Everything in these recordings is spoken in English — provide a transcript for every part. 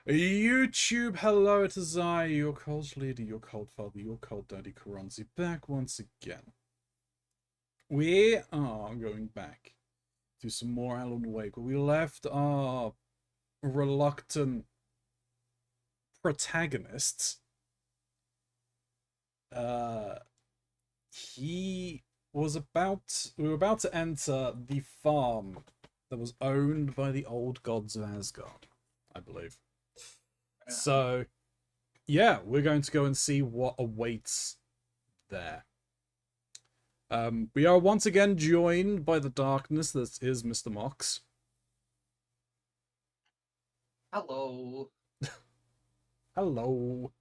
YouTube, hello, it is I, your cold leader, your cold father, your cold daddy Keronzi, back once again. We are going back to some more Alan Wake, where we left our reluctant protagonists. We were about to enter the farm that was owned by the old gods of Asgard, I believe. So, yeah, we're going to go and see what awaits there. We are once again joined by the darkness that is Mr. Mox. Hello. Hello.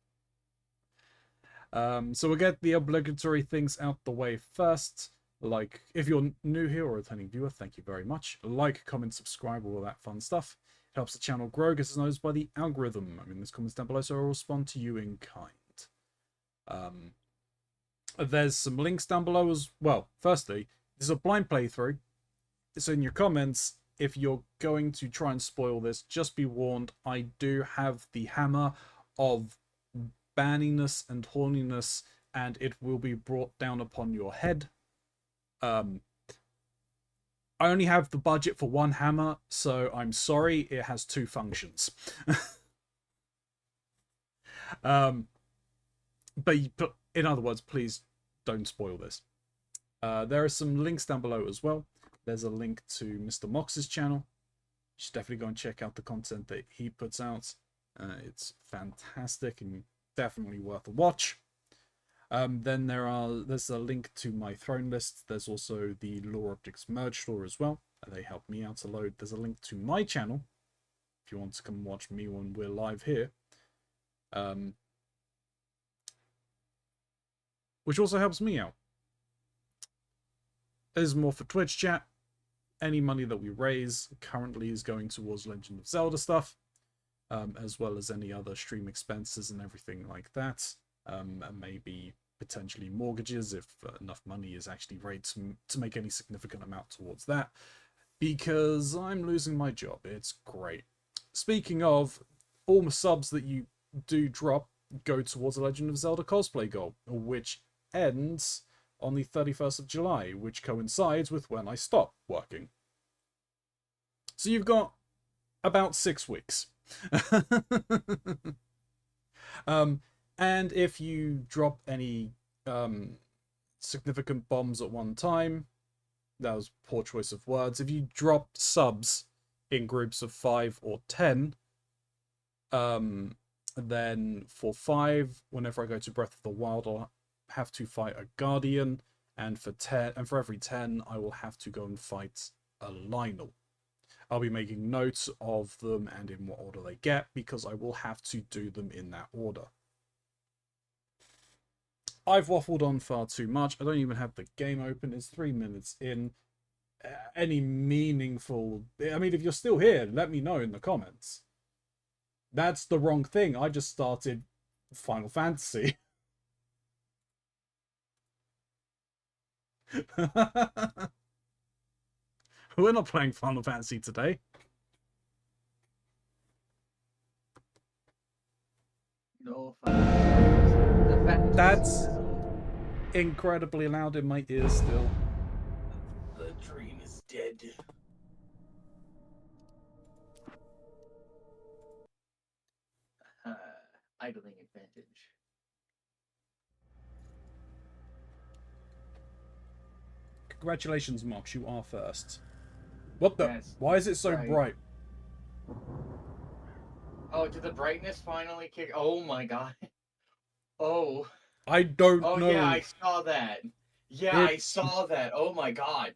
So we'll get the obligatory things out the way first. Like, if you're new here or a returning viewer, thank you very much. Like, comment, subscribe, all that fun stuff. It helps the channel grow, gets noticed by the algorithm. I mean, there's comments down below, so I'll respond to you in kind. There's some links down below as well. Firstly, this is a blind playthrough. So in your comments, if you're going to try and spoil this, just be warned, I do have the hammer of banniness and horniness, and it will be brought down upon your head. I only have the budget for one hammer, so I'm sorry, it has two functions. But in other words, please don't spoil this. There are some links down below as well. There's a link to Mr. Mox's channel. You should definitely go and check out the content that he puts out. It's fantastic and definitely worth a watch. Then there's a link to my throne list. There's also the Lore Optics merge store as well. They help me out a load. There's a link to my channel if you want to come watch me when we're live here. Which also helps me out. There's more for Twitch chat. Any money that we raise currently is going towards Legend of Zelda stuff, as well as any other stream expenses and everything like that. And maybe potentially mortgages if enough money is actually raised to make any significant amount towards that. Because I'm losing my job. It's great. Speaking of, all the subs that you do drop go towards a Legend of Zelda cosplay goal, which ends on the 31st of July, which coincides with when I stop working. So you've got about 6 weeks. And if you drop any significant bombs at one time, that was poor choice of words. If you drop subs in groups of 5 or 10, then for 5, whenever I go to Breath of the Wild, I'll have to fight a Guardian, and for every 10, I will have to go and fight a Lionel. I'll be making notes of them and in what order they get, because I will have to do them in that order. I've waffled on far too much. I don't even have the game open. It's 3 minutes in. Any meaningful... I mean, if you're still here, let me know in the comments. That's the wrong thing. I just started Final Fantasy. We're not playing Final Fantasy today. No fun. That's incredibly loud in my ears still. The dream is dead. Idling advantage. Congratulations, Mox. You are first. What the? That's Why is it so right. bright? Oh, did the brightness finally kick? Oh my god. Oh. I don't Oh know. yeah, I saw that. Yeah, I saw that. Oh my god.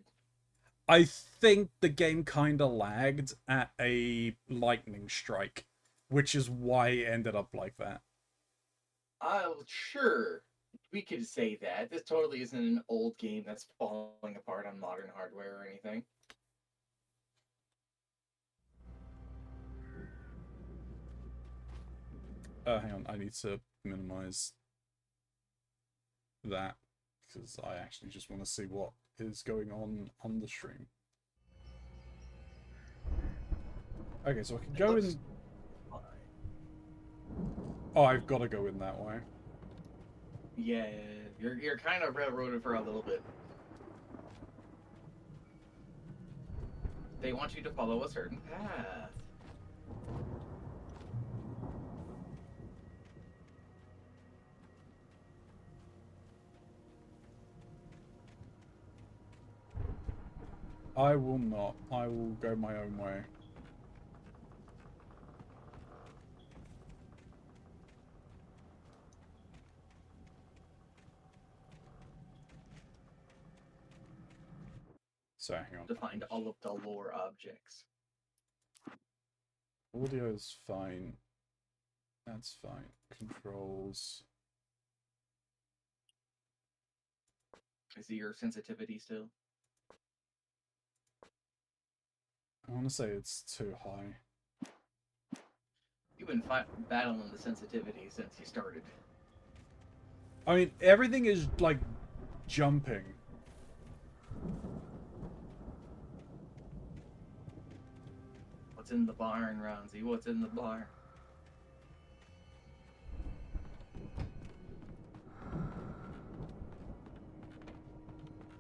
I think the game kind of lagged at a lightning strike, which is why it ended up like that. Oh, sure. We could say that. This totally isn't an old game that's falling apart on modern hardware or anything. Hang on, I need to minimize that because I actually just want to see what is going on the stream. Okay, so I can go in. Fine. Oh, I've got to go in that way. Yeah, you're kind of railroaded for a little bit. They want you to follow a certain path. I will not. I will go my own way. So, hang on. To find all of the lore objects. Audio's fine. That's fine. Controls. Is it your sensitivity still? I want to say it's too high. You've been battling the sensitivity since you started. I mean, everything is, like, jumping. What's in the barn, Ronzi? What's in the barn?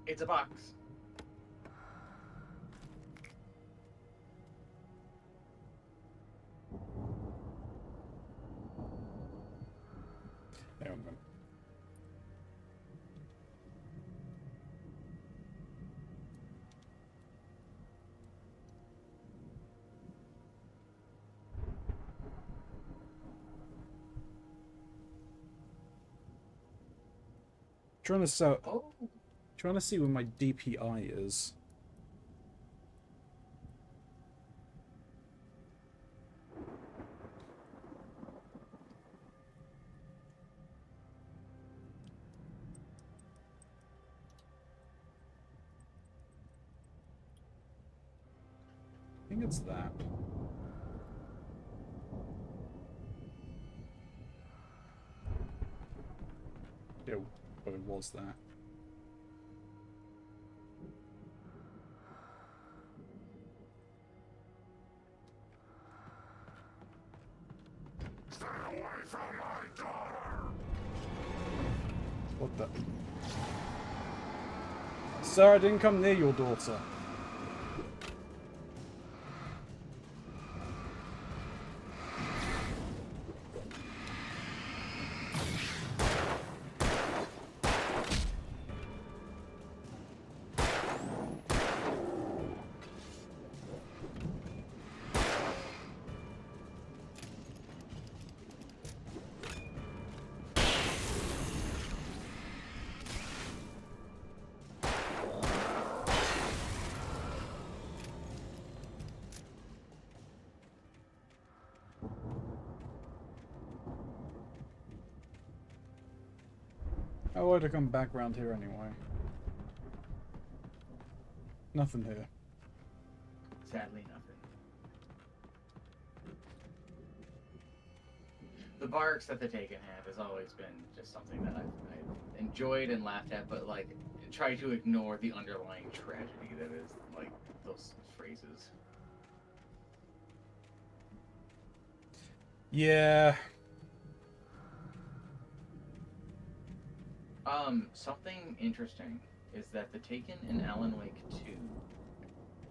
It's a box. Hang on a minute. Trying to see where my DPI is. I think it's that. Yeah, but it was that. Stay away from my daughter! What the? Sir, I didn't come near your daughter. I would have come back round here anyway. Nothing here. Sadly, nothing. The barks that the Taken have has always been just something that I've enjoyed and laughed at, but like try to ignore the underlying tragedy that is like those phrases. Yeah. Something interesting is that the Taken in Alan Wake 2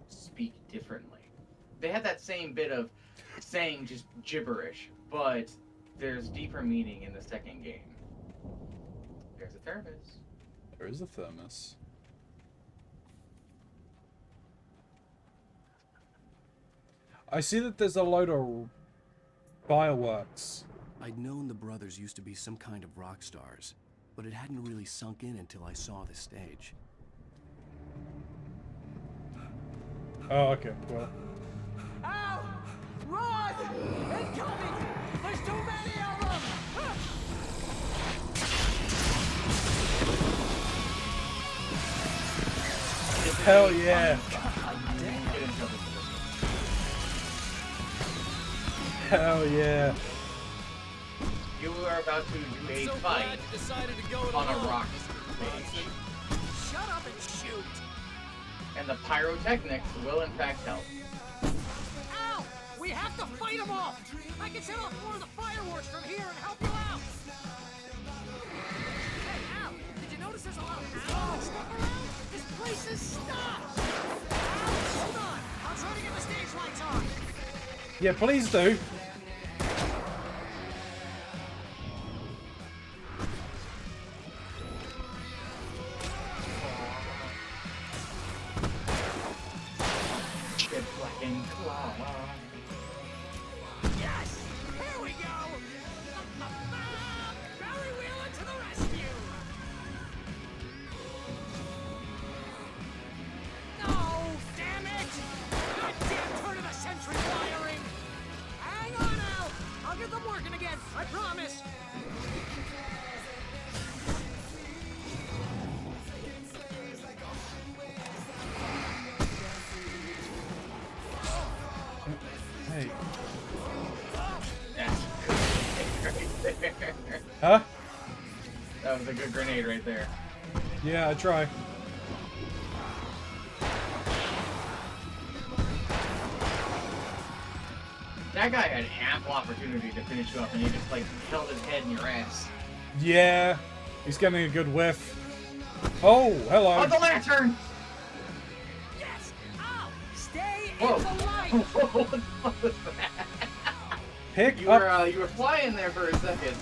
speak differently. They have that same bit of saying just gibberish, but there's deeper meaning in the second game. There's a thermos. There is a thermos. I see that there's a load of fireworks. I'd known the brothers used to be some kind of rock stars, but it hadn't really sunk in until I saw the stage. Oh, okay, well. Ow! Run! Incoming! There's too many of them! Hell yeah! Hell yeah! You are about to do a fight on a rock stage. Shut up and shoot! And the pyrotechnics will in fact help. Ow! We We have to fight them off! I can set off more of the fireworks from here and help you out! Hey, Al, did you notice there's a lot of owls stuff around? This place is stopped! Al, hold on! I'll try to get the stage lights on! Yeah, please do. Get black and claw. Yes! Here we go! Barry Wheeler to the rescue! No! Damn it! Goddamn turn of the century wiring! Hang on, Al! I'll get them working again, I promise! Hey. That's good right there. Huh? That was a good grenade right there. Yeah, I try. That guy had ample opportunity to finish you up, and he just like held his head in your ass. Yeah. He's getting a good whiff. Oh, hello. Oh, the lantern! Yes! Al! Stay Whoa! in the light! What the fuck was that? Pick You up. were flying there for a second.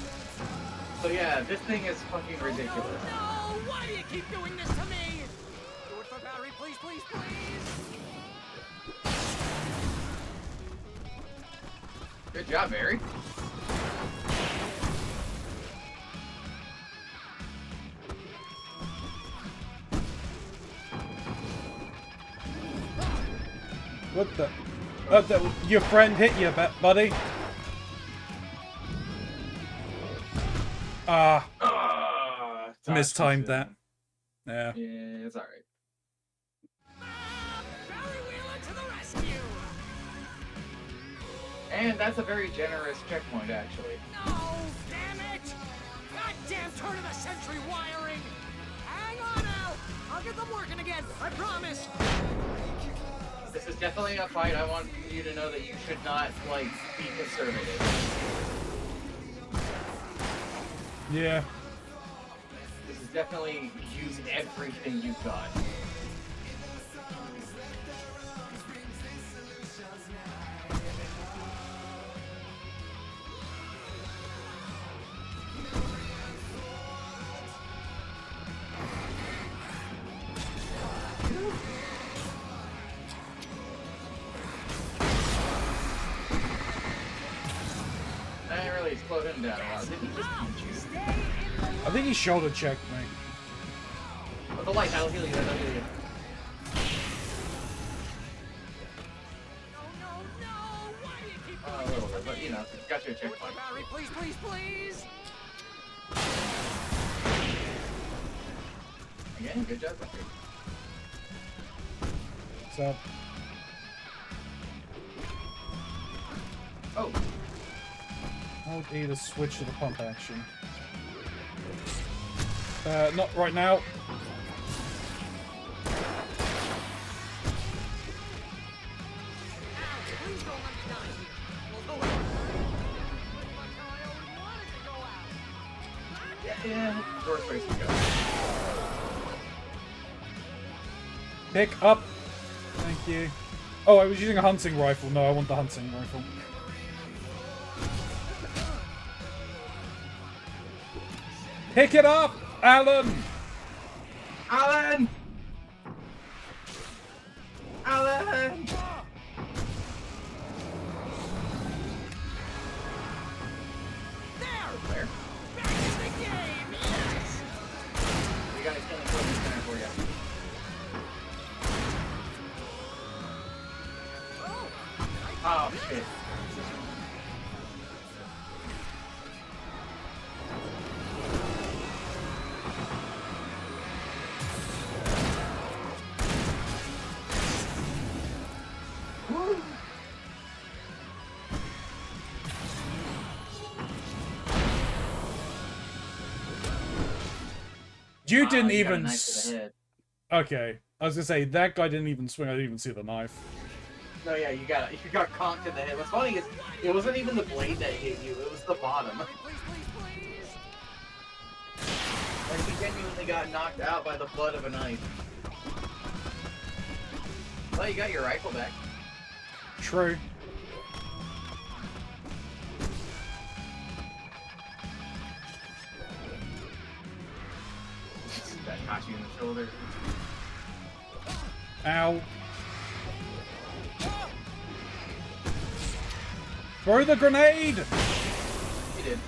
So yeah, this thing is fucking No, ridiculous. no! Why do you keep doing this to me? Do it for Barry, please, please, please! Good job, Barry. What the? Your friend hit you, buddy. Ah, mistimed that. Yeah. Yeah, it's alright. Barry Wheeler to the rescue! And that's a very generous checkpoint, actually. No! Damn it! Goddamn turn of the century wiring! Hang on, Al! I'll get them working again, I promise! This is definitely a fight. I want you to know that you should not, like, be conservative. Yeah. This is definitely use everything you've got. I didn't really slow him down a lot. Did he just punch you? Stay in the light! I think he shoulder checked me. Oh, the light, I'll heal you, I'll heal you. No, no, no! Why do you keep A doing little this bit, to but me? you know, got you a Do it for checkpoint. Barry, please, please, please! Again, good job, Bucky. What's up? Oh, Hold E to switch to the pump action. Not right now. Al, please don't let me die here. Although, like how I always wanted to go out. yeah, door space to go. Pick up. Thank you. Oh, I was using a hunting rifle. No, I want the hunting rifle. Pick it up, Alan! Alan! Alan! There. Back in the game! Yes! We got a killing focus center for you. Oh, shit. Woo! You didn't You got a even. knife to the head. Okay, I was gonna say that guy didn't even swing. I didn't even see the knife. No, yeah, you got conked in the head. What's funny is it wasn't even the blade that hit you; it was the bottom. Please, please, please. Like he genuinely got knocked out by the butt of a knife. Well, you got your rifle back. True. That caught you in the shoulder. Ow. Throw the grenade! You did.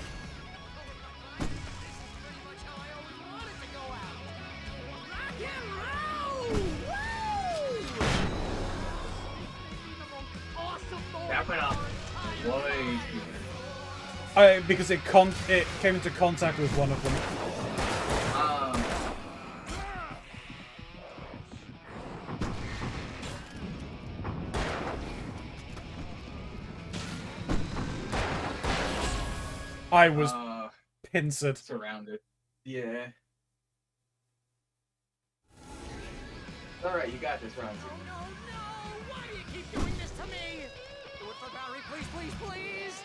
That went off way too much. Because it came into contact with one of them. I was pincered. Surrounded. Yeah. Alright, you got this, Ronzi. No, no! Why do you keep doing this to me? Do it for Barry, please, please, please!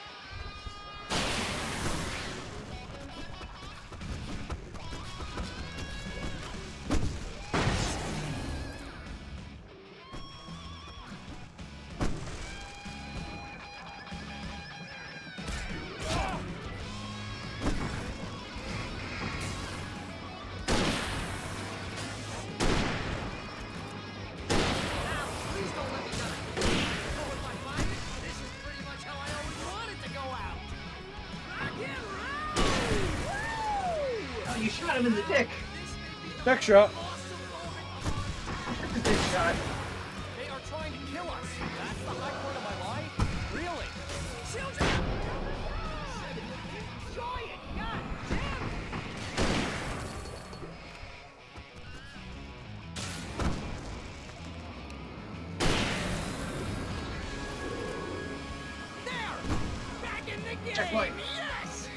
You shot him in the dick. Next shot. Dick shot. They are trying to kill us. That's the high point of my life? Really? Children! Enjoy it! God damn it! There! Back in the game! Checkpoint. Yes!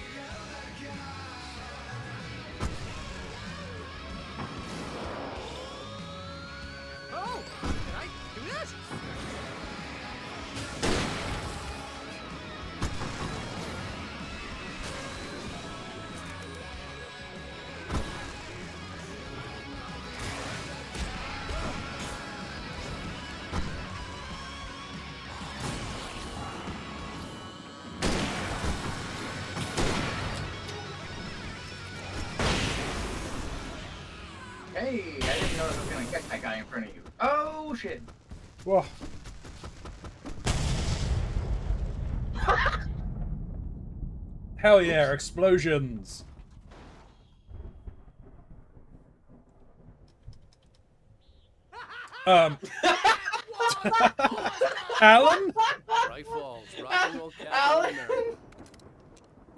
Oh! Can I do this? Hey, I didn't know I was gonna catch that guy in front of you. Oh shit. Whoa. Hell yeah, explosions. Alan? Right falls, rock and roll cat Alan? in America.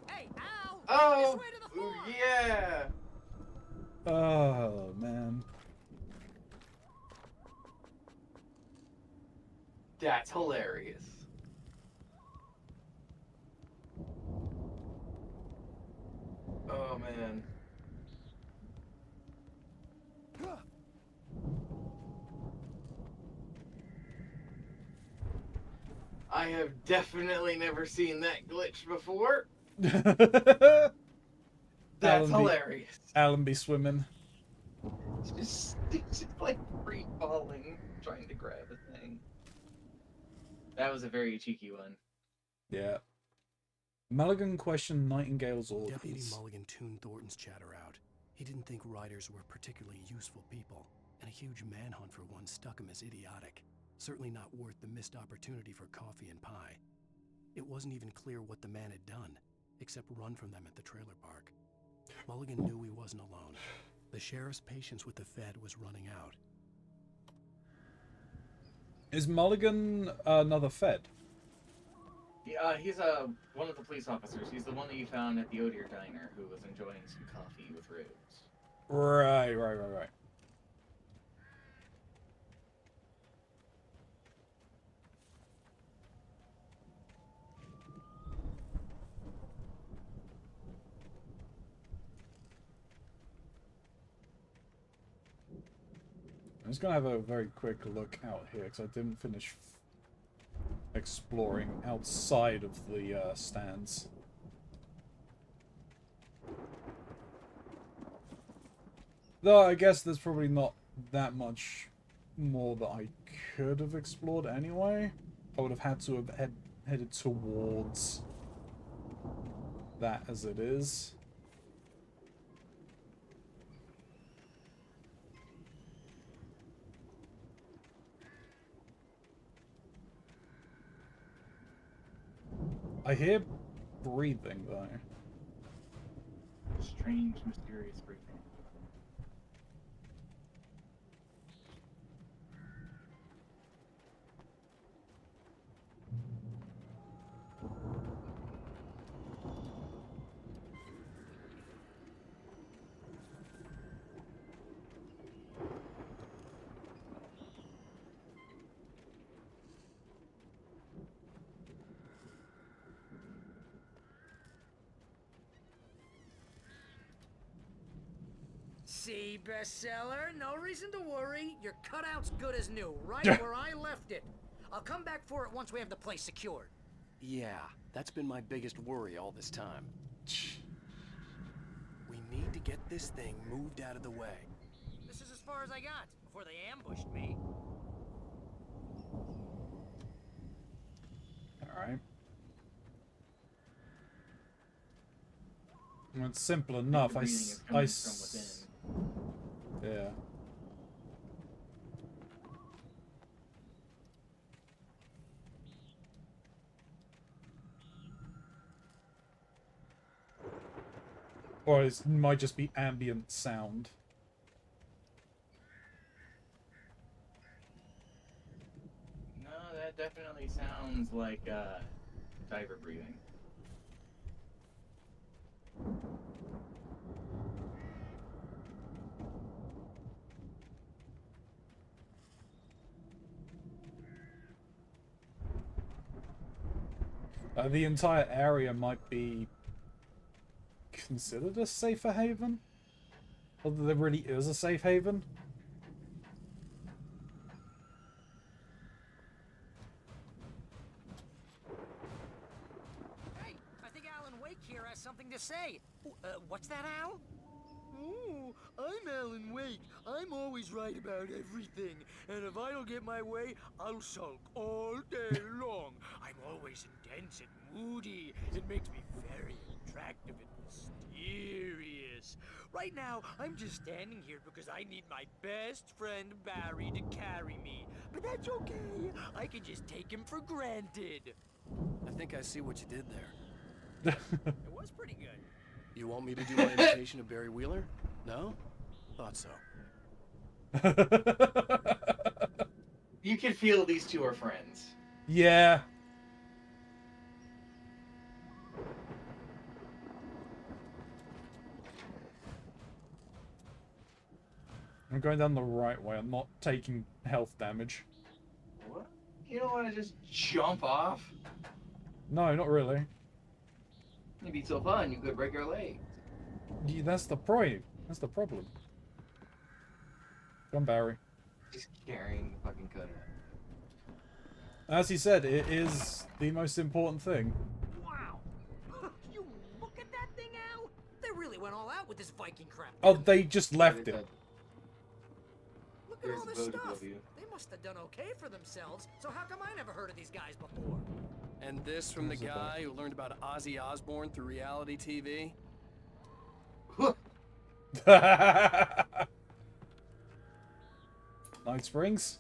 Hey, Al! Oh, This way to the floor! yeah. Oh, man. That's hilarious. Oh man. I have definitely never seen that glitch before. That's Alan hilarious. Alan be swimming. It's just like free falling, trying to grab a thing. That was a very cheeky one. Yeah. Mulligan questioned Nightingale's Deputy orders. Mulligan tuned Thornton's chatter out. He didn't think riders were particularly useful people, and a huge manhunt for one struck him as idiotic. Certainly not worth the missed opportunity for coffee and pie. It wasn't even clear what the man had done, except run from them at the trailer park. Mulligan knew he wasn't alone. The sheriff's patience with the Fed was running out. Is Mulligan another Fed? He's one of the police officers. He's the one that you found at the Odier Diner who was enjoying some coffee with Rhodes. Right. I'm just gonna have a very quick look out here because I didn't finish exploring outside of the stands. Though I guess there's probably not that much more that I could have explored anyway. I would have had to have headed towards that as it is. I hear breathing though. Strange, mysterious breathing. See, bestseller? No reason to worry. Your cutout's good as new, right where I left it. I'll come back for it once we have the place secured. Yeah, that's been my biggest worry all this time. We need to get this thing moved out of the way. This is as far as I got before they ambushed me. Alright. Well, it's simple enough. The breathing is coming from within. Yeah. Or it might just be ambient sound. No, that definitely sounds like diver breathing. The entire area might be considered a safer haven? Although there really is a safe haven? Hey, I think Alan Wake here has something to say. What's that, Al? Oh, I'm Alan Wake. I'm always right about everything. And if I don't get my way, I'll sulk all day long. I'm always intense and moody. It makes me very attractive and mysterious. Right now, I'm just standing here because I need my best friend Barry to carry me. But that's okay. I can just take him for granted. I think I see what you did there. It was pretty good. You want me to do my imitation of Barry Wheeler? No? Thought so. You can feel these two are friends. Yeah. I'm going down the right way. I'm not taking health damage. What? You don't want to just jump off? No, not really. It'd be so fun. You could break your leg. Yeah, that's the point. That's the problem. Come, Barry. Just carrying the fucking cutter. As he said, it is the most important thing. Wow. You look at that thing, Al? They really went all out with this Viking crap. Oh, they just left it. Look at Here's all the this vote stuff. of you. They must have done okay for themselves. So how come I never heard of these guys before? And this from the guy who learned about Ozzy Osbourne through reality TV? Night Springs?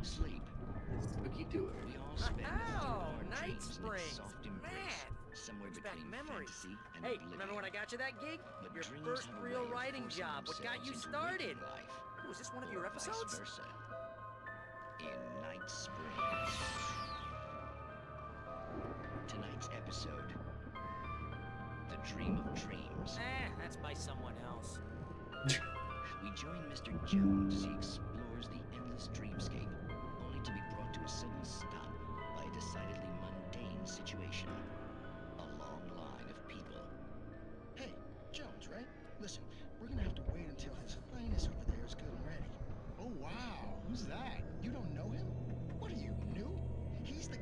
Sleep. Spooky tour. We all spend Oh, our Night dreams in its Springs. soft embrace, Man, somewhere brings back between memories. fantasy and Hey, oblivion. remember when I got you that gig? But Your dreams first have a real way of writing forcing job. What got you themselves into started? waking life, Was this one of your or episodes? Vice versa. In Night Springs. Tonight's episode: The Dream of Dreams. That's by someone else. We join Mr. Jones as he explores the endless dreamscape, only to be brought to a sudden stop by a decidedly mundane situation. A long line of people. Hey, Jones, right? Listen, we're gonna have to wait until his highness over there is good and ready. Oh, wow. Who's that? You don't know him? What are you, new? He's the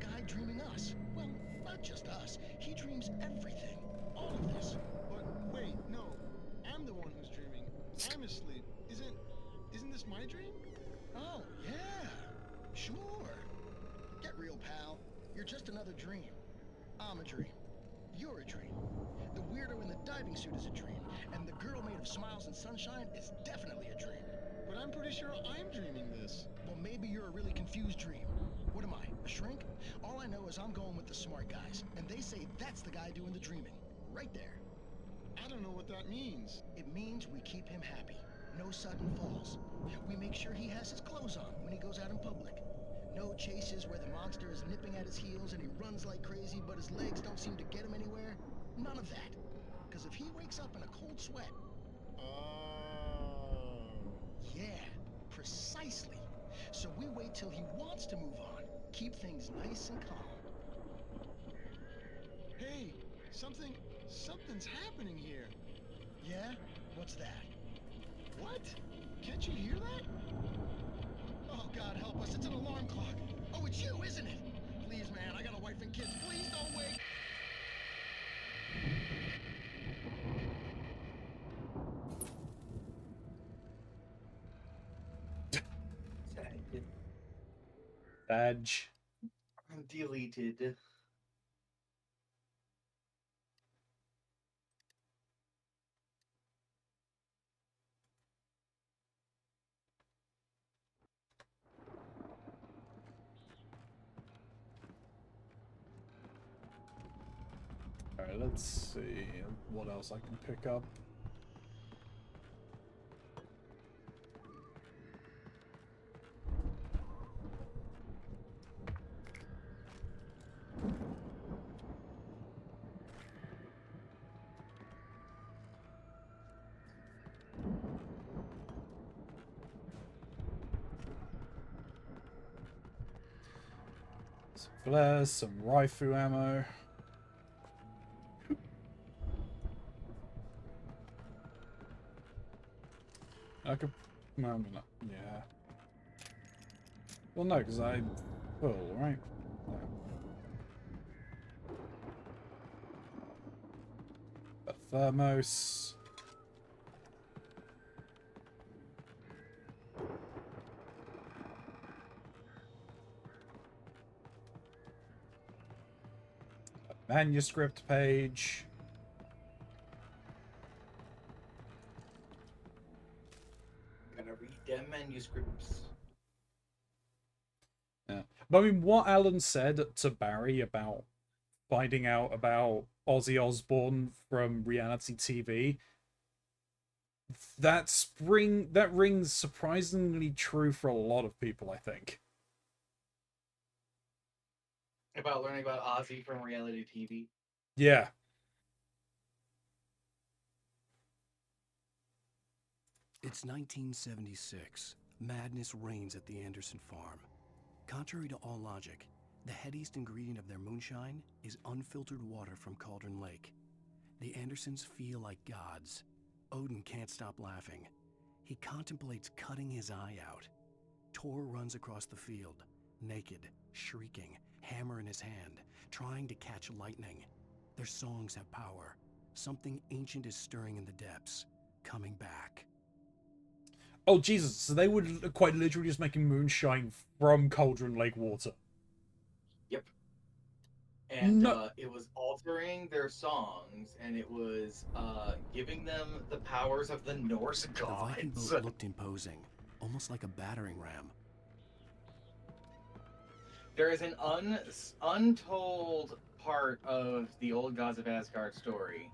us. Well, not just us. He dreams everything. All of this. But wait, no. I'm the one who's dreaming. I'm asleep. Isn't this my dream? Oh, yeah. Sure. Get real, pal. You're just another dream. I'm a dream. You're a dream. The weirdo in the diving suit is a dream. And the girl made of smiles and sunshine is definitely a dream. But I'm pretty sure I'm dreaming this. Well, maybe you're a really confused dream. What am I, a shrink? All I know is I'm going with the smart guys, and they say that's the guy doing the dreaming. Right there. I don't know what that means. It means we keep him happy. No sudden falls. We make sure he has his clothes on when he goes out in public. No chases where the monster is nipping at his heels and he runs like crazy, but his legs don't seem to get him anywhere. None of that. Because if he wakes up in a cold sweat... Oh. Yeah, precisely. So we wait till he wants to move on. Keep things nice and calm. Hey, something's happening here. Yeah? What's that? What? Can't you hear that? Oh, God help us, it's an alarm clock. Oh, it's you, isn't it? Please, man, I got a wife and kids. Please don't wake... Badge. Deleted. Alright, let's see what else I can pick up. Some flares, some rifle ammo. I could... No, I'm not. Yeah. Well, no, because I... Full, right? Yeah. A thermos. A manuscript page. Gotta read them manuscripts. Yeah. But I mean, what Alan said to Barry about finding out about Ozzy Osbourne from reality TV, that rings surprisingly true for a lot of people, I think. About learning about Ozzy from reality TV. Yeah. It's 1976. Madness reigns at the Anderson farm. Contrary to all logic, the headiest ingredient of their moonshine is unfiltered water from Cauldron Lake. The Andersons feel like gods. Odin can't stop laughing. He contemplates cutting his eye out. Tor runs across the field, naked, shrieking, hammer in his hand, trying to catch lightning. Their songs have power. Something ancient is stirring in the depths, coming back. Oh, Jesus. So they were quite literally just making moonshine from Cauldron Lake water. Yep. And No. It was altering their songs, and it was giving them the powers of the Norse The Viking gods. boat looked imposing, almost like a battering ram. There is an untold part of the old Gods of Asgard story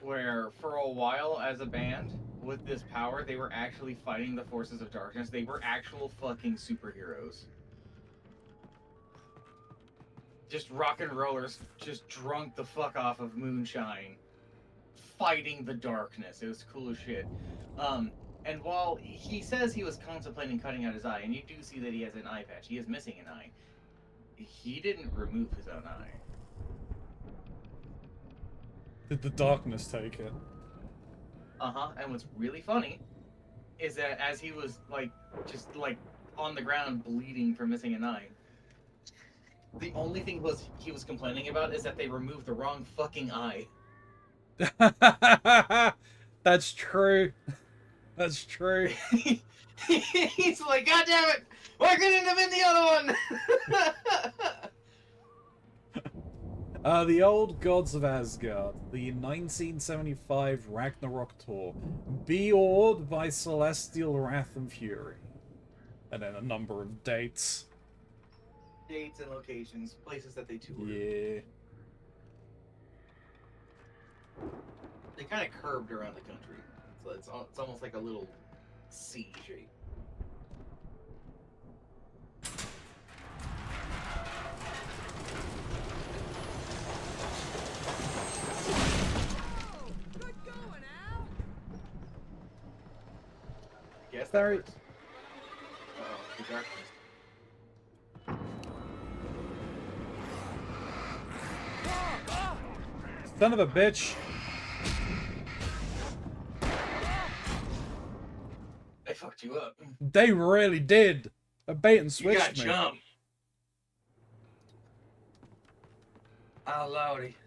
where for a while as a band with this power, they were actually fighting the forces of darkness. They were actual fucking superheroes. Just rock and rollers, just drunk the fuck off of moonshine, fighting the darkness. It was cool as shit. And while he says he was contemplating cutting out his eye, and you do see that he has an eye patch, he is missing an eye, he didn't remove his own eye. Did the darkness take it? Uh-huh. And what's really funny is that as he was, like, just, like, on the ground bleeding from missing an eye, The only thing he was complaining about is that they removed the wrong fucking eye. That's true. That's true. He's like, God damn it! Why couldn't have been the other one? The Old Gods of Asgard, the 1975 Ragnarok tour. Be awed by celestial wrath and fury. And then a number of dates. Dates and locations, places that they toured. Yeah. They kind of curved around the country, so it's almost like a little C shape. Good going, Al. Guess Very- that works. Uh-oh, the darkness. Son of a bitch. They fucked you up. They really did. A bait and You switch got me. jump. Oh, lordy.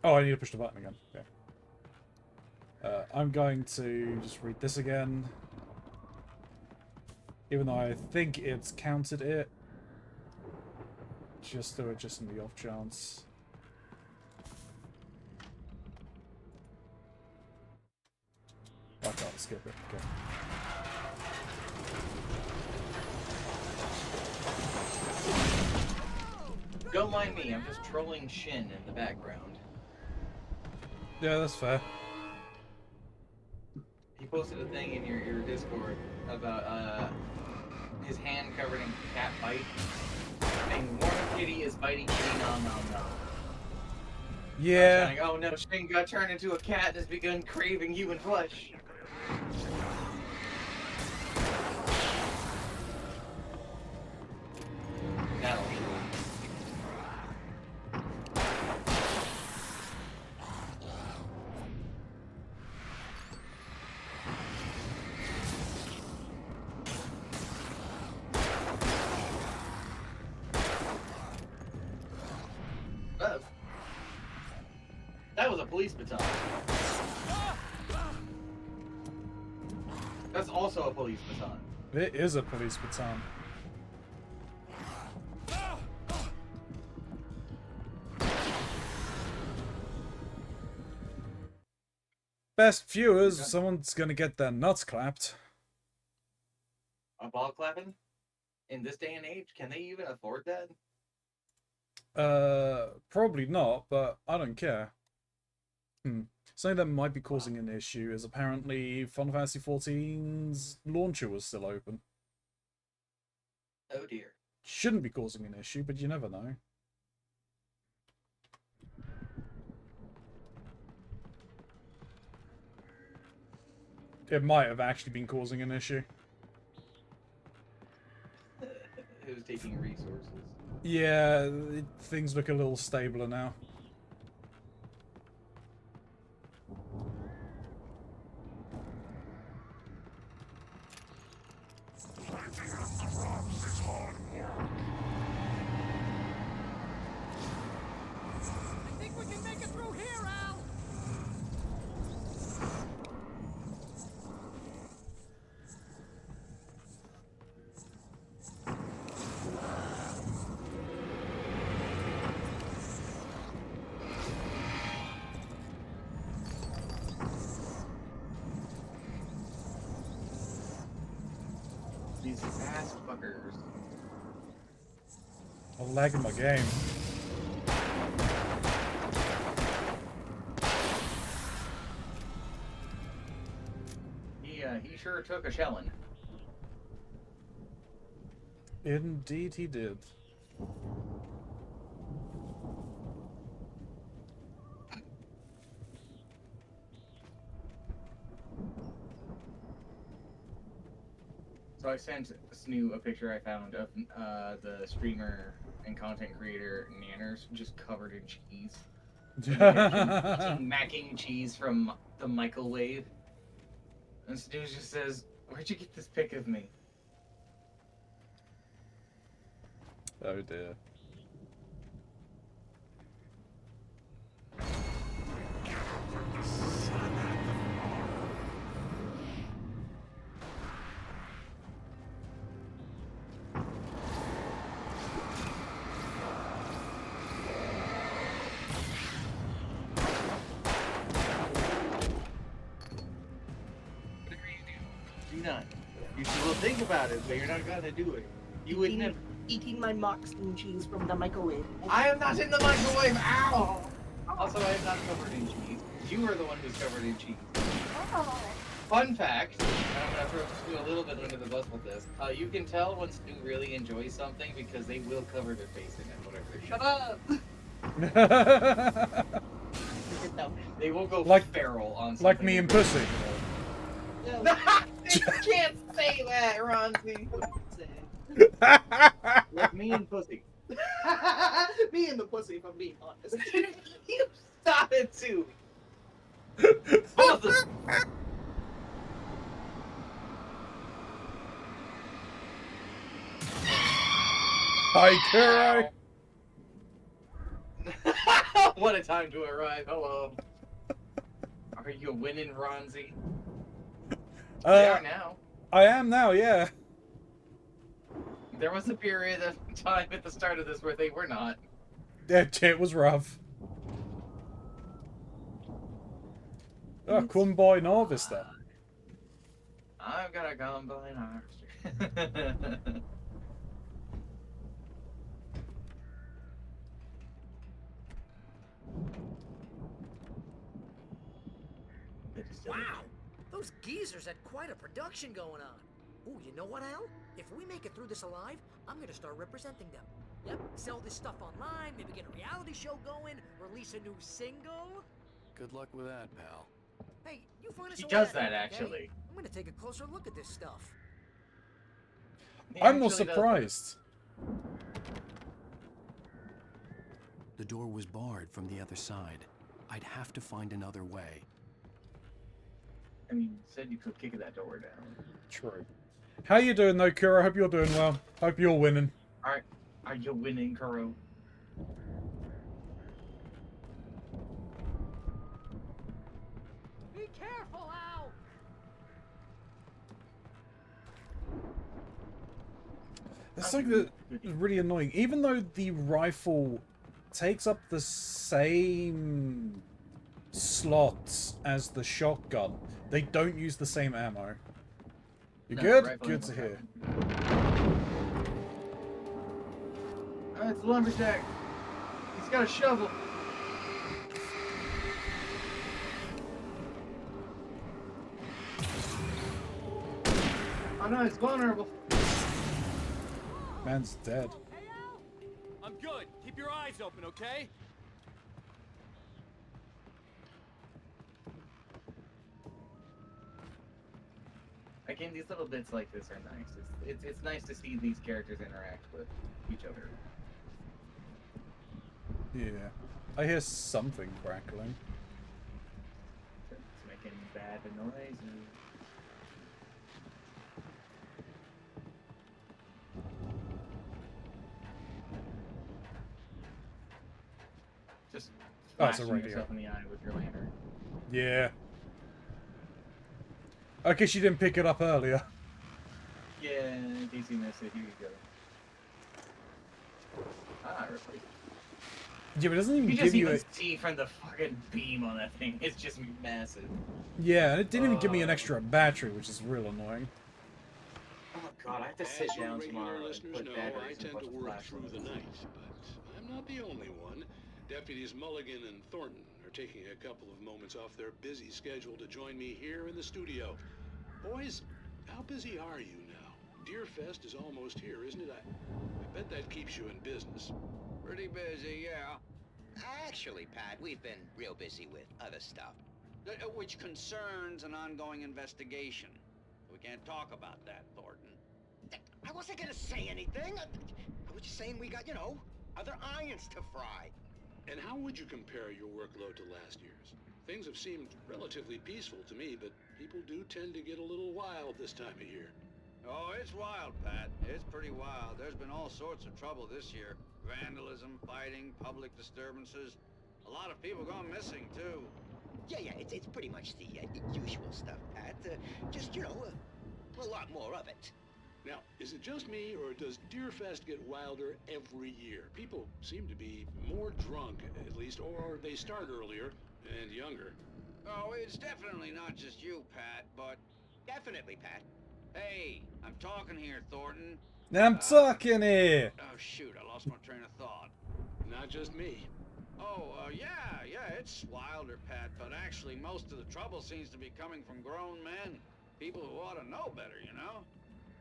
Oh, I need to push the button again. Okay. I'm going to just read this again. Even though I think it's counted it. Just do it just in the off chance. I can't skip it. Okay. Don't mind me, I'm just trolling Shin in the background. Yeah, that's fair. He posted a thing in your Discord about his hand covered in cat bite. Saying Warm Kitty is biting kitty nom nom nom. Yeah. Saying, oh no, Shin got turned into a cat and has begun craving human flesh. That'll be that was a police baton. That's also a police baton. It is a police baton. Best viewers, someone's gonna get their nuts clapped. A ball clapping? In this day and age, can they even afford that? Probably not, but I don't care. Something that might be causing an issue is apparently Final Fantasy XIV's launcher was still open. Oh dear. Shouldn't be causing an issue, but you never know. It might have actually been causing an issue. It was taking resources. Yeah, things look a little stabler now. I think we can make it through here, Al. These ass fuckers. I'm lagging my game. He sure took a shelling. Indeed he did. So I sent Snoo a picture I found of the streamer and content creator Nanners just covered in cheese. Eating mac and cheese from the microwave. And Snoo just says, "Where'd you get this pic of me?" Oh dear. Do not. You should well think about it, but you're not gonna do it. You would never. Eating my Moxton cheese from the microwave. I am not in the microwave. Ow! Also, I am not covered in cheese. You are the one who's covered in cheese. Fun fact, and I'm gonna throw Stu a little bit under the bus with this. You can tell when Stu really enjoys something because they will cover their face in it, whatever they're Shut up! They will go Like- feral on something. Like me and pussy. You can't say that, Ronzi. Like me and pussy. Me and the pussy, if I'm being honest. You stop it too. Both of them. Hi, Kuro. What a time to arrive. Hello. Are you winning, Ronzi? They are now. I am now, yeah. There was a period of time at the start of this where they were not. It was rough. Oh, Kumboi Norvista. I've got a combine harvester. Wow! Those geezers had quite a production going on. Ooh, you know what, Al? If we make it through this alive, I'm gonna start representing them. Yep, sell this stuff online, maybe get a reality show going, release a new single. Good luck with that, pal. Hey, you find us He a way does out, that, okay? actually. I'm gonna take a closer look at this stuff. He I'm not actually does surprised. The door was barred from the other side. I'd have to find another way. that. I mean, you said you could kick that door down. True. How you doing though, Kuro? Hope you're doing well. Hope you're winning. Are you winning, Kuro? Be careful, Al! That's something that is really annoying. Even though the rifle takes up the same slots as the shotgun, they don't use the same ammo. You No, good? rifle Good to ammo. hear. It's the lumberjack. He's got a shovel. Oh no, it's vulnerable. Man's dead. Hey, Al? I'm good. Keep your eyes open, okay? Again, these little bits like this are nice. It's nice to see these characters interact with each other. Yeah. I hear something crackling. It's making bad noises. Just Oh, it's a flashing radio. yourself in the eye with your lantern. Yeah. I guess you didn't pick it up earlier. Yeah, in case you missed it, here you go. Ah, replace. Yeah, but it doesn't even You give just you even a... see from the fucking beam on that thing. It's just massive. Yeah, and it didn't even give me an extra battery, which is real annoying. Oh god, I have to sit As you down regular tomorrow and listeners put know, batteries I in a tend bunch to of work flashlights. through the night, but I'm not the only one. Deputies Mulligan and Thornton are taking a couple of moments off their busy schedule to join me here in the studio. Boys, how busy are you now? Deerfest is almost here, isn't it? I bet that keeps you in business. Pretty busy, yeah. Actually, Pat, we've been real busy with other stuff, which concerns an ongoing investigation. We can't talk about that, Thornton. I wasn't gonna say anything. I was just saying we got, other irons to fry. And how would you compare your workload to last year's? Things have seemed relatively peaceful to me, but people do tend to get a little wild this time of year. Oh, it's wild, Pat. It's pretty wild. There's been all sorts of trouble this year. Vandalism, fighting, public disturbances. A lot of people gone missing, too. Yeah, it's pretty much the usual stuff, Pat. Just, a lot more of it. Now, is it just me, or does Deerfest get wilder every year? People seem to be more drunk, at least, or they start earlier and younger. Oh, it's definitely not just you, Pat, but... Definitely, Pat. Hey, I'm talking here, Thornton. I'm talking here. Oh, shoot, I lost my train of thought. Not just me. Oh, yeah, it's wilder, Pat, but actually most of the trouble seems to be coming from grown men. People who ought to know better, you know?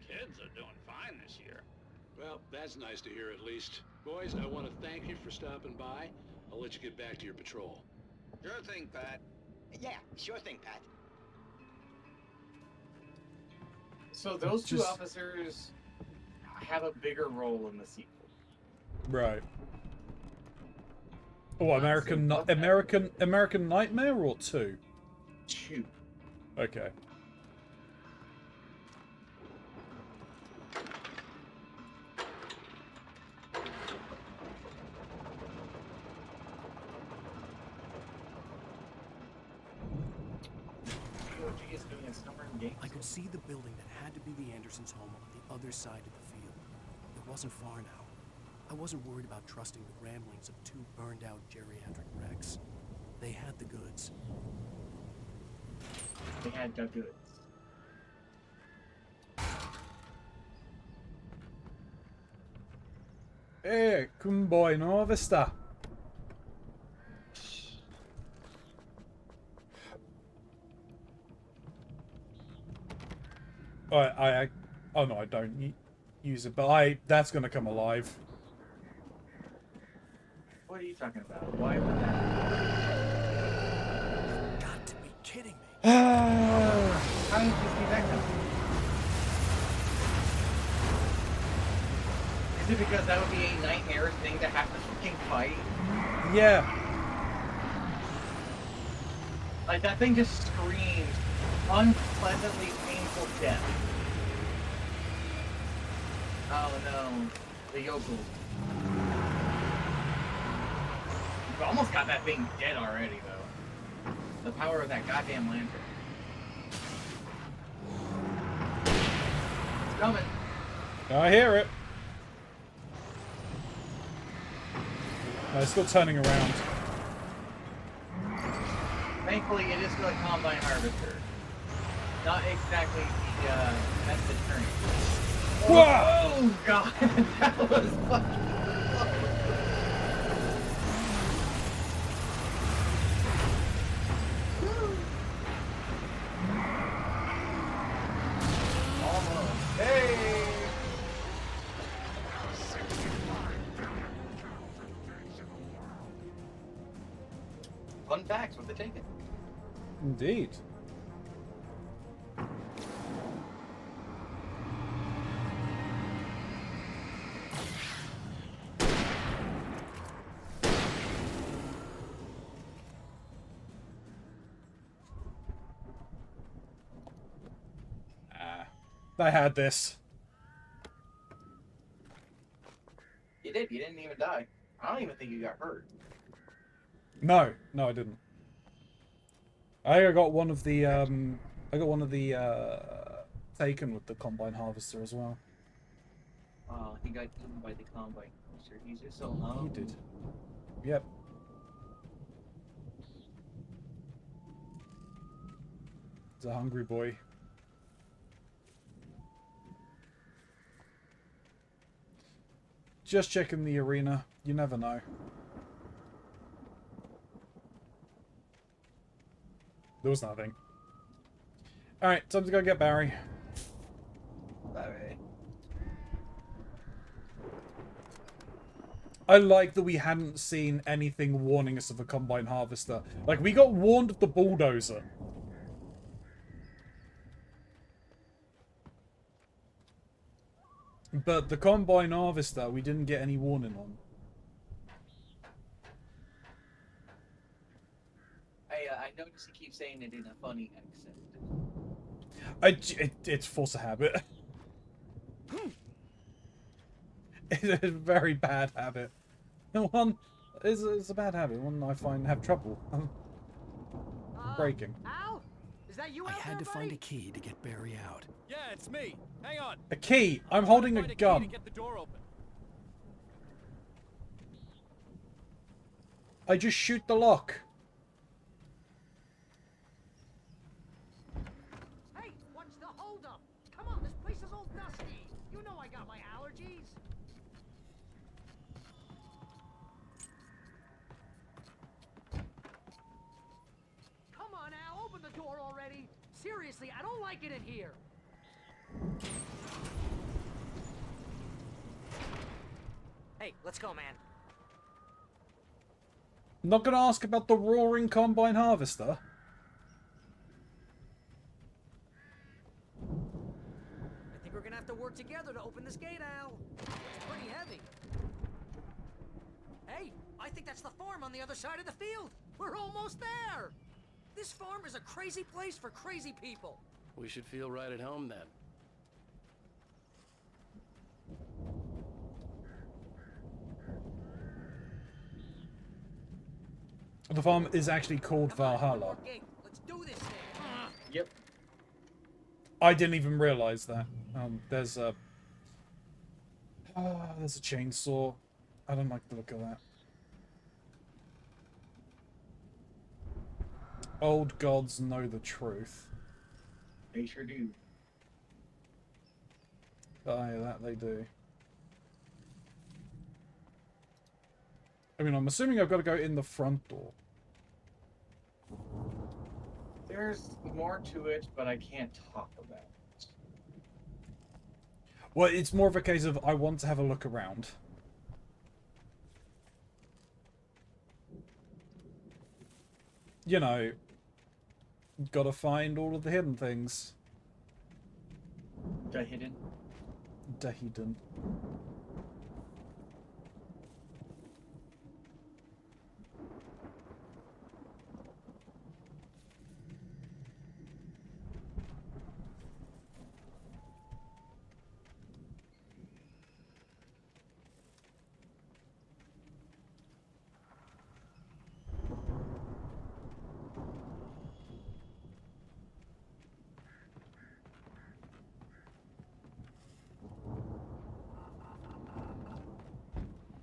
Kids are doing fine this year. Well, that's nice to hear at least. Boys, I want to thank you for stopping by. I'll let you get back to your patrol. Sure thing, Pat. Yeah, sure thing, Pat. So those two Just- officers have a bigger role in the sequel. Right. Oh, American Honestly, American Nightmare or 2? 2. Okay. POG is doing a summer game. I could see the building that had to be the Andersons' home on the other side of the field. It wasn't far now. I wasn't worried about trusting the ramblings of 2 burned-out geriatric wrecks. They had the goods. They had the goods. Hey, Kumboy Novista. Oh no, I don't use it, but that's gonna come alive. What are you talking about? Why would that? Got to be kidding me. How did you see that coming? Is it because that would be a nightmare thing to have to fucking fight? Yeah. Like, that thing just screams unpleasantly painful death. Oh no, the yokel. You've almost got that thing dead already, though. The power of that goddamn lantern. It's coming. I hear it. No, it's still turning around. Thankfully, it is still a combine harvester. Not exactly the method turning. Whoa! Oh god, that was fucking almost. Hey! Fun facts with the Taken. Indeed. I had this. You did. You didn't even die. I don't even think you got hurt. No, I didn't. I got one of the taken with the combine harvester as well. He got eaten by the combine harvester. He's just so He did. Yep. It's a hungry boy. Just checking the arena. You never know. There was nothing. Alright, time to go get Barry. Barry. I like that we hadn't seen anything warning us of a combine harvester. Like, we got warned of the bulldozer. But the combine harvester, we didn't get any warning on. I noticed he keeps saying it in a funny accent. It's force of habit. It's a very bad habit. One is a bad habit. One I find have trouble breaking. Al? Is that you I out had there, to find a buddy? key to get Barry out. Yeah, it's me. Hang on. A key. I'm trying to holding a find key gun. to get the door open. I just shoot the lock. Hey, what's the holdup? Come on, this place is all dusty. You know I got my allergies. Come on, Al, open the door already. Seriously, I don't like it in here. Hey, let's go, man. Not gonna ask about the roaring combine harvester. I think we're gonna have to work together to open this gate, Al. It's pretty heavy. Hey, I think that's the farm on the other side of the field. We're almost there. This farm is a crazy place for crazy people. We should feel right at home then. The farm is actually called Valhalla. Let's do this thing. Yep. I didn't even realize that. There's a chainsaw. I don't like the look of that. Old gods know the truth. They sure do. Aye, that they do. I mean, I'm assuming I've got to go in the front door. There's more to it, but I can't talk about it. Well, it's more of a case of I want to have a look around. You know, gotta find all of the hidden things. The hidden? The hidden.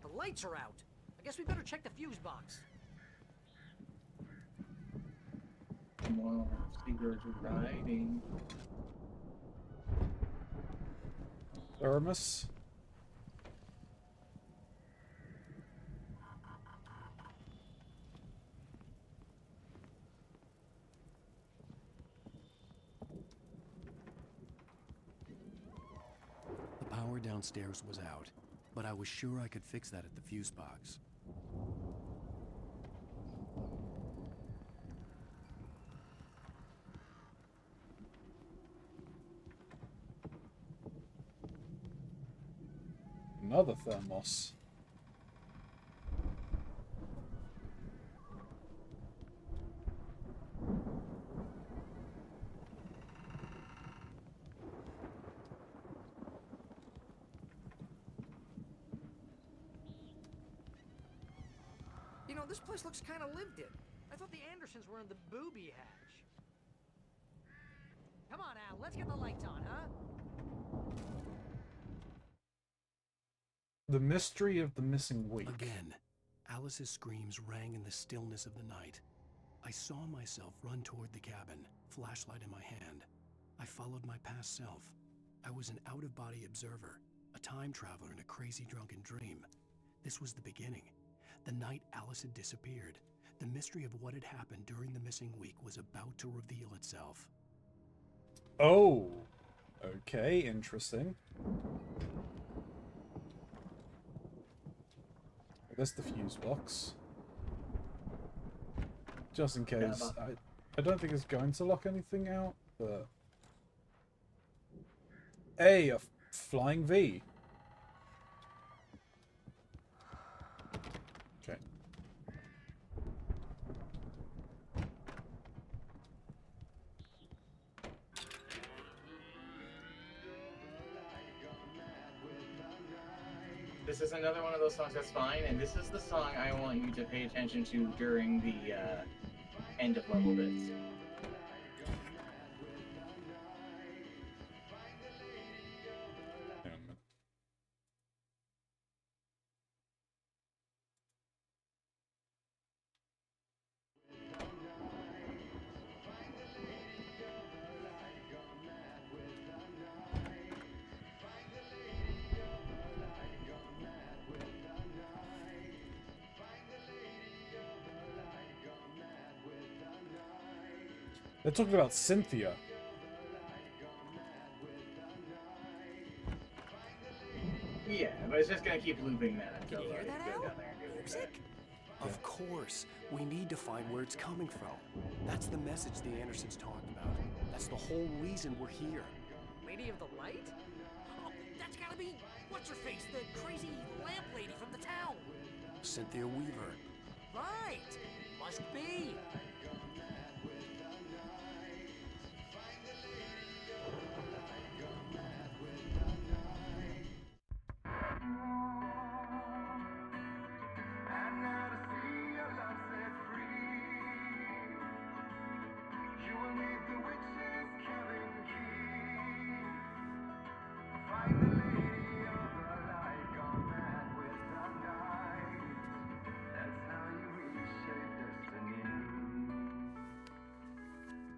The lights are out. I guess we better check the fuse box. Well, figures are riding. Thermos. The power downstairs was out, but I was sure I could fix that at the fuse box. Another thermos. You know, this place looks kind of lived in. I thought the Andersons were in the booby hatch. Come on, Al, let's get the lights on, huh? The mystery of the missing week. Again, Alice's screams rang in the stillness of the night. I saw myself run toward the cabin, flashlight in my hand. I followed my past self. I was an out-of-body observer, a time traveler in a crazy drunken dream. This was the beginning. The night Alice had disappeared. The mystery of what had happened during the missing week was about to reveal itself. Oh, okay, interesting. That's the fuse box. Just in case. I don't think it's going to lock anything out, but... Hey, a flying V. Okay. is another one of those songs that's fine, and this is the song I want you to pay attention to during the end of level bits. Hang on a minute. They're talking about Cynthia. Yeah, but it's just gonna keep looping that until Can you hear you that, go Al? down there and do it. Music? Of course. We need to find where it's coming from. That's the message the Andersons talked about. That's the whole reason we're here. Lady of the Light? Oh, that's gotta be what's-her-face, the crazy lamp lady from the town. Cynthia Weaver. Right. Must be.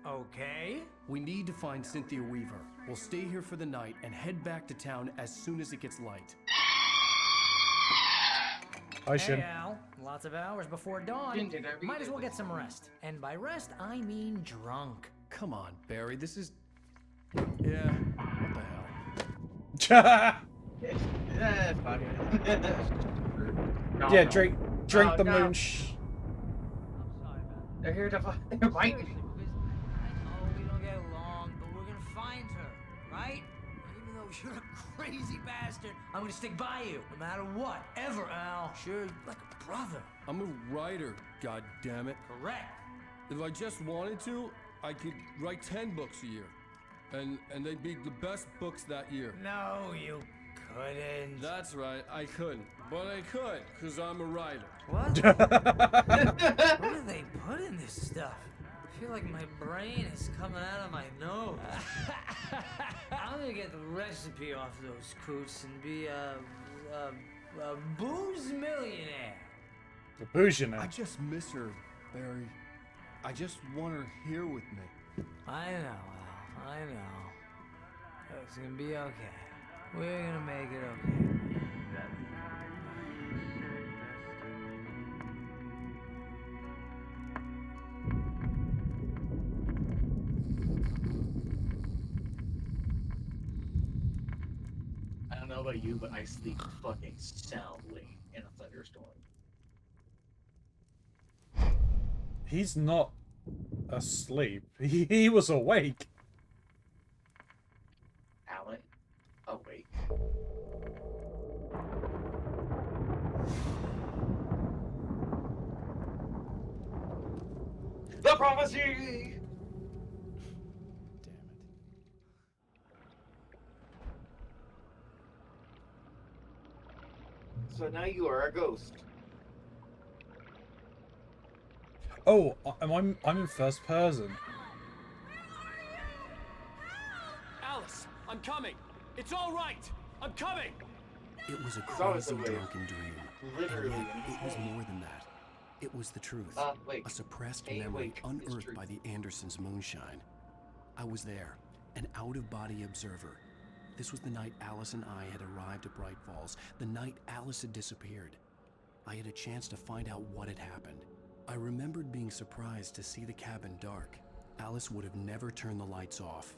Okay. We need to find Cynthia Weaver. We'll stay here for the night and head back to town as soon as it gets light. Hi, Shin. Hey, Al. Lots of hours before dawn. Shin, did I read Might as it? well get some rest. And by rest, I mean drunk. Come on, Barry, this is... Yeah, what the hell? Fuck it. No, Yeah, no. drink No, the no. moonsh. They're here to fight. They're fighting. Seriously, because I know we don't get along, but we're gonna find her, right? Even though you're a crazy bastard, I'm gonna stick by you, no matter what, ever, Al. Sure, like a brother. I'm a writer, goddammit. Correct. If I just wanted to, I could write 10 books a year. And they'd be the best books that year. No, you couldn't. That's right, I couldn't. But I could, because I'm a writer. What? What do they put in this stuff? I feel like my brain is coming out of my nose. I'm gonna get the recipe off those coots and be a booze millionaire. The bougie now. I just miss her, Barry. I just want her here with me. I know, Al. I know. It's gonna be okay. We're gonna make it okay. I don't know about you, but I sleep fucking soundly in a thunderstorm. He's not asleep. He was awake. Alan, awake. The prophecy! Damn it. So now you are a ghost. Oh, I'm in first person. Alice, I'm coming. It's all right. I'm coming. It was a always crazy the way. drunken dream. Literally And yet, it was insane. more than that. It was the truth. Wait. A suppressed Hey, memory wait, it's unearthed truth. by the Andersons' moonshine. I was there, an out-of-body observer. This was the night Alice and I had arrived at Bright Falls, the night Alice had disappeared. I had a chance to find out what had happened. I remembered being surprised to see the cabin dark. Alice would have never turned the lights off.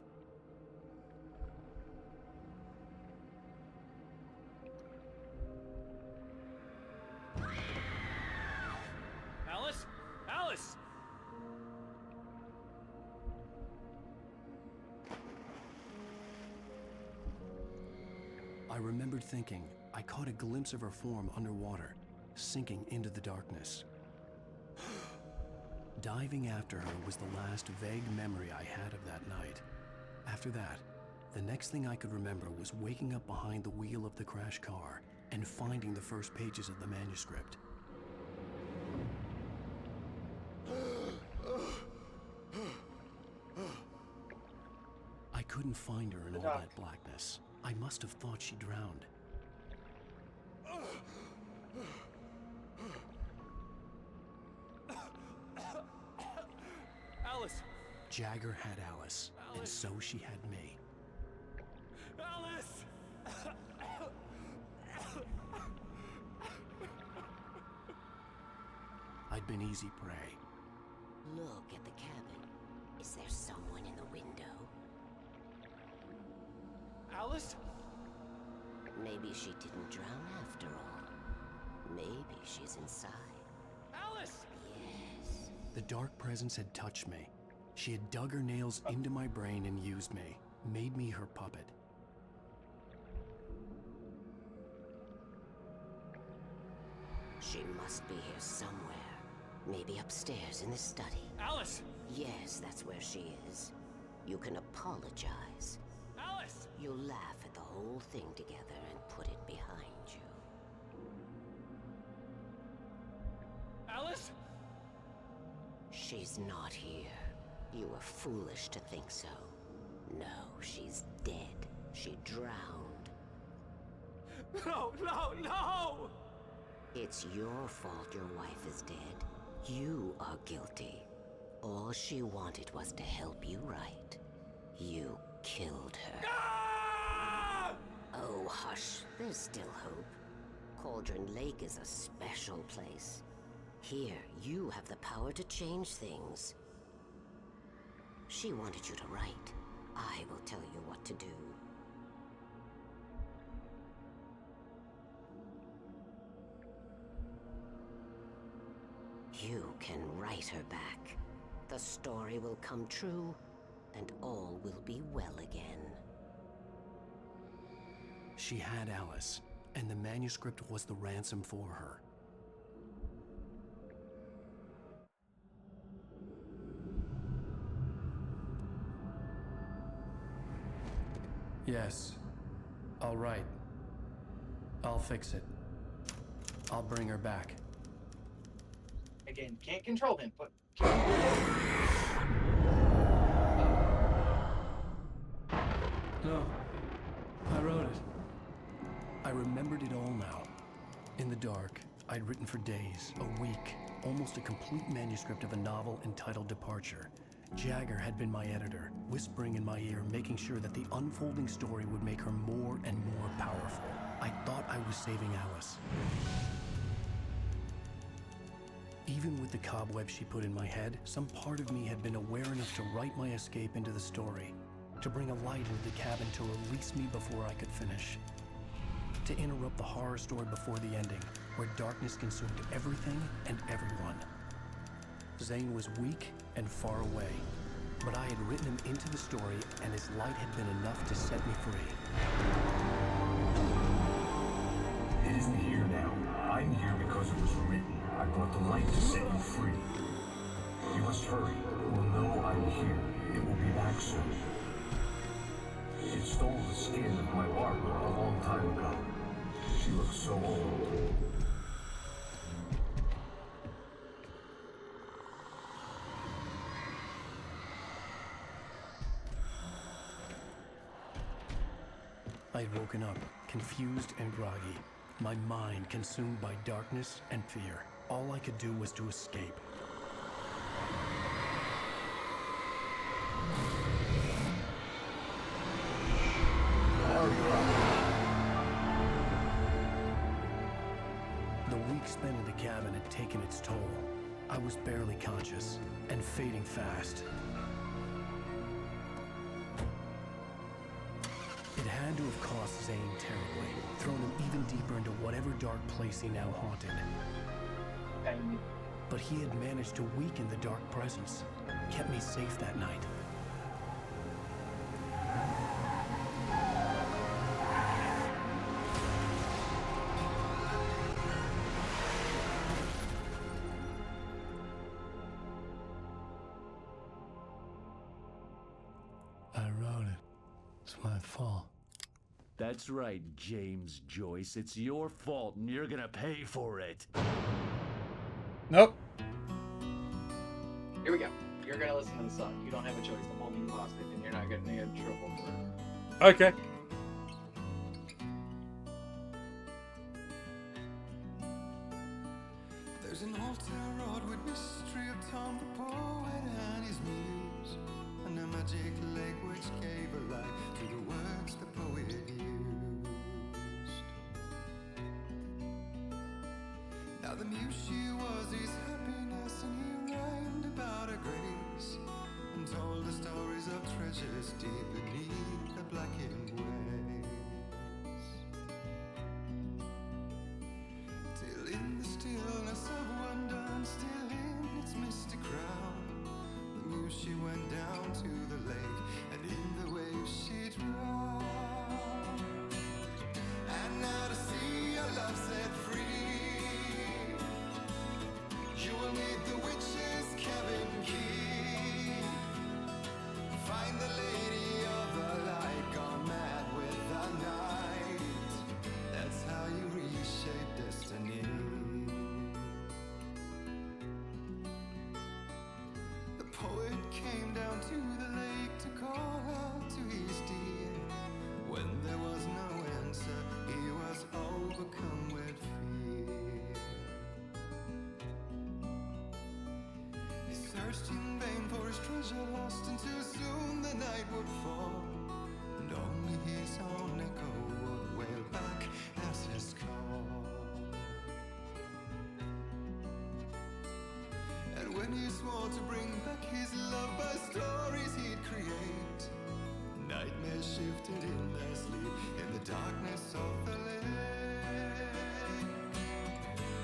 Alice? Alice! I remembered thinking I caught a glimpse of her form underwater, sinking into the darkness. Diving after her was the last vague memory I had of that night. After that, the next thing I could remember was waking up behind the wheel of the crash car, and finding the first pages of the manuscript. I couldn't find her in all that blackness. I must have thought she drowned. Alice! Jagger had Alice, and so she had me. Alice! I'd been easy prey. Look at the cabin. Is there someone in the window? Alice? Maybe she didn't drown after all. Maybe she's inside. Alice! Yes. The dark presence had touched me. She had dug her nails into my brain and used me, made me her puppet. She must be here somewhere. Maybe upstairs in the study. Alice! Yes, that's where she is. You can apologize. Alice! You'll laugh at the whole thing together and put it behind you. Alice? She's not here. You were foolish to think so. No, she's dead. She drowned. No, no, no! It's your fault your wife is dead. You are guilty. All she wanted was to help you right. You killed her. Ah! Oh, hush. There's still hope. Cauldron Lake is a special place. Here, you have the power to change things. She wanted you to write. I will tell you what to do. You can write her back. The story will come true, and all will be well again. She had Alice, and the manuscript was the ransom for her. Yes. All right. I'll fix it. I'll bring her back. Again, can't control him, but... No. I wrote it. I remembered it all now. In the dark, I'd written for days, a week, almost a complete manuscript of a novel entitled Departure. Jagger had been my editor, whispering in my ear, making sure that the unfolding story would make her more and more powerful. I thought I was saving Alice. Even with the cobweb she put in my head, some part of me had been aware enough to write my escape into the story, to bring a light into the cabin to release me before I could finish, to interrupt the horror story before the ending, where darkness consumed everything and everyone. Zane was weak and far away, but I had written him into the story, and his light had been enough to set me free. It isn't here now. I'm here because it was written. I brought the light to set you free. You must hurry. It will know I'm here. It will be back soon. It stole the skin of my barber a long time ago. She looks so old. I'd woken up, confused and groggy, my mind consumed by darkness and fear. All I could do was to escape. The week spent in the cabin had taken its toll. I was barely conscious and fading fast. It had to have cost Zane terribly, thrown him even deeper into whatever dark place he now haunted. But he had managed to weaken the dark presence, kept me safe that night. I wrote it. It's my fault. That's right, James Joyce. It's your fault, and you're gonna pay for it. Nope. Here we go. You're gonna listen to the song. You don't have a choice. I'm holding you hostage, and you're not getting in trouble for it. Okay. There's an altar wrought with mystery of Tom the poet and his muse, and a magic lake which gave a light to the words the poet used. Now the muse she was his happiness, and he rhymed about her grace, and told the stories of treasures deep beneath the blackened waves. Till in the stillness of wonder, and still in its mystic crown, the muse she went down to the lake, and in the waves she drowned. And now to see your love set free, you will need the witch's cabin key. Find the lady of the light, gone mad with the night. That's how you reshape destiny. The poet came down to the lake to call out to his dear. When there was no answer, he was overcome with fear. He searched in vain for his treasure lost, until soon the night would fall, and only his own echo would wail back as his call. And when he swore to bring back his love by stories he'd create, nightmares shifted in their sleep in the darkness of the lake.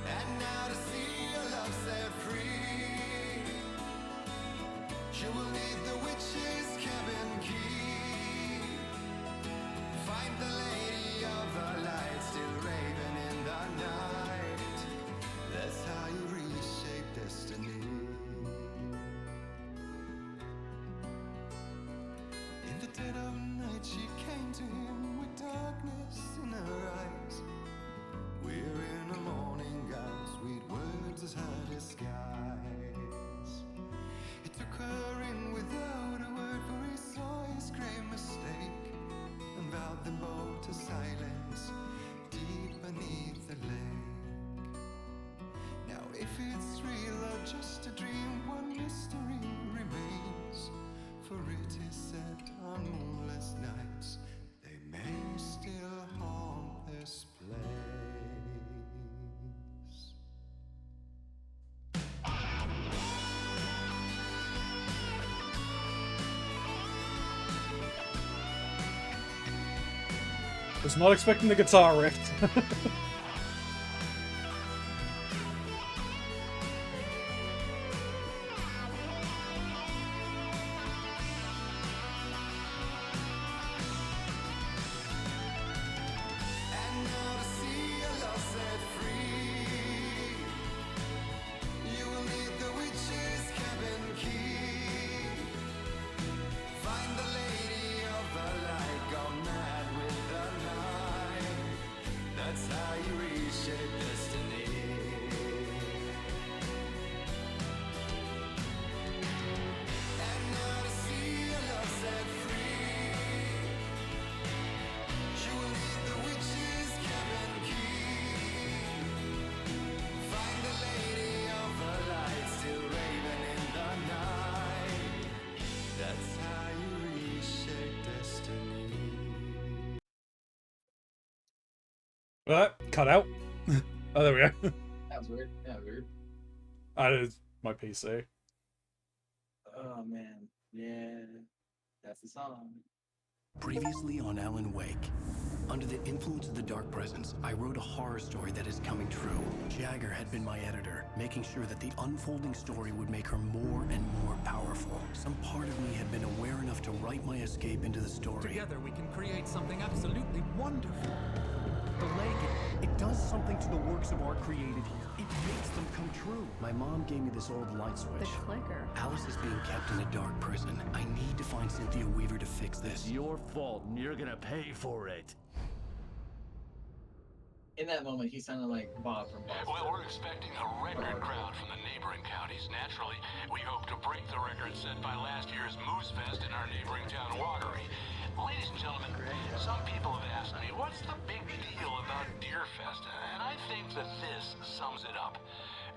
And now to see your love set free, you will need the witch's cabin key. Find the lady of the light, still raving in the night. That's how you reshape destiny. In the dead of night she came to him with darkness in her eyes. We're in a morning gown, sweet words as her disguise. He took her in without a word, for he saw his grave mistake, and vowed them both to silence deep beneath the lake. Now if it's real or just a dream, one mystery remains, for it is said on moonless nights they may still haunt this place. Was not expecting the guitar riff. And now to see your love set free, you will need the witch's cabin key. Find the lady of the light, gone mad with the night. That's how you reshape destiny. And now to see your love set free, you will need the witch's cabin key. Find the lady of the light, still raving in the night. That's how you reshape destiny. Cut out. Oh, there we go. That was weird. Yeah, weird. That is my PC. Oh man, yeah, that's the song. Previously on Alan Wake. Under the influence of the dark presence, I wrote a horror story that is coming true. Jagger had been my editor, making sure that the unfolding story would make her more and more powerful. Some part of me had been aware enough to write my escape into the story. Together we can create something absolutely wonderful. The lake, it does something to the works of art created here. It makes them come true. My mom gave me this old light switch. The clicker. Alice is being kept in a dark prison. I need to find Cynthia Weaver to fix this. It's your fault, and you're gonna pay for it. In that moment, he sounded like Bob from Boston. Well, we're expecting a record crowd from the neighboring counties. Naturally, we hope to break the record set by last year's Moose Fest in our neighboring town, Watery. Ladies and gentlemen, some people have asked me, what's the big deal about Deer Fest? And I think that this sums it up.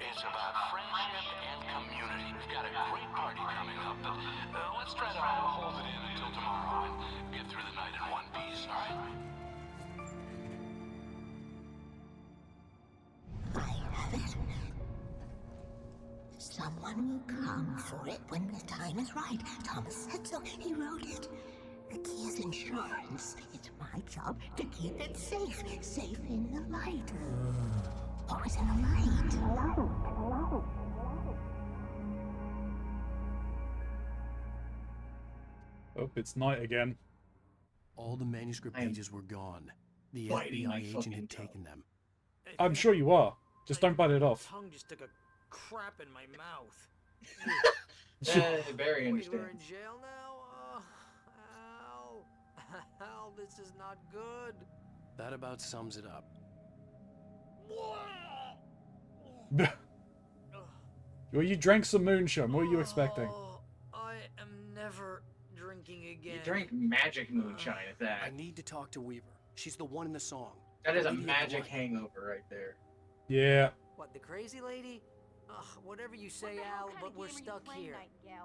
It's about friendship and community. We've got a great party coming up, but let's try to hold it in until tomorrow and get through the night in one piece, all right? Someone will come for it when the time is right. Thomas said so. He wrote it. The key is insurance. It's my job to keep it safe. Safe in the light. Always in the light. Oh, it's night again. All the manuscript pages were gone. The biting my FBI agent fucking had tongue. taken them. I'm sure you are. Just don't bite it off. Tongue just took a crap in my mouth. Very Wait, understand. we're in jail now? Al, this is not good. That about sums it up. Well, you drank some moonshine. What were you expecting? I am never drinking again. You drank magic moonshine at that. I need to talk to Weaver. She's the one in the song. That is a Lady of the magic Light. hangover right there. Yeah. What, the crazy lady? Whatever you say, Al, but we're stuck here.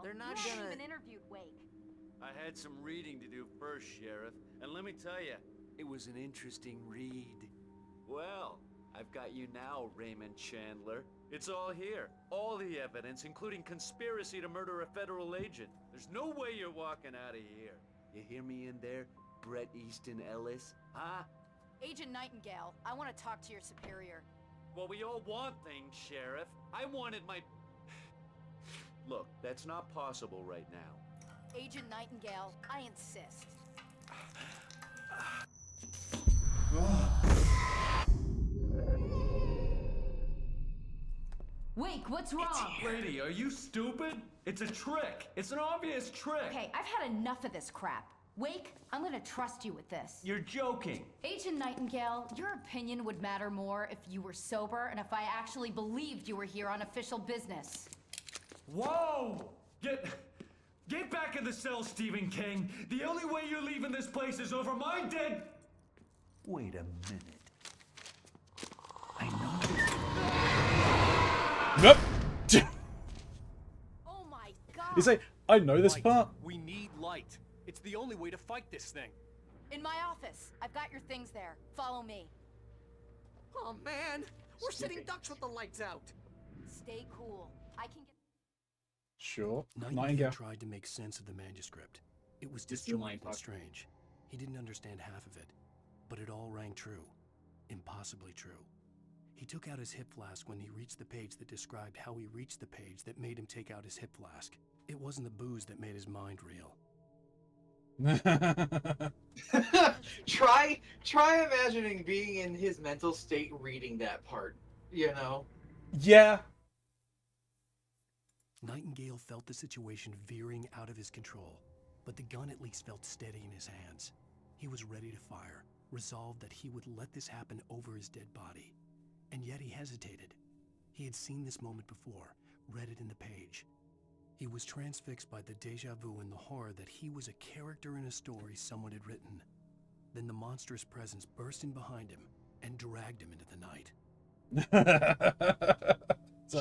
They're not gonna... interviewed Wake. I had some reading to do first, Sheriff, and let me tell you, it was an interesting read. Well, I've got you now, Raymond Chandler. It's all here. All the evidence, including conspiracy to murder a federal agent. There's no way you're walking out of here. You hear me in there, Bret Easton Ellis? Huh? Agent Nightingale, I want to talk to your superior. Well, we all want things, Sheriff. I wanted my... Look, that's not possible right now. Agent Nightingale, I insist. Wake, what's wrong? Lady, are you stupid? It's a trick. It's an obvious trick. Okay, I've had enough of this crap. Wake, I'm gonna trust you with this. You're joking. Agent Nightingale, your opinion would matter more if you were sober and if I actually believed you were here on official business. Whoa! Get back in the cell, Stephen King. The only way you're leaving this place is over my dead... Wait a minute. Nope. Oh my god! You say, I know this Light. part. We need light. It's the only way to fight this thing. In my office. I've got your things there. Follow me. Oh, man! We're sitting ducks with the lights out. Stay cool. I can get... Sure. Nightingale tried to make sense of the manuscript. It was Just your mind disjointed and fuck. strange. He didn't understand half of it, but it all rang true. Impossibly true. He took out his hip flask when he reached the page that described how he reached the page that made him take out his hip flask. It wasn't the booze that made his mind real. Try imagining being in his mental state reading that part, you know? Yeah. Nightingale felt the situation veering out of his control, but the gun at least felt steady in his hands. He was ready to fire, resolved that he would let this happen over his dead body. And yet he hesitated. He had seen this moment before, read it in the page. He was transfixed by the déjà vu and the horror that he was a character in a story someone had written. Then the monstrous presence burst in behind him and dragged him into the night.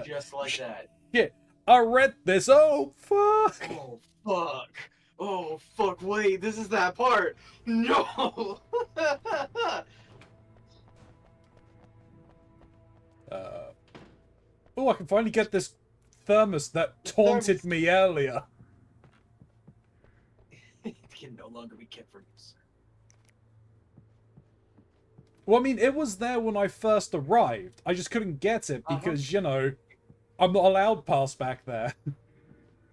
Just like that. Yeah, I read this. Oh, fuck. Oh, fuck. Oh, fuck, wait, this is that part. No! Oh, I can finally get this thermos that taunted me earlier. It can no longer be kept from use. Well, I mean, it was there when I first arrived. I just couldn't get it because, you know, I'm not allowed past back there.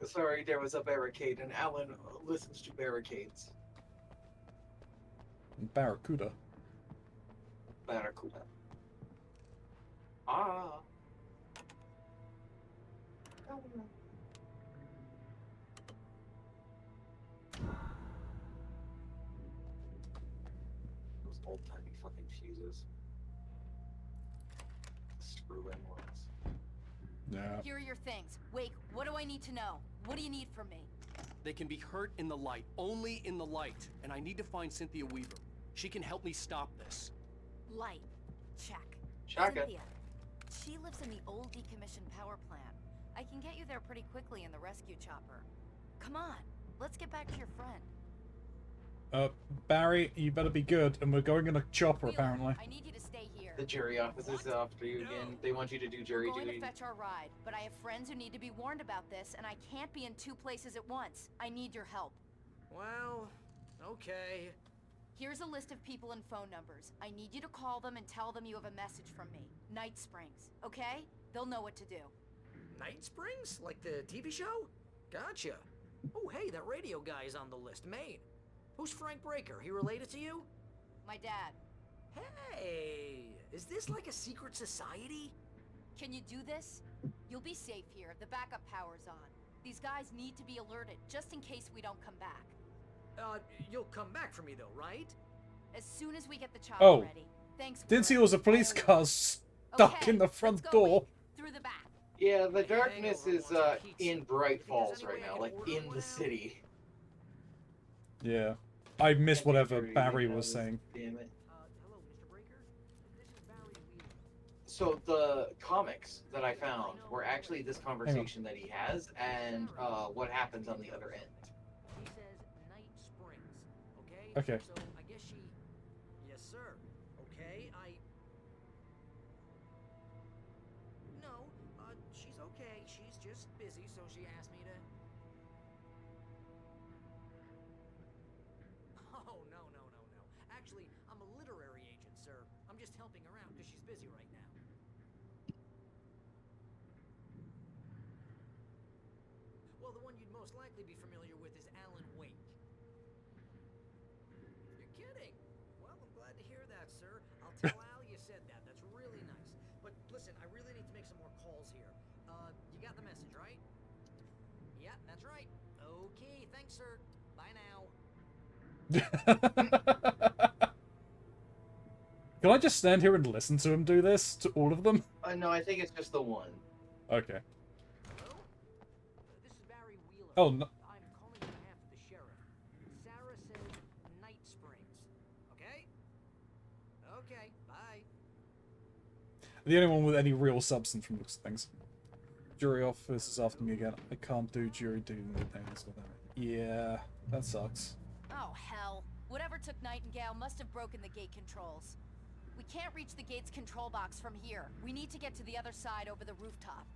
Sorry, there was a barricade, and Alan listens to barricades. Barracuda. Barracuda. Ah. Those old-timey fucking fuses. ruin was. Yeah. Here are your things. Wake, what do I need to know? What do you need from me? They can be hurt in the light, only in the light. And I need to find Cynthia Weaver. She can help me stop this. Light. Check. Shotgun. Cynthia. She lives in the old decommissioned power plant. I can get you there pretty quickly in the rescue chopper. Come on, let's get back to your friend. Barry, you better be good, and we're going in a chopper, apparently. I need you to stay here. The jury office is after you again. They want you to do jury We're going duty. to fetch our ride, but I have friends who need to be warned about this, and I can't be in two places at once. I need your help. Well, okay. Here's a list of people and phone numbers. I need you to call them and tell them you have a message from me. Night Springs, okay? They'll know what to do. Night Springs? Like the TV show? Gotcha. Oh, hey, that radio guy is on the list. Maine. Who's Frank Breaker? He related to you? My dad. Hey, is this like a secret society? Can you do this? You'll be safe here. The backup power's on. These guys need to be alerted, just in case we don't come back. You'll come back for me though, right? As soon as we get the chopper ready. Thanks. Didn't see there was a police car stuck in the front door. Through the back. Yeah, the darkness is in Bright Falls right now, like in the city. Yeah. I missed whatever Barry was saying. Damn it. So the comics that I found were actually this conversation that he has and what happens on the other end. He says Night Springs, okay? Okay. So I guess she... Yes, sir. Okay, No, she's okay. She's just busy, so she asked me to... Oh, no. Actually, I'm a literary agent, sir. I'm just helping her out because she's busy right now. Well, the one you'd most likely be familiar with is Alan Wake. You're kidding? Well, I'm glad to hear that, sir. I'll tell Al you said that. That's really nice. But listen, I really need to make some more calls here. You got the message, right? Yeah, that's right. Okay, thanks, sir. Bye now. Can I just stand here and listen to him do this to all of them? No, I think it's just the one. Okay. Hello? This is Barry Wheeler. Oh, no. I'm calling on behalf of the sheriff. Sarah says Night Springs. Okay? Okay, bye. The only one with any real substance from looks of things. Jury office is after me again. I can't do jury duty things without it. Yeah, that sucks. Oh, hell. Whatever took Nightingale must have broken the gate controls. We can't reach the gate's control box from here. We need to get to the other side over the rooftop.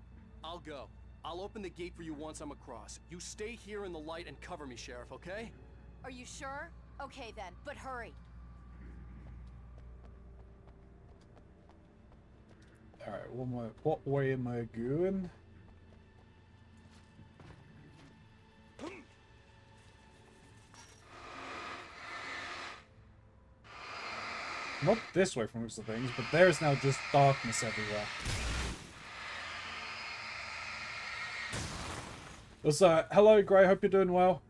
I'll go. I'll open the gate for you once I'm across. You stay here in the light and cover me, Sheriff, okay? Are you sure? Okay then, but hurry. Alright, what way am I going? Not this way from looks of things, but there's now just darkness everywhere. Hello, Gray, hope you're doing well.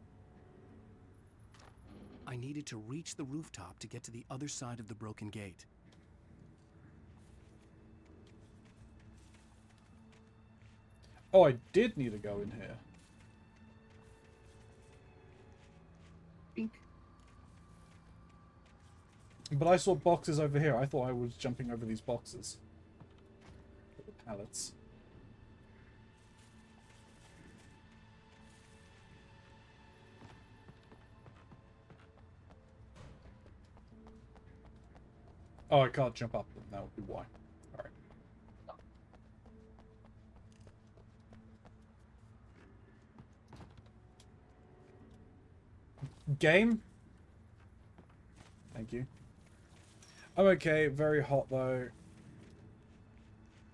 I needed to reach the rooftop to get to the other side of the broken gate. Oh, I did need to go in here. But I saw boxes over here. I thought I was jumping over these boxes. The pallets. Oh, I can't jump up them. That would be why. Alright. Game? Thank you. I'm okay, very hot though.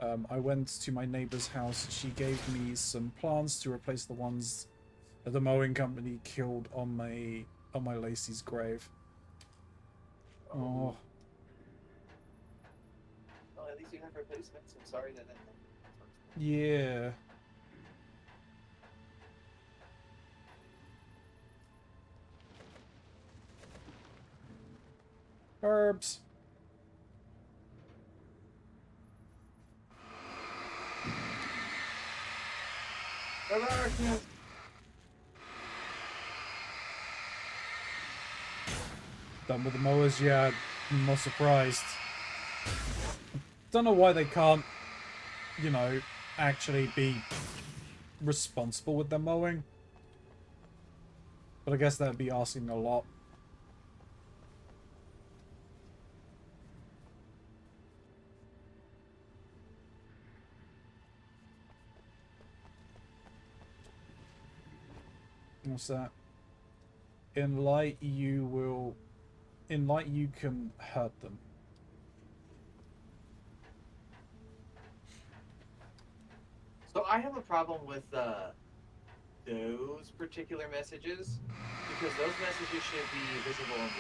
I went to my neighbor's house. She gave me some plants to replace the ones that the mowing company killed on my Lacey's grave. Oh. Well, at least you have replacements. I'm sorry that. Yeah. Herbs. Darkness. Done with the mowers? Yeah, I'm not surprised. Don't know why they can't, you know, actually be responsible with their mowing. But I guess that'd be asking a lot. What's that? In light you can hurt them. So I have a problem with those particular messages because those messages should be visible in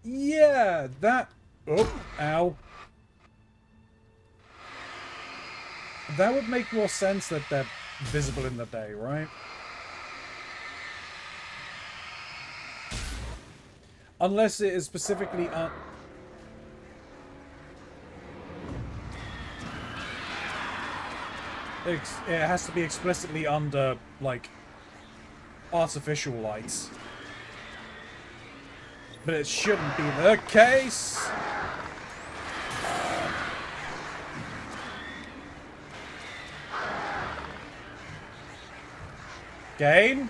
the day. Yeah, that... Oh, ow. That would make more sense that they're visible in the day, right? Unless it is specifically... it has to be explicitly under, like, artificial lights. But it shouldn't be the case! Game?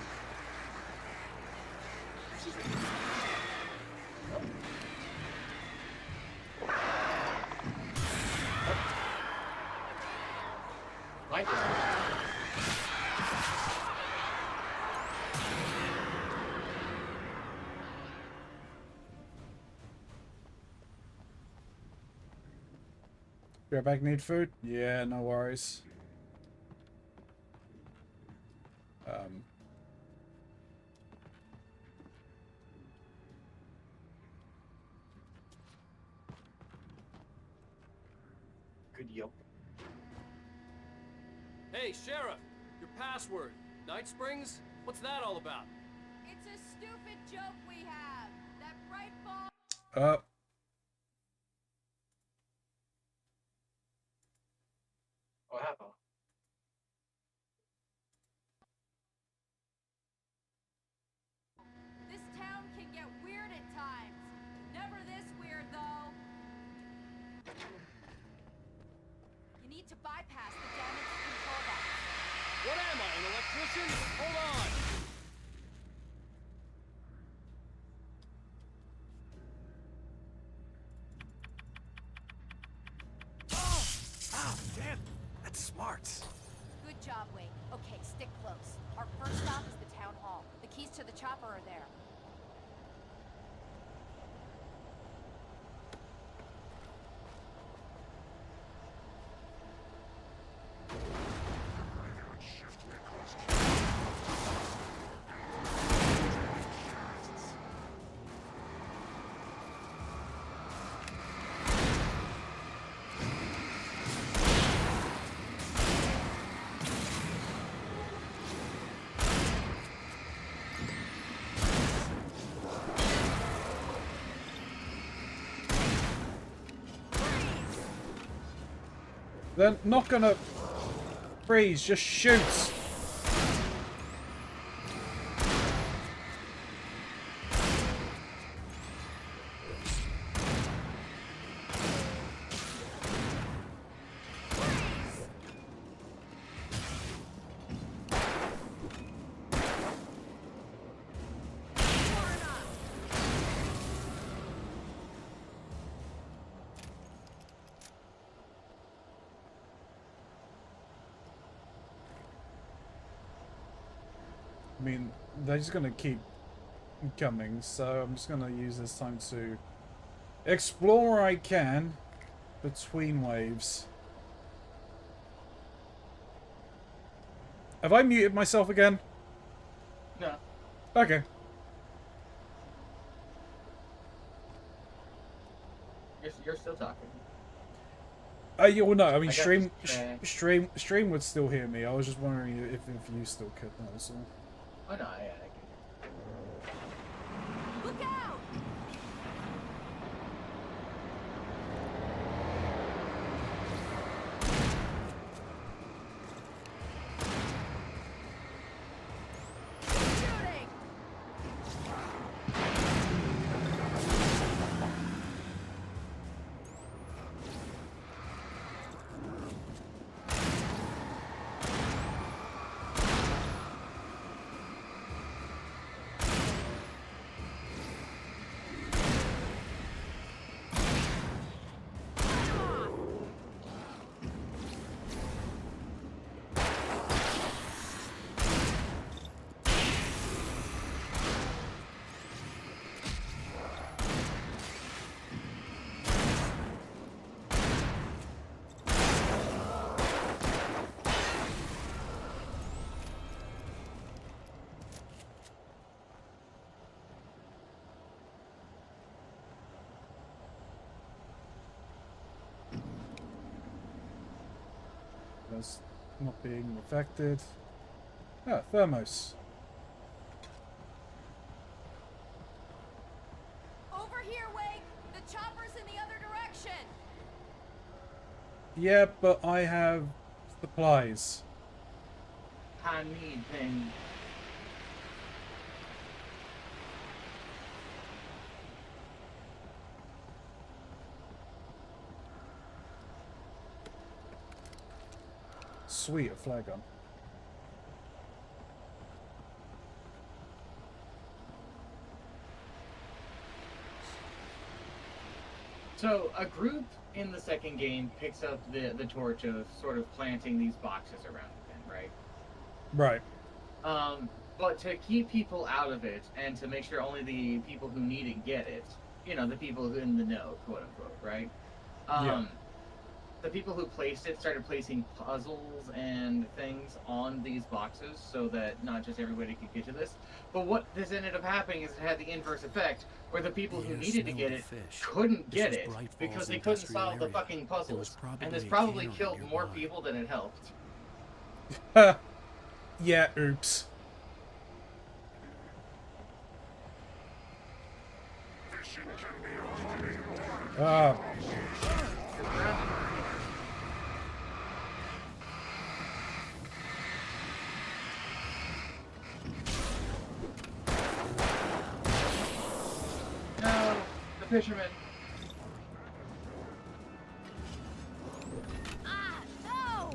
Be right back, need food? Yeah, no worries. Good yelp. Hey, Sheriff! Your password. Night Springs? What's that all about? It's a stupid joke we have. That bright ball. What happened? This town can get weird at times. Never this weird, though. You need to bypass the damaged control box. What am I, an electrician? Hold on! Oh, damn! That's smart. Good job, Wade. Okay, stick close. Our first stop is the town hall. The keys to the chopper are there. They're not gonna freeze, just shoot. I mean, they're just gonna keep coming, so I'm just gonna use this time to explore where I can between waves. Have I muted myself again? No. Okay. You're still talking. Yeah, well, no, I mean, I got stream would this still hear me. I was just wondering if you still could, that was all. Oh no, I can. Look out! as not being affected. Ah, Thermos. Over here, Wake! The chopper's in the other direction! Yeah, but I have supplies. I need things. Sweet, a flare gun. So a group in the second game picks up the torch of sort of planting these boxes around again, right? Right. But to keep people out of it and to make sure only the people who need it get it, you know, the people who in the know, quote unquote, right? Yeah. The people who placed it started placing puzzles and things on these boxes so that not just everybody could get to this. But what this ended up happening is it had the inverse effect, where the people who needed to get it couldn't get it because they couldn't solve the fucking puzzles. And this probably killed more people than it helped. Yeah, oops. Ah. No, the fisherman. Ah, no!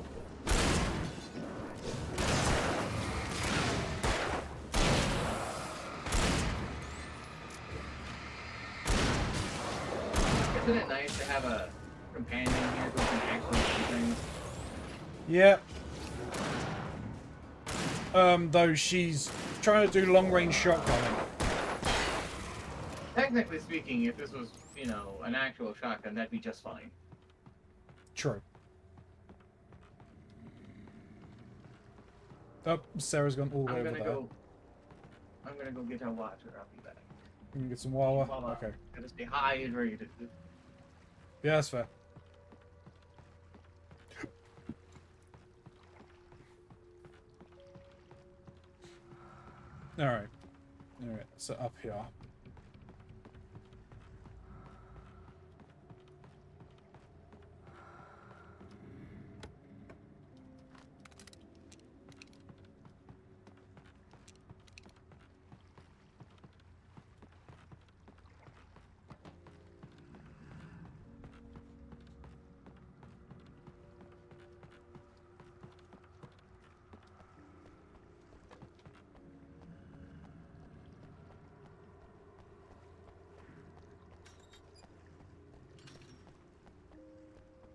Isn't it nice to have a companion here who can actually do things? Yeah. Though she's trying to do long-range shotgunning. Technically speaking, if this was, you know, an actual shotgun, that'd be just fine. True. Oh, Sarah's gone all the way over there. I'm gonna go get our water. I'll be back. You can get some Wawa? Okay. Gotta stay hydrated. Yeah, that's fair. Alright. Alright, so up here.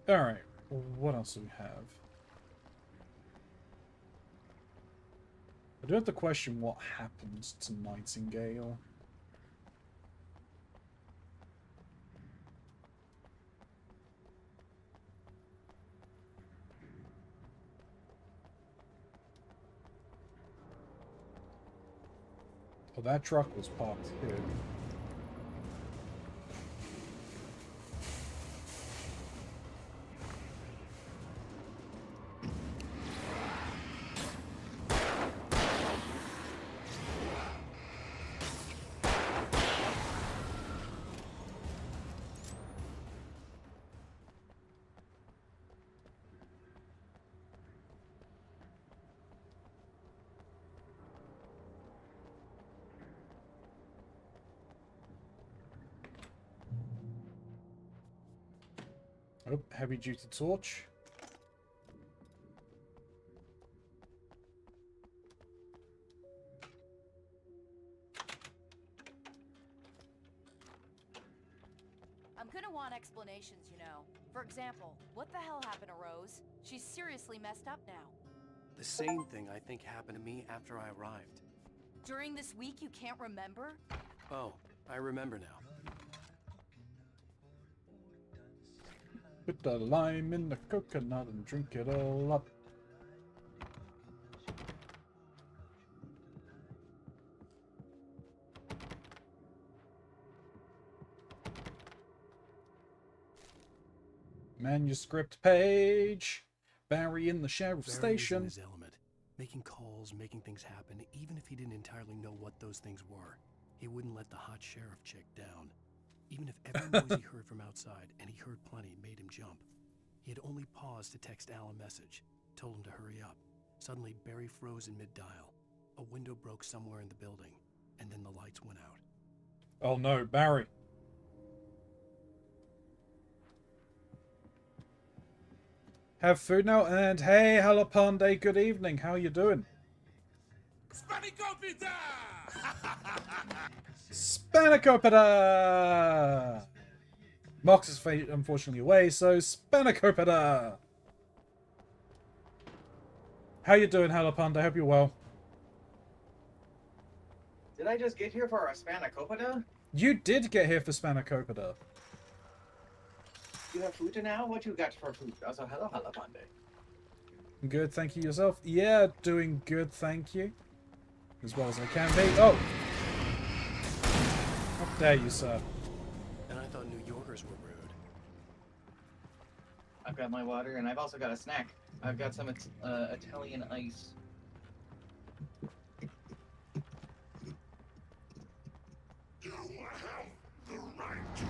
Alright, what else do we have? I do have to question what happens to Nightingale. Oh, that truck was parked here. Oh, heavy duty torch. I'm gonna want explanations, you know. For example, what the hell happened to Rose? She's seriously messed up now. The same thing I think happened to me after I arrived. During this week, you can't remember? Oh, I remember now. Put the lime in the coconut and drink it all up. Manuscript page. Barry in the sheriff's Barry was in station. his element, making calls, making things happen, even if he didn't entirely know what those things were. He wouldn't let the hot sheriff chick down. Even if every noise he heard from outside, and he heard plenty, made him jump. He had only paused to text Al a message, told him to hurry up. Suddenly, Barry froze in mid-dial. A window broke somewhere in the building, and then the lights went out. Oh no, Barry. Have food now, and hey, Halapande, good evening. How are you doing? Spanakopita! Mox is unfortunately away, so Spanakopita! How you doing, Halapande? I hope you're well. Did I just get here for a spanakopita? You did get here for Spanakopita. You have food now? What you got for food? Also, hello, Halapande. Good, thank you yourself. Yeah, doing good, thank you. As well as I can be. Oh! How dare you, sir? And I thought New Yorkers were rude. I've got my water, and I've also got a snack. I've got some Italian ice. You have the right to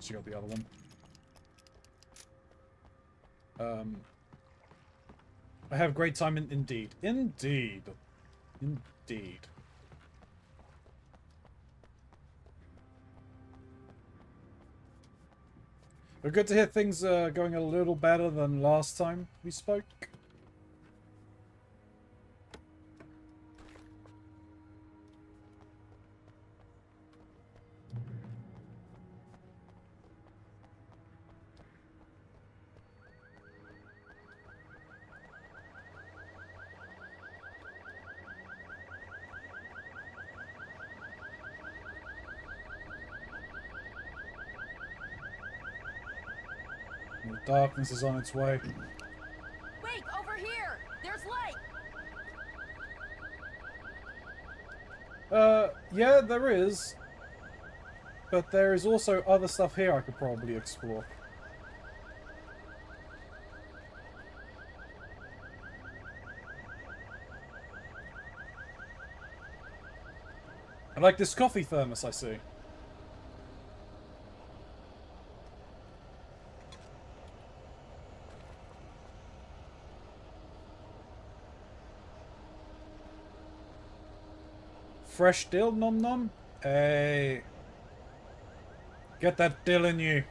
She got the other one. I have great time indeed. Indeed. Indeed. But good to hear things going a little better than last time we spoke. The darkness is on its way. Wait, over here! There's light! Yeah, there is. But there is also other stuff here I could probably explore. I like this coffee thermos I see. Fresh dill, nom nom? Hey. Get that dill in you.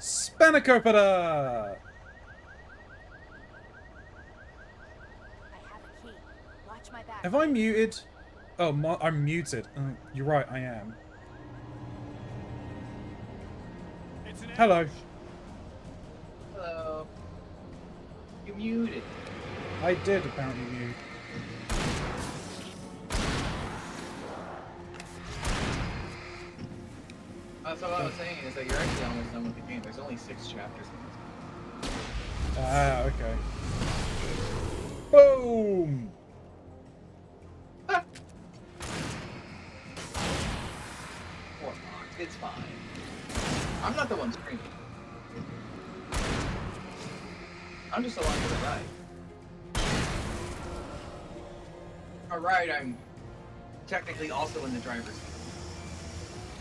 Spanakopita! Have I muted? Oh, I'm muted. You're right, I am. Hello. Hello. You muted. I did apparently mute. So what I was saying is that you're actually almost done with the game. There's only 6 chapters in this. Ah, okay. Boom! Poor Mox. It's fine. I'm not the one screaming. I'm just along for the ride. Alright, I'm technically also in the driver's seat.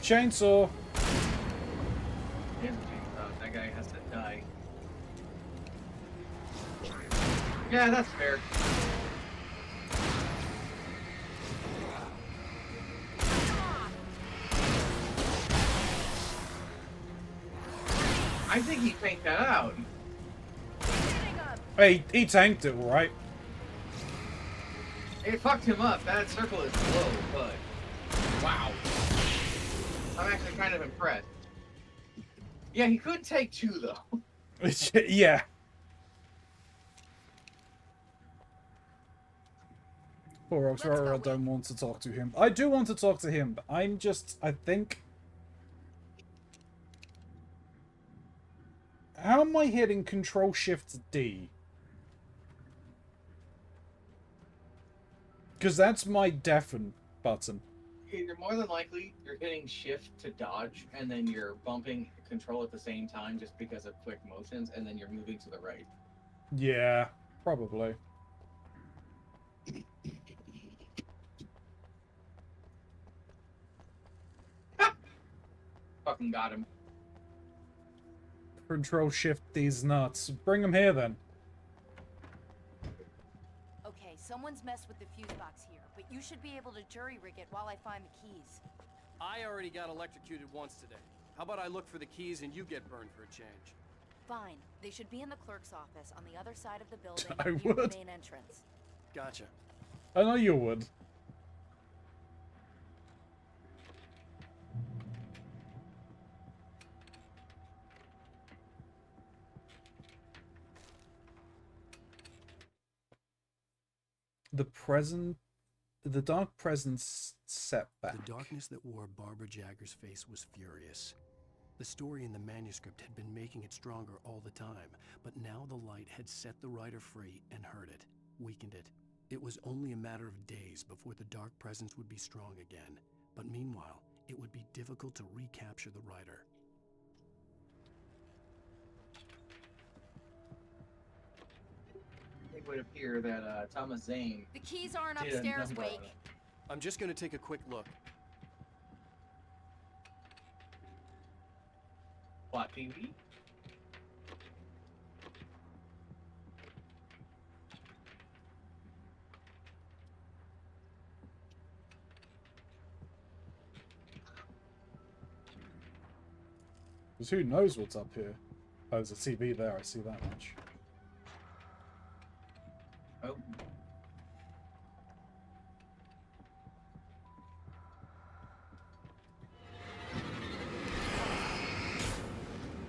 Chainsaw! That guy has to die. Yeah, that's fair. I think he faked that out. Hey, he tanked it, alright. It fucked him up. That circle is slow, but wow. I'm actually kind of impressed. Yeah, he could take 2 though. Yeah. Poor Oxrora, I don't want to talk to him. I do want to talk to him, but I'm just, I think... How am I hitting Control-Shift-D? Because that's my deafen button. You're more than likely you're hitting shift to dodge, and then you're bumping control at the same time just because of quick motions, and then you're moving to the right. Yeah, probably. Fucking got him. Control-Shift these nuts. Bring him here, then. Okay, someone's messed with the fuse box here, but you should be able to jury-rig it while I find the keys. I already got electrocuted once today. How about I look for the keys and you get burned for a change? Fine. They should be in the clerk's office on the other side of the building I near would. the main entrance. Gotcha. I know you would. The dark presence setback. The darkness that wore Barbara Jagger's face was furious. The story in the manuscript had been making it stronger all the time, but now the light had set the writer free and hurt it, weakened it. It was only a matter of days before the dark presence would be strong again, but meanwhile, it would be difficult to recapture the writer. It would appear that Thomas Zane. The keys aren't did a upstairs, number Wake. on it. I'm just gonna take a quick look. What, TV? Because who knows what's up here? Oh, there's a TV there, I see that much. Oh.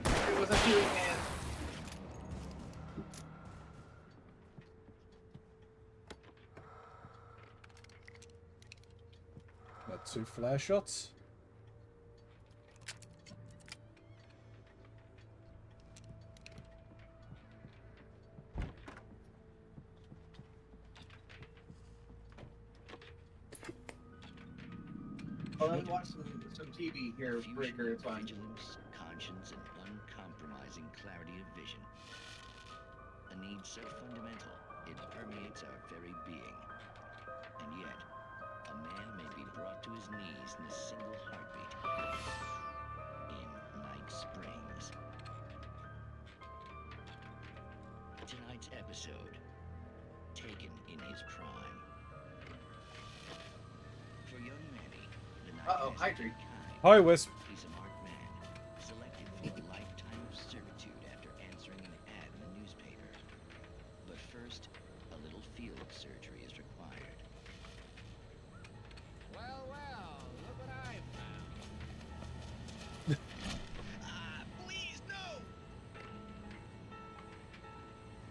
It was a few hands. Got 2 flare shots. Oh, let me watch some TV here, Breaker. It's fine. Vigilance, conscience, and uncompromising clarity of vision. A need so fundamental, it permeates our very being. And yet, a man may be brought to his knees in a single heartbeat. In Night Springs. Tonight's episode, Taken in His Prime. For young Manny, the night Uh-oh, has hi, been Tree. kind. Hi, Wisp. He's a marked man, selected for a lifetime of servitude after answering an ad in the newspaper. But first, a little field surgery is required. Well, look what I found. Please, no!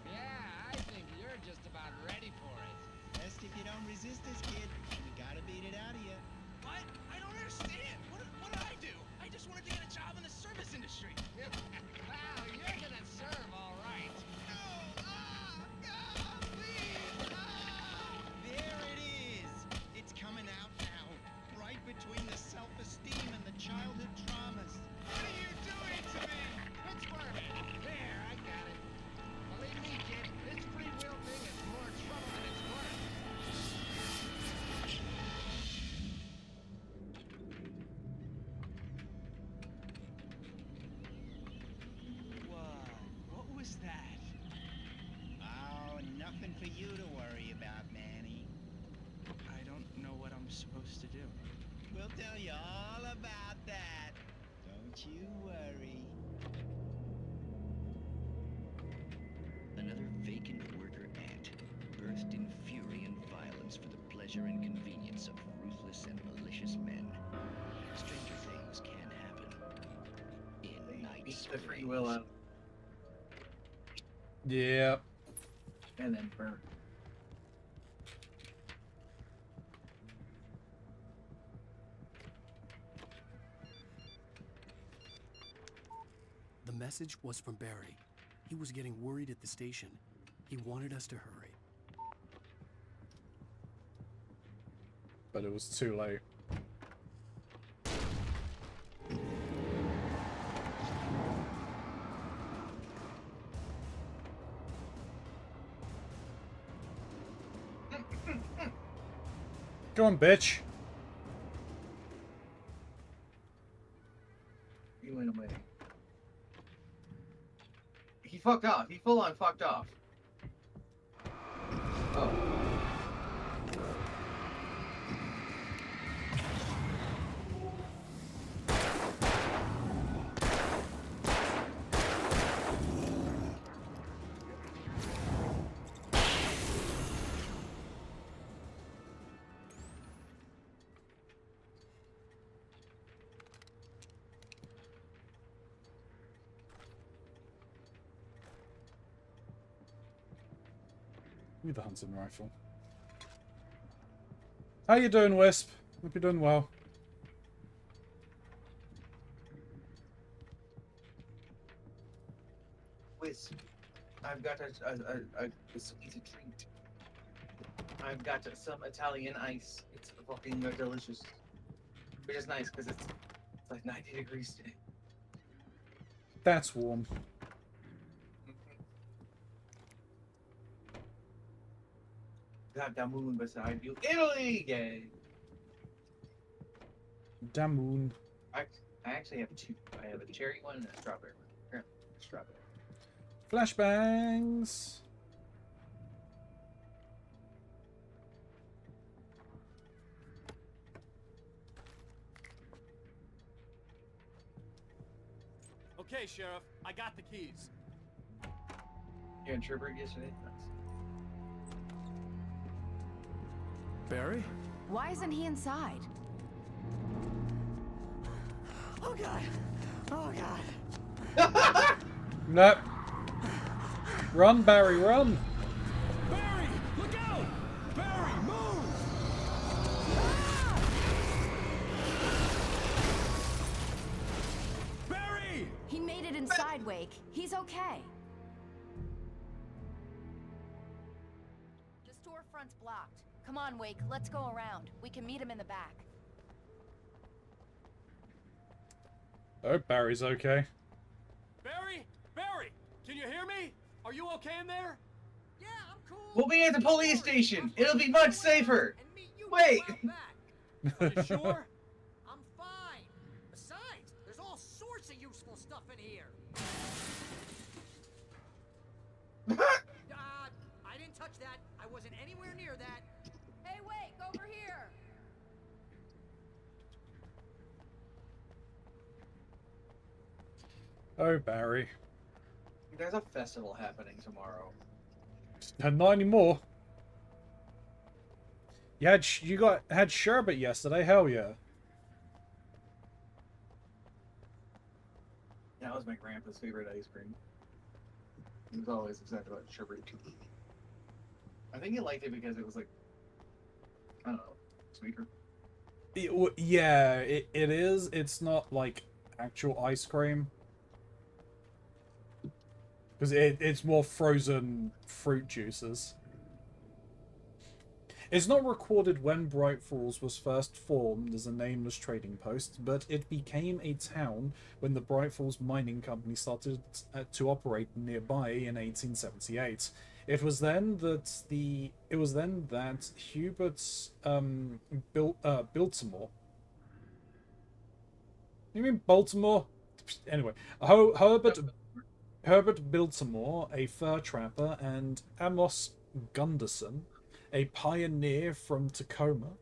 Yeah, I think you're just about ready for it. Best if you don't resist this, kid. We gotta beat it out of you. What? I don't understand. What did I do? I just wanted to get a job in the service industry. Wow, you're gonna serve all right. There it is. It's coming out now. Right between the self-esteem and the childhood traumas. What are you doing to me? It's bourbon. There, I got it. Believe me, kid, this free will thing is more trouble than it's worth. What was that? Oh, nothing for you to worry about, Manny. I don't know what I'm supposed to do. We'll tell you all about that. Don't you worry. Another vacant worker ant, birthed in fury and violence for the pleasure and convenience of ruthless and malicious men. Stranger things can happen in night Beat the free springs. will out Yeah. and then burn. The message was from Barry. He was getting worried at the station. He wanted us to hurry. But it was too late. Go on, bitch. You went away. He fucked off. He full on fucked off. Oh. With the hunting rifle. How you doing, Wisp? Hope you're doing well. Wisp, I've got a sweet treat. I've got some Italian ice. It's fucking delicious. Which is nice because it's like 90 degrees today. That's warm. Got the moon beside you. Italy! Yay! Damoon. I actually have two. I have a cherry one and a strawberry one. Here, strawberry. Flashbangs. Okay, Sheriff, I got the keys. You had Trooper yesterday? Nice. Barry? Why isn't he inside? Oh god! Oh god! Nope. Run, Barry, run! Barry, look out! Barry, move! Barry! He made it inside, Wake. He's okay. The storefront's blocked. Come on, Wake. Let's go around. We can meet him in the back. I hope Barry's okay. Barry? Barry! Can you hear me? Are you okay in there? Yeah, I'm cool. We'll be at the police station. It'll be much safer. Wait. Are you sure? I'm fine. Besides, there's all sorts of useful stuff in here. I didn't touch that. I wasn't anywhere near that. Hey, Wake, over here! Oh, Barry. There's a festival happening tomorrow. Not anymore. You had sherbet yesterday. Hell yeah. That was my grandpa's favorite ice cream. He was always excited about sherbet. I think he liked it because it was like, I don't know, sweeter. Yeah, it is. It's not like actual ice cream. Because it's more frozen fruit juices. It's not recorded when Bright Falls was first formed as a nameless trading post, but it became a town when the Bright Falls Mining Company started to operate nearby in 1878. It was then that Hubert Biltmore. You mean Baltimore? Anyway, Herbert Biltmore, a fur trapper, and Amos Gunderson, a pioneer from Tacoma,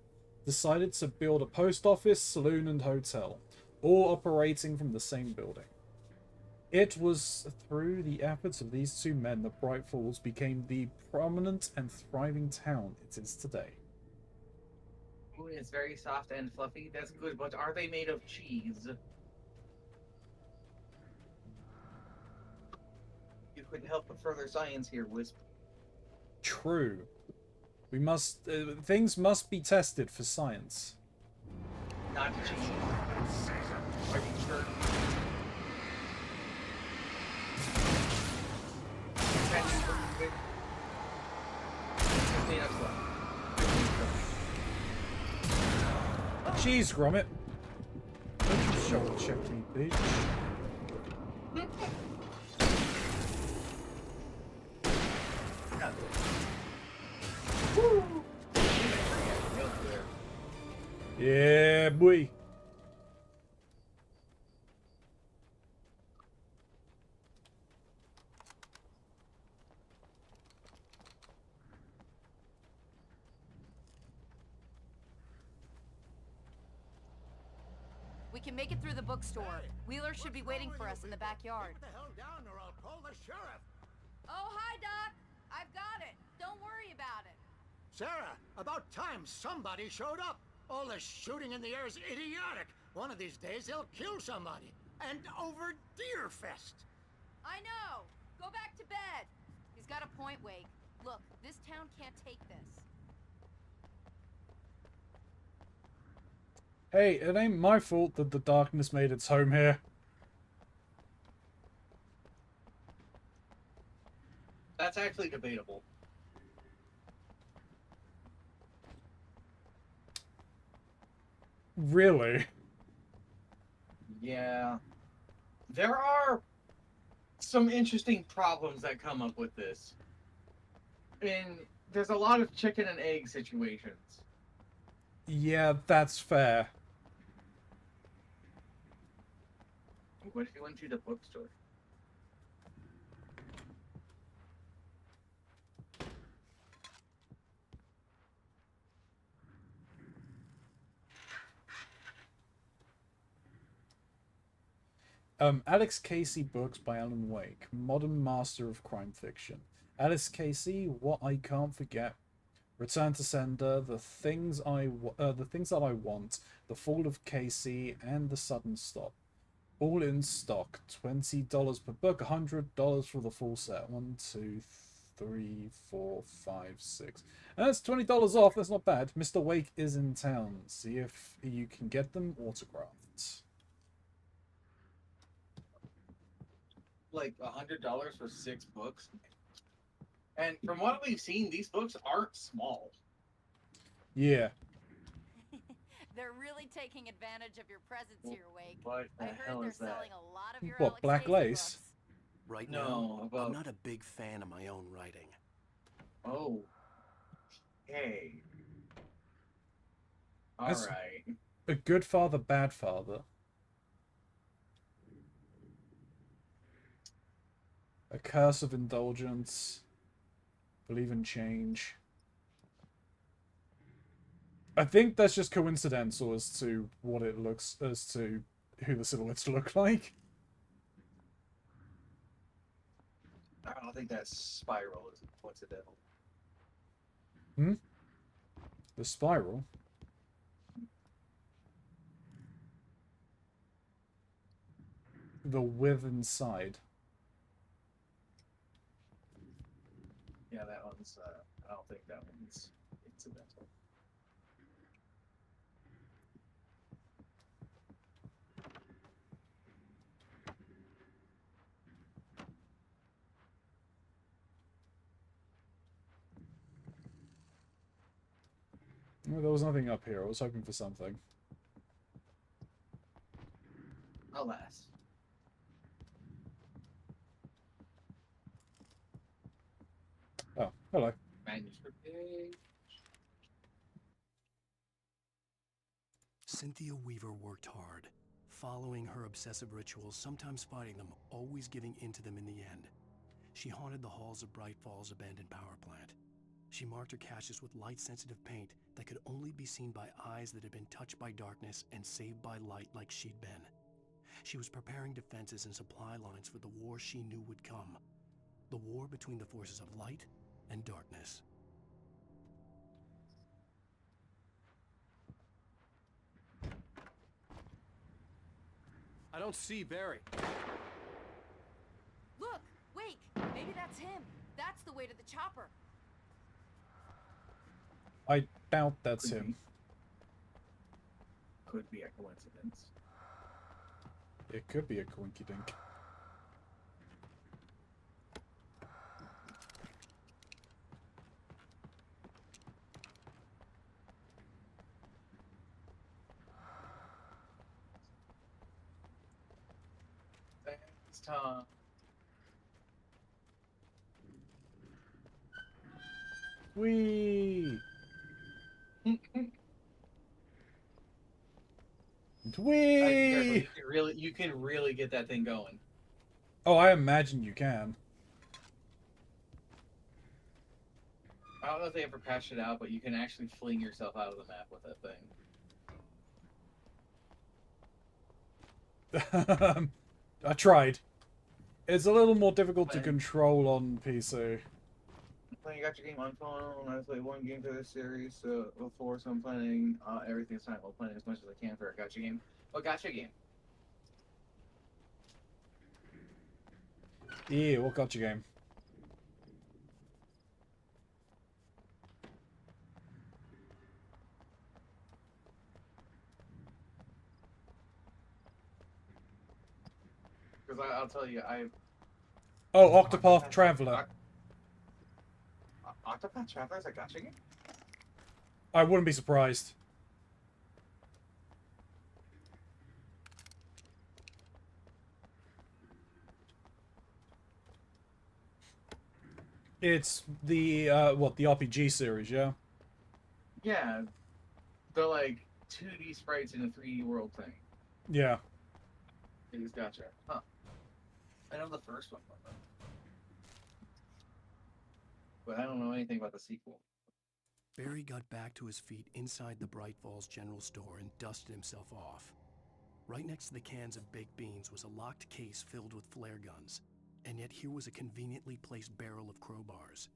decided to build a post office, saloon, and hotel, all operating from the same building. It was through the efforts of these two men that Bright Falls became the prominent and thriving town it is today. Ooh, it's very soft and fluffy. That's good, but are they made of cheese? You couldn't help but further science here, Wisp. True. We must. Things must be tested for science. Not cheese. Are you sure? Can you believe it? 15 minutes left. Cheese, Gromit. Don't you shoulder check me, bitch. Yeah, boy. We can make it through the bookstore. Wheeler should be waiting for us in the backyard. Keep the hell down or I'll call the sheriff. Oh, hi, Doc. I've got it. Don't worry about it. Sarah, about time somebody showed up. All this shooting in the air is idiotic. One of these days they'll kill somebody. And over Deerfest. I know. Go back to bed. He's got a point, Wake. Look, this town can't take this. Hey, it ain't my fault that the darkness made its home here. That's actually debatable. Really? Yeah. There are some interesting problems that come up with this. And there's a lot of chicken and egg situations. Yeah, that's fair. What if you went to the bookstore? Alex Casey books by Alan Wake, modern master of crime fiction. Alice Casey, What I Can't Forget, Return to Sender, The Things That I Want, The Fall of Casey, and The Sudden Stop. All in stock. $20 per book, $100 for the full set. 1, 2, 3, 4, 5, 6. And that's $20 off. That's not bad. Mr. Wake is in town. See if you can get them autographed. Like $100 for 6 books. And from what we've seen, these books aren't small. Yeah. They're really taking advantage of your presence here, Wake. What the I heard hell they're is that? selling a lot of your What, Alex Black Casey Lace? books. Right No, now, about- I'm not a big fan of my own writing. Oh. Hey. That's Alright. A Good Father, Bad Father. A Curse of Indulgence. Believe in Change. I think that's just coincidental as to what it looks, as to who the silhouettes look like. I don't think that spiral is coincidental. Hmm? The spiral? The width inside. Yeah, that one's, I don't think that one's incidental. Well, there was nothing up here. I was hoping for something. Alas. Oh, hello. Manuscript page. Cynthia Weaver worked hard, following her obsessive rituals, sometimes fighting them, always giving in to them in the end. She haunted the halls of Bright Falls abandoned power plant. She marked her caches with light-sensitive paint that could only be seen by eyes that had been touched by darkness and saved by light like she'd been. She was preparing defenses and supply lines for the war she knew would come. The war between the forces of light and darkness. I don't see Barry. Look, Wake. Maybe that's him. That's the way to the chopper. I doubt that's him. Could be a coincidence. It could be a coinky dink. Thanks, Tom. Whee! Careful, Whee! you can really get that thing going. Oh, I imagine you can. I don't know if they ever patched it out, but you can actually fling yourself out of the map with that thing. I tried. It's a little more difficult to control on PC. Playing Gacha game on phone. I play one game through this series before, so I'm playing everything this time while playing as much as I can for a gacha game. What gacha game? Yeah, what gacha game? Because I'll tell you, Oh, Octopath Traveler. Octopath Traveler is a gacha game? I wouldn't be surprised. It's the, what, the RPG series, yeah? Yeah. The, like, 2D sprites in a 3D world thing. Yeah. It is gacha. Huh. I know the first one, but I don't know anything about the sequel. Barry got back to his feet inside the Bright Falls General Store and dusted himself off. Right next to the cans of baked beans was a locked case filled with flare guns, and yet here was a conveniently placed barrel of crowbars.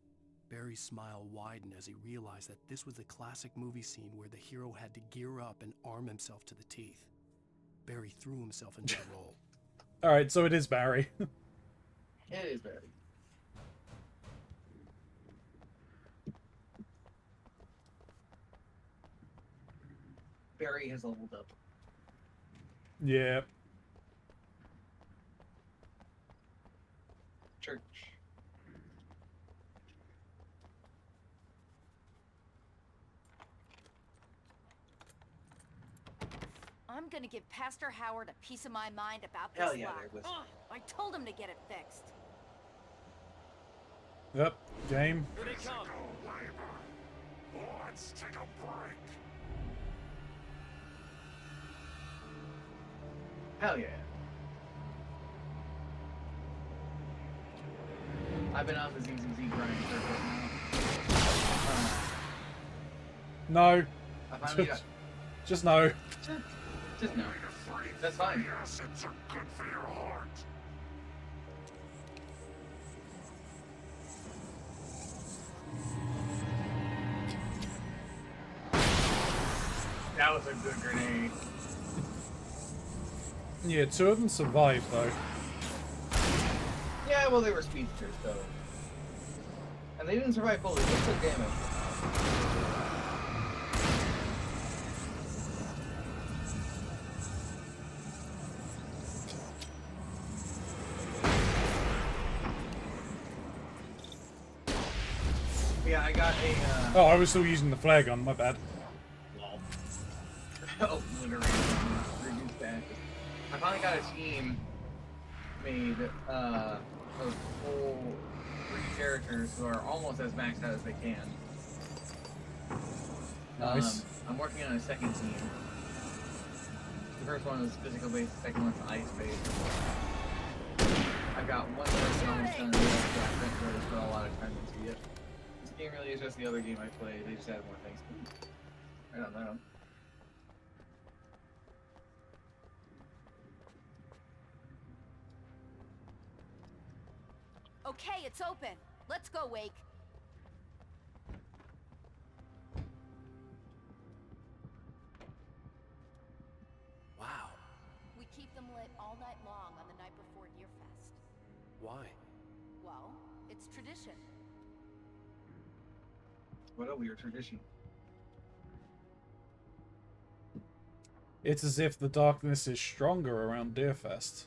Barry's smile widened as he realized that this was the classic movie scene where the hero had to gear up and arm himself to the teeth. Barry threw himself into the role. Alright, so it is Barry. It is Barry. Barry has leveled up. Yeah. Church. I'm gonna give Pastor Howard a piece of my mind about this Hell yeah, lock. they're listening. Ugh, I told him to get it fixed. Yep, game. Here they come. Let's take a break. Hell yeah. I've been on the ZZZ grind circuit now. No. I finally got... Just no. Just no. That's fine. Yes, it's good for your heart. That was a good grenade. Yeah, 2 of them survived, though. Yeah, well, they were speedsters, though. And they didn't survive fully, they took damage. Yeah, I got a, Oh, I was still using the flare gun, my bad. Lol. Oh, literally. Reduced that. I finally got a team made, of full 3 characters who are almost as maxed out as they can. Nice. I'm working on a second team. The first one is physical based, the second one's ice based. I've got one person almost done, so I haven't really put a lot of time into it. This game really is just the other game I played, they just added more things. I don't know. Okay, it's open. Let's go, Wake. Wow. We keep them lit. lit all night long on the night before Deerfest. Why? Well, it's tradition. What a weird tradition. It's as if the darkness is stronger around Deerfest.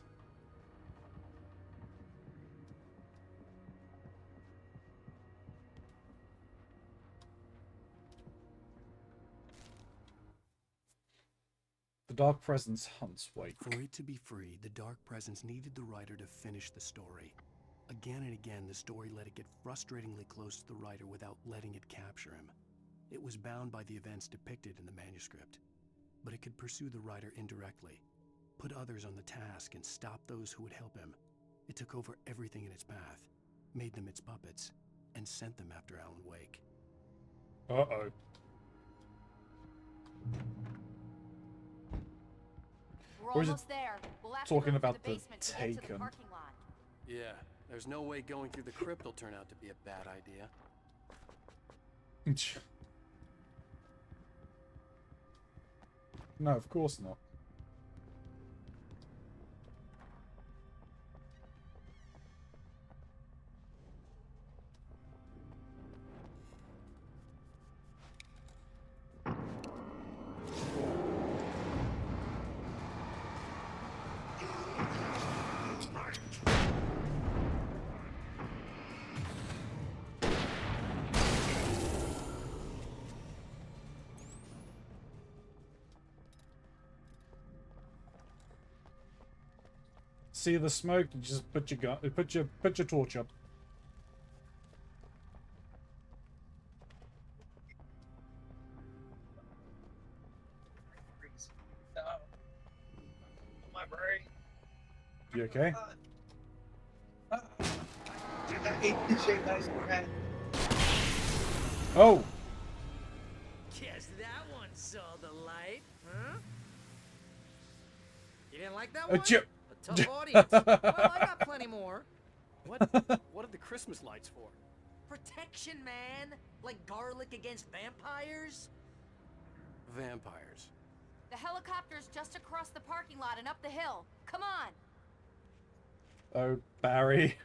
The Dark Presence hunts Wake. For it to be free, the Dark Presence needed the writer to finish the story. Again and again, the story let it get frustratingly close to the writer without letting it capture him. It was bound by the events depicted in the manuscript, but it could pursue the writer indirectly, put others on the task, and stop those who would help him. It took over everything in its path, made them its puppets, and sent them after Alan Wake. Uh-oh. We're Or is it almost there. We'll have talking to go about through the the basement to get to the Taken? parking lot. Yeah, there's no way going through the crypt will turn out to be a bad idea. No, of course not. See the smoke? You just put your gun, put your torch up. My brain. You okay? I hate this shape, guys. Oh! Guess that one saw the light, huh? You didn't like that one? A tough audience. Well, I got plenty more. What are the Christmas lights for? Protection, man. Like garlic against vampires. Vampires. The helicopter's just across the parking lot and up the hill. Come on. Oh, Barry.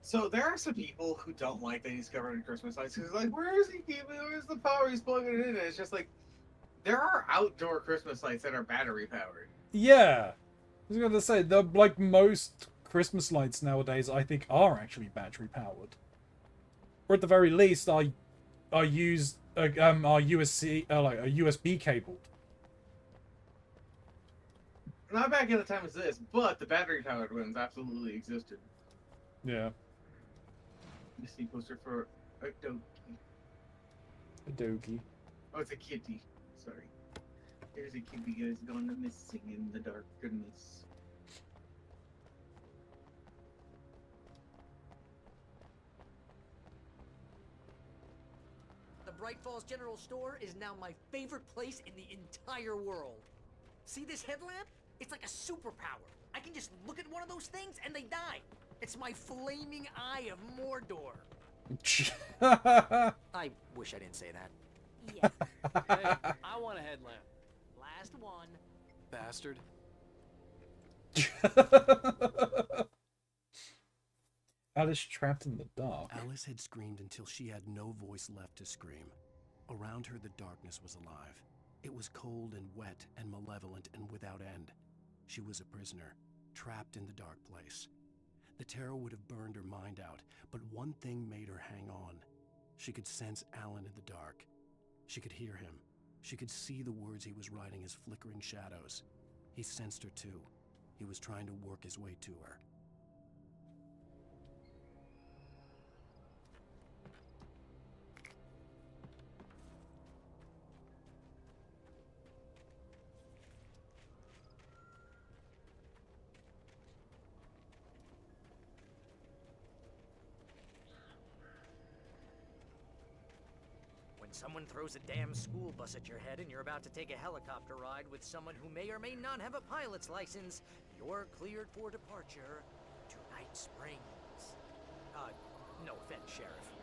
So there are some people who don't like that he's covered in Christmas lights. Because like, where is he keeping? Where's the power he's plugging it in? And it's just like, there are outdoor Christmas lights that are battery powered. Yeah. I was going to say, the like most Christmas lights nowadays, I think, are actually battery powered, or at the very least, are used are USB like a USB cabled. Not back in the time as this, but the battery powered ones absolutely existed. Yeah. Disney poster for a donkey. A donkey. Oh, it's a kitty. Sorry. There's a kitty guys going missing in the darkness. The Bright Falls General Store is now my favorite place in the entire world. See this headlamp? It's like a superpower. I can just look at one of those things and they die. It's my flaming eye of Mordor. I wish I didn't say that. Yeah. Hey, I want a headlamp. Last one. Bastard. Alice trapped in the dark. Alice had screamed until she had no voice left to scream. Around her, the darkness was alive. It was cold and wet and malevolent and without end. She was a prisoner, trapped in the dark place. The terror would have burned her mind out, but one thing made her hang on. She could sense Alan in the dark. She could hear him. She could see the words he was writing as flickering shadows. He sensed her too. He was trying to work his way to her. When someone throws a damn school bus at your head and you're about to take a helicopter ride with someone who may or may not have a pilot's license, you're cleared for departure to Night Springs. No offense, Sheriff.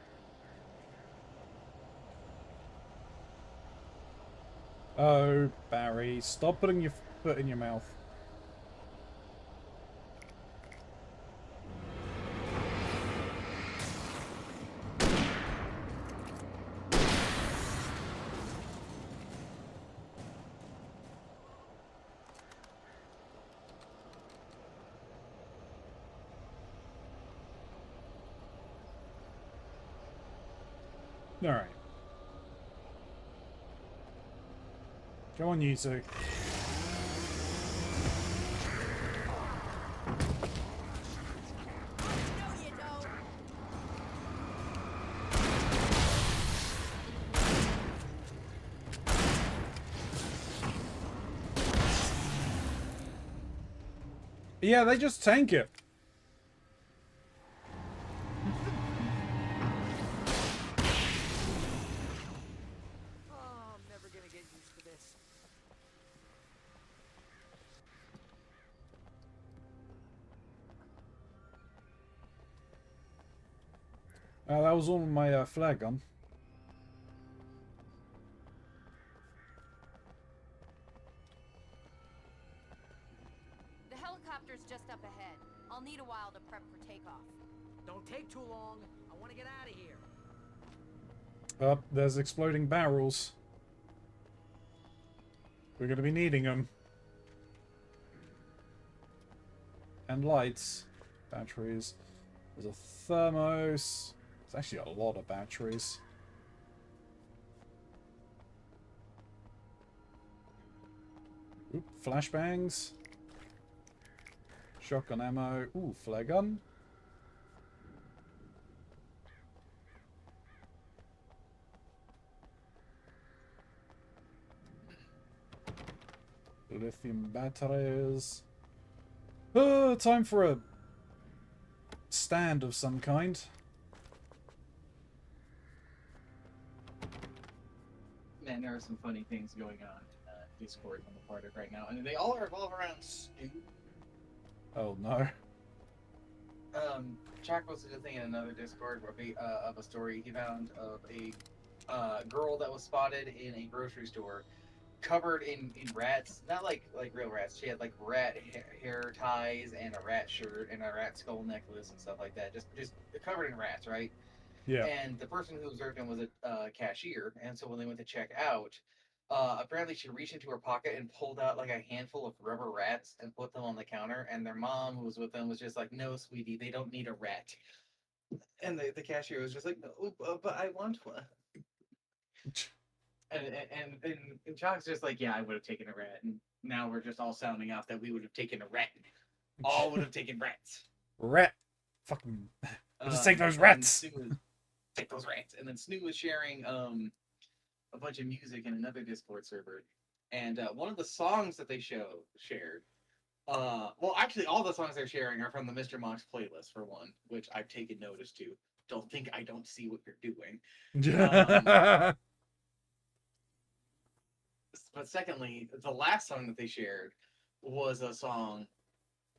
Oh, Barry, stop putting your foot in your mouth. Alright. Go on, you two. Yeah, they just tank it. Oh, I'm never gonna get used to this. That was all my flare gun. The helicopter's just up ahead. I'll need a while to prep for takeoff. Don't take too long. I want to get out of here. Up, there's exploding barrels. We're gonna be needing them. And lights. Batteries. There's a thermos. There's actually a lot of batteries. Oop, flashbangs. Shotgun ammo. Ooh, flare gun. Lithium batteries. Time for a stand of some kind. Man, there are some funny things going on in Discord on the part of right now, and they all revolve around Stu. Oh no. Jack posted a thing in another Discord of a story he found of a girl that was spotted in a grocery store covered in rats, not like real rats. She had like rat hair ties and a rat shirt and a rat skull necklace and stuff like that. Just covered in rats, right? Yeah. And the person who observed him was a cashier, and so when they went to check out, apparently she reached into her pocket and pulled out like a handful of rubber rats and put them on the counter. And their mom, who was with them, was just like, "No, sweetie, they don't need a rat." And the cashier was just like, "No, but I want one." And Jock's just like, "Yeah, I would have taken a rat." And now we're just all sounding off that we would have taken a rat. All would have taken rats. Rat. Fucking. Just take those rats. Take those rats. And then Snoo was sharing a bunch of music in another Discord server, and one of the songs that they shared. Well, actually, all the songs they're sharing are from the Mr. Mox playlist for one, which I've taken notice to. Don't think I don't see what you're doing. But secondly, the last song that they shared was a song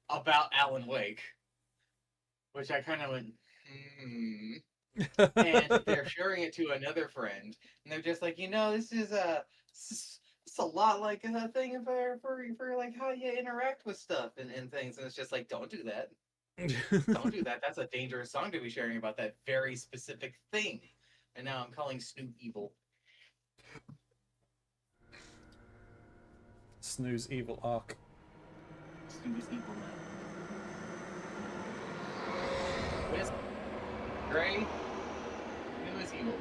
about Alan Wake, which I kind of went, and they're sharing it to another friend, and they're just like, this is it's a lot like a thing for like how you interact with stuff and things, and it's just like, don't do that. Don't do that. That's a dangerous song to be sharing about that very specific thing. And now I'm calling Snoop evil. Snooze evil arc. Snoop is evil now. Miss Gray, Snoop is evil.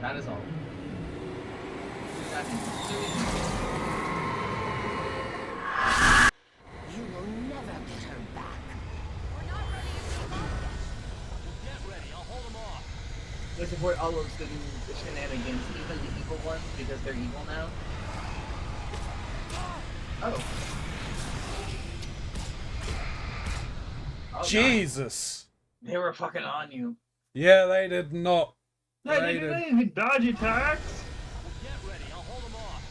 That is all. You will never get her back. We're not ready to team up yet. Get ready, I'll hold them off. I support all of the shenanigans, even the evil ones, because they're evil now. Oh. Jesus. God. They were fucking on you. Yeah, they did not. They did dodge attacks. Get ready, I'll hold them off.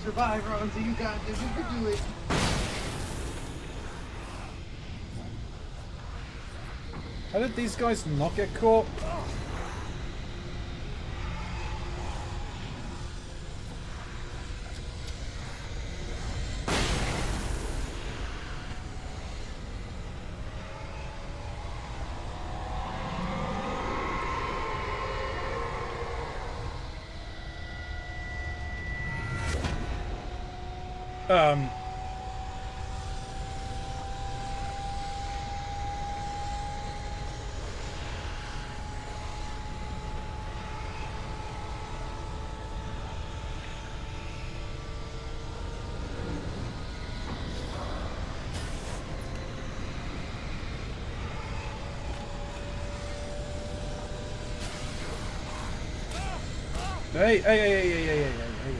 Survive, Ronzi. You got this. You can do it. How did these guys not get caught? Hey, hey, hey, hey, hey, hey, hey, hey, hey.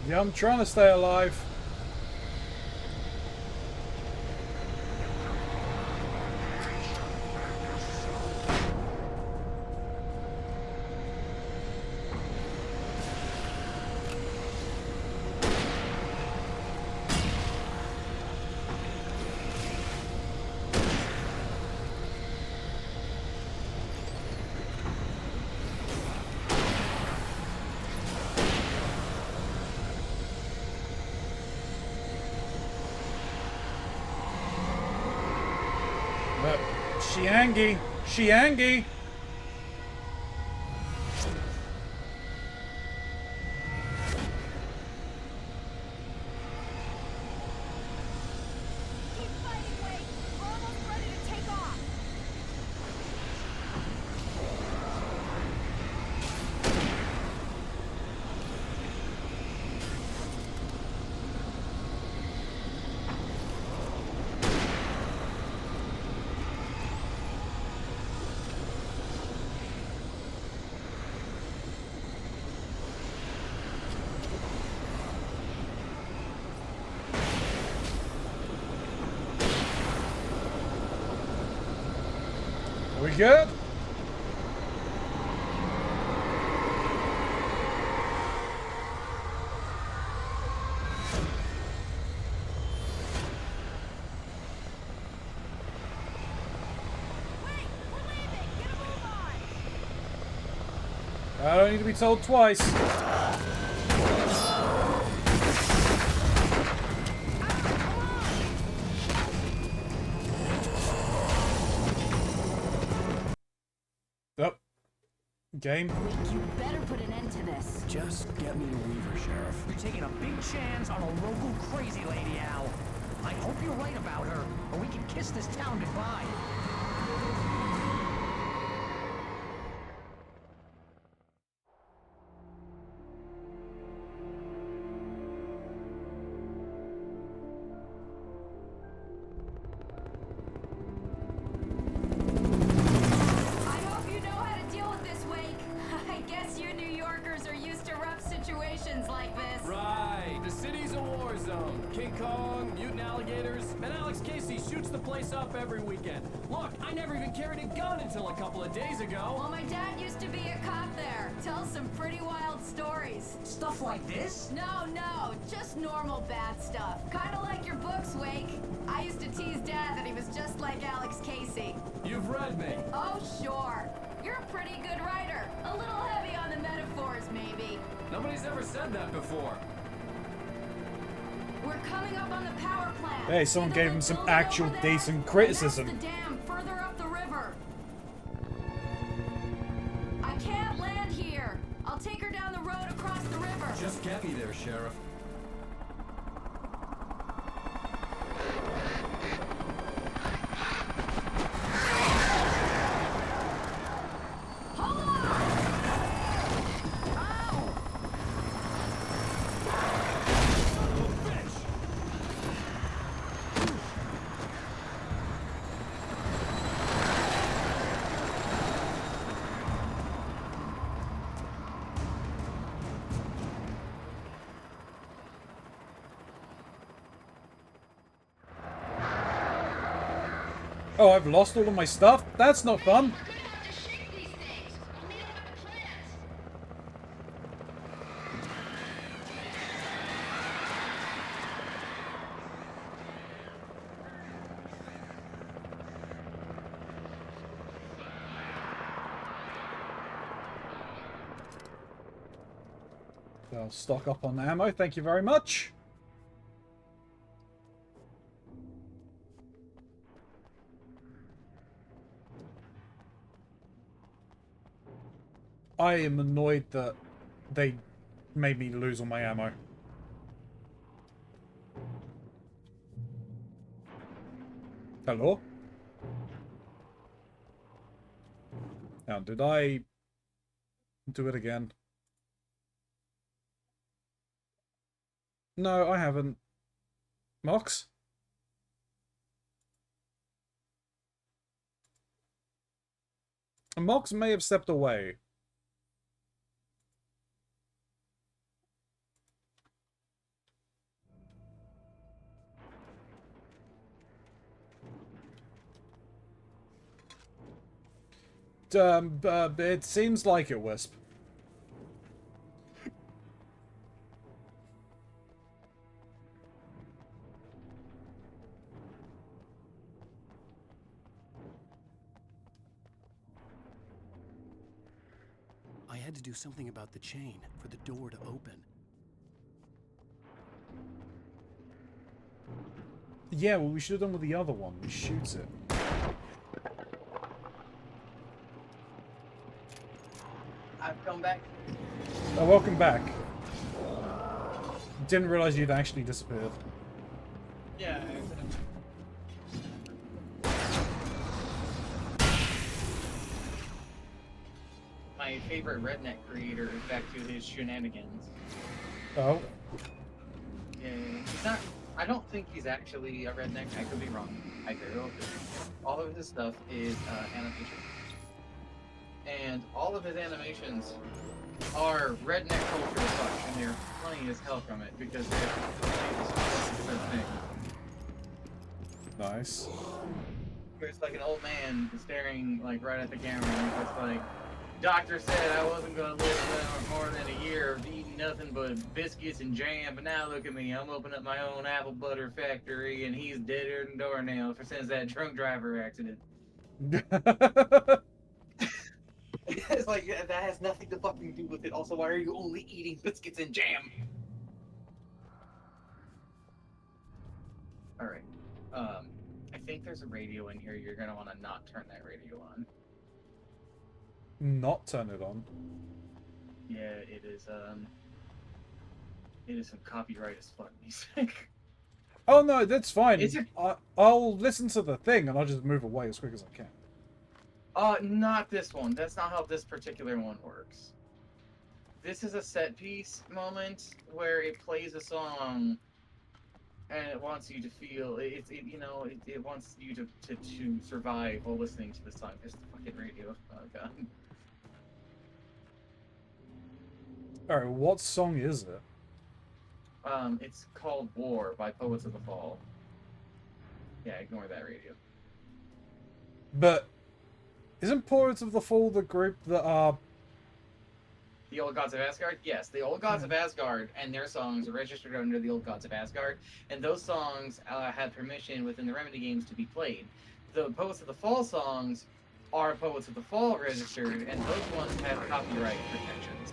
Yeah, I'm trying to stay alive. Shiangi! Shiangi! Are we good? I don't need to be told twice. Game. You better put an end to this. Just get me to Weaver, Sheriff. You're taking a big chance on a local crazy lady, Al. I hope you're right about her, or we can kiss this town goodbye. Like this. Right. The city's a war zone. King Kong, mutant alligators, and Alex Casey shoots the place up every weekend. Look, I never even carried a gun until a couple of days ago. Well, my dad used to be a cop there. Tells some pretty wild stories. Stuff like this? No, just normal bad stuff. Kinda like your books, Wake. I used to tease Dad that he was just like Alex Casey. You've read me. Oh, sure. You're a pretty good writer. A little heavy on the metaphors, maybe. Nobody's ever said that before. We're coming up on the power plant. Hey, someone gave him some actual decent criticism. The dam further up the river. I can't land here. I'll take her down the road across the river. Just get me there, Sheriff. Oh, I've lost all of my stuff? That's not fun. I'll stock up on ammo, thank you very much. I am annoyed that they made me lose all my ammo. Hello? Now, did I do it again? No, I haven't. Mox? Mox may have stepped away. It seems like it, Wisp. I had to do something about the chain for the door to open. Yeah, well, we should have done with the other one. We shoots it. I've come back. Oh, welcome back. Didn't realize you'd actually disappeared. Yeah. My favorite redneck creator is back to his shenanigans. Oh. Yeah, he's not. I don't think he's actually a redneck. I could be wrong. I very well could. All of his stuff is animation, and all of his animations are redneck culture as fuck, and they're funny as hell from it because they're the thing. Nice. It's like an old man staring like right at the camera, and it's like, doctor said I wasn't gonna live more than a year of eating nothing but biscuits and jam, but now look at me, I'm opening up my own apple butter factory, and he's deader than doornail for since that drunk driver accident. It's like, that has nothing to fucking do with it. Also, why are you only eating biscuits and jam? Alright. I think there's a radio in here. You're gonna want to not turn that radio on. Not turn it on. Yeah, it is some copyright as fuck music. Oh no, that's fine. Is it? I'll listen to the thing and I'll just move away as quick as I can. Not this one. That's not how this particular one works. This is a set piece moment where it plays a song and it wants you to feel it wants you to survive while listening to the song. There's the fucking radio. Oh god. Alright, what song is it? It's called War by Poets of the Fall. Yeah, ignore that radio. But isn't Poets of the Fall the group that are... The Old Gods of Asgard? Yes, the Old Gods of Asgard and their songs are registered under the Old Gods of Asgard, and those songs have permission within the Remedy games to be played. The Poets of the Fall songs are Poets of the Fall registered, and those ones have copyright protections.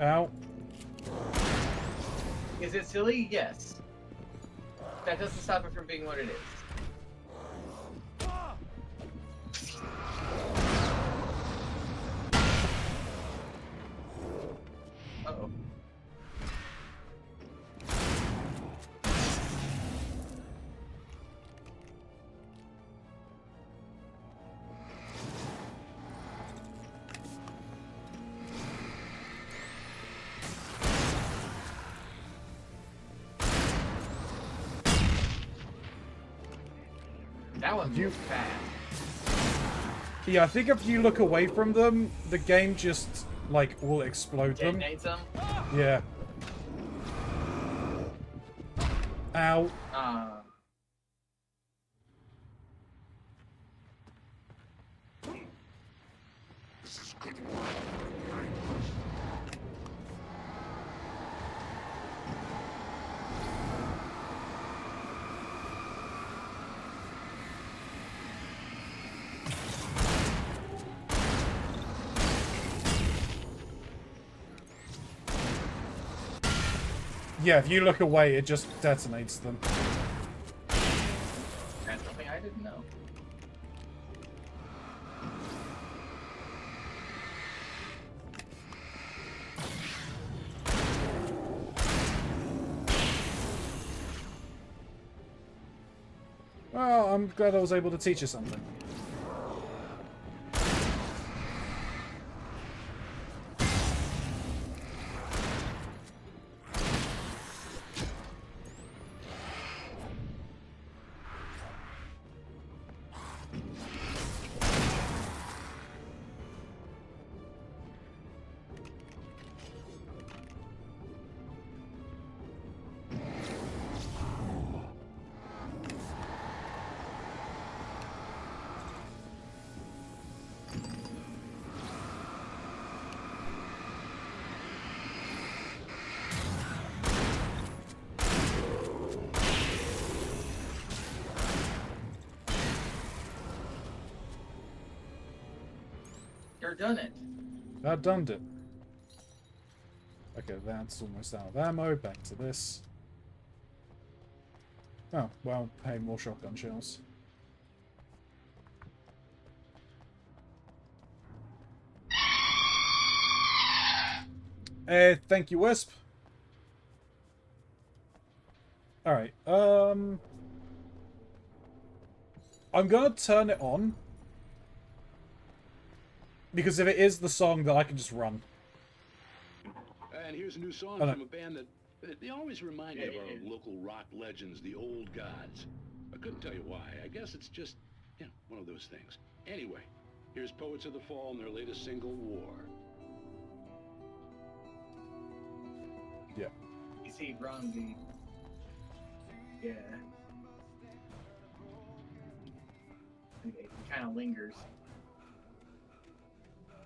Ow. Is it silly? Yes. That doesn't stop it from being what it is. Uh-oh. That one moves fast. Yeah, I think if you look away from them, the game just, like, will explode them. Detonates them? Yeah. Ow. Yeah, if you look away, it just detonates them. That's something I didn't know. Well, I'm glad I was able to teach you something. You're done it. I done it. Okay, that's almost out of ammo. Back to this. Oh, well, hey, more shotgun shells. Hey, thank you, Wisp. Alright, I'm gonna turn it on. Because if it is the song, then I can just run. And here's a new song Oh, no. from a band that they always remind me of our local rock legends, the old gods. I couldn't tell you why. I guess it's just, you know, one of those things. Anyway, here's Poets of the Fall and their latest single, War. Yeah. You see, Ronzi. Yeah. It kind of lingers.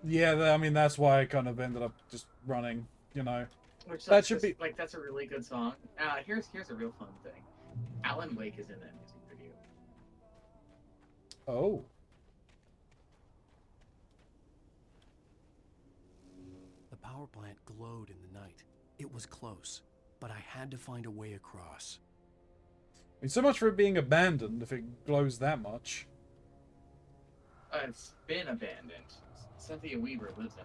Yeah, I mean, that's why I kind of ended up just running, you know. Which That should be... like, that's a really good song. Here's a real fun thing. Alan Wake is in that music video. Oh. The power plant glowed in the night. It was close, but I had to find a way across. I mean, so much for it being abandoned if it glows that much. It's been abandoned. Cynthia Weaver lives in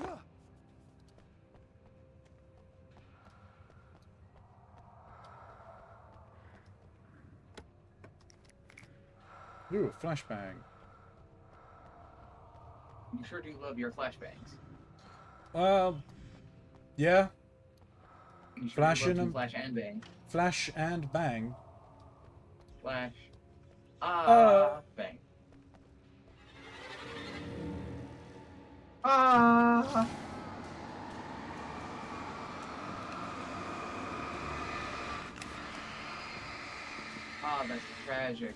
it. Ooh, a flashbang. You sure do love your flashbangs. Yeah. You sure Flash do love and flash and bang. Flash and bang. Flash. Bang. That's tragic.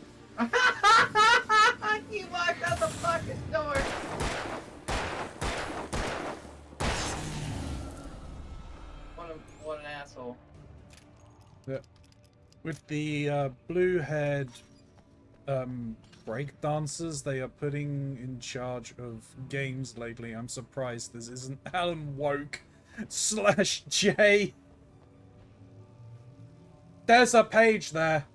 He walked out the fucking door. What an asshole. Yeah. With the blue-haired break dancers they are putting in charge of games lately, I'm surprised this isn't Alan Woke / J. There's a page there.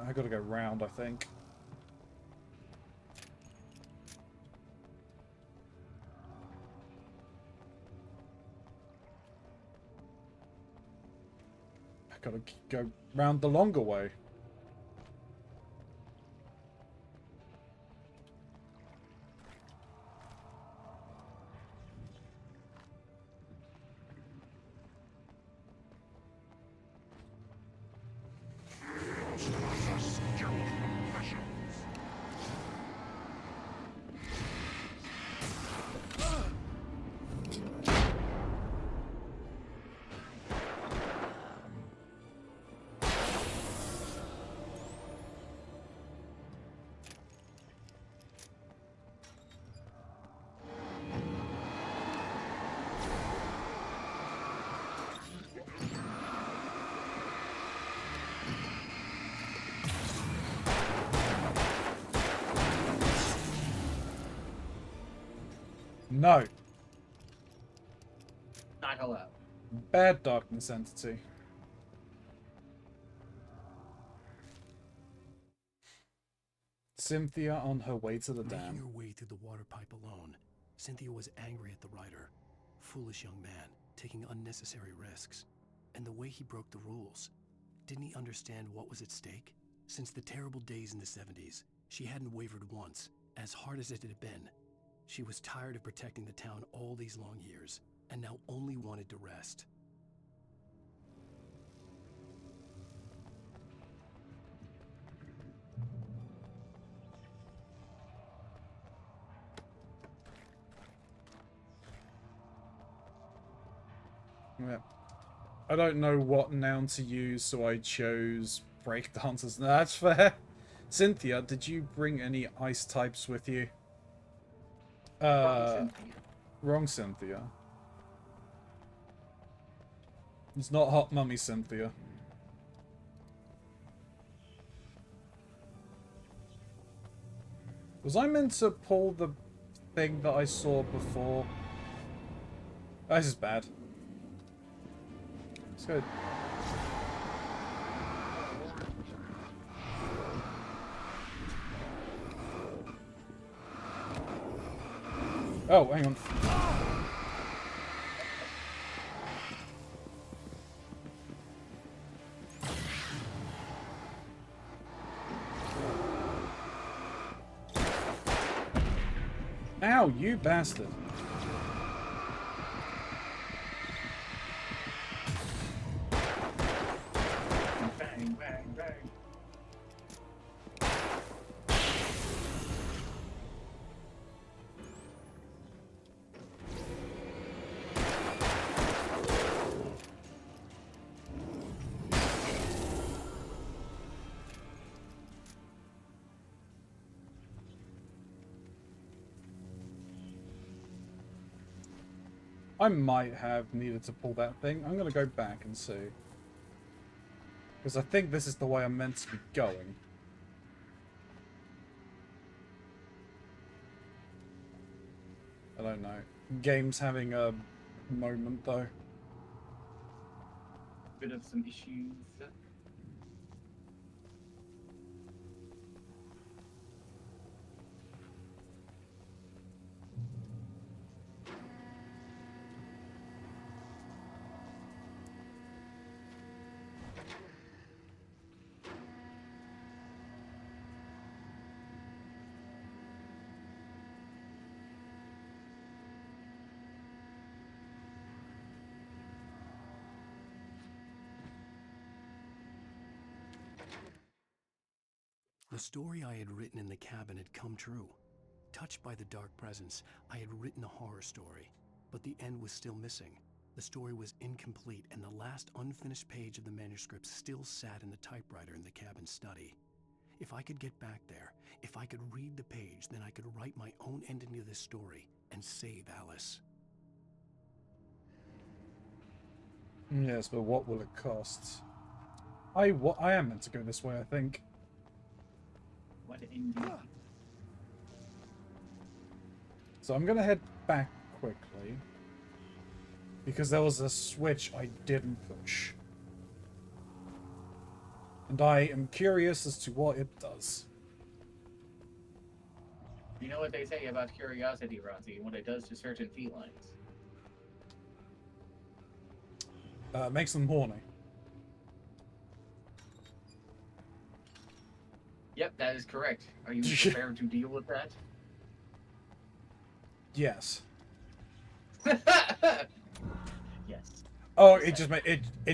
I gotta go round, I think. I gotta go round the longer way. No. Not allowed. Bad darkness entity. Cynthia on her way to the Making dam. her way through the water pipe alone, Cynthia was angry at the rider. Foolish young man, taking unnecessary risks. And the way he broke the rules. Didn't he understand what was at stake? Since the terrible days in the 70s, she hadn't wavered once, as hard as it had been. She was tired of protecting the town all these long years, and now only wanted to rest. Yeah. I don't know what noun to use, so I chose breakdancers. No, that's fair. Cynthia, did you bring any ice types with you? Wrong Cynthia. It's not Hot Mummy Cynthia. Was I meant to pull the thing that I saw before? Oh, this is bad. Let's go. Oh, hang on. Ow, you bastard. Bang, bang, bang. I might have needed to pull that thing. I'm going to go back and see. Because I think this is the way I'm meant to be going. I don't know. Game's having a moment, though. Bit of some issues. The story I had written in the cabin had come true. Touched by the dark presence, I had written a horror story, but the end was still missing. The story was incomplete, and the last unfinished page of the manuscript still sat in the typewriter in the cabin study. If I could get back there, if I could read the page, then I could write my own ending to this story and save Alice. Yes, but what will it cost? I am meant to go this way, I think. What indeed? So I'm going to head back quickly. Because there was a switch I didn't push. And I am curious as to what it does. You know what they say about curiosity, Ronzi, and what it does to certain felines? Makes them horny. Yep, that is correct. Are you prepared to deal with that? Yes. Yes. Oh, it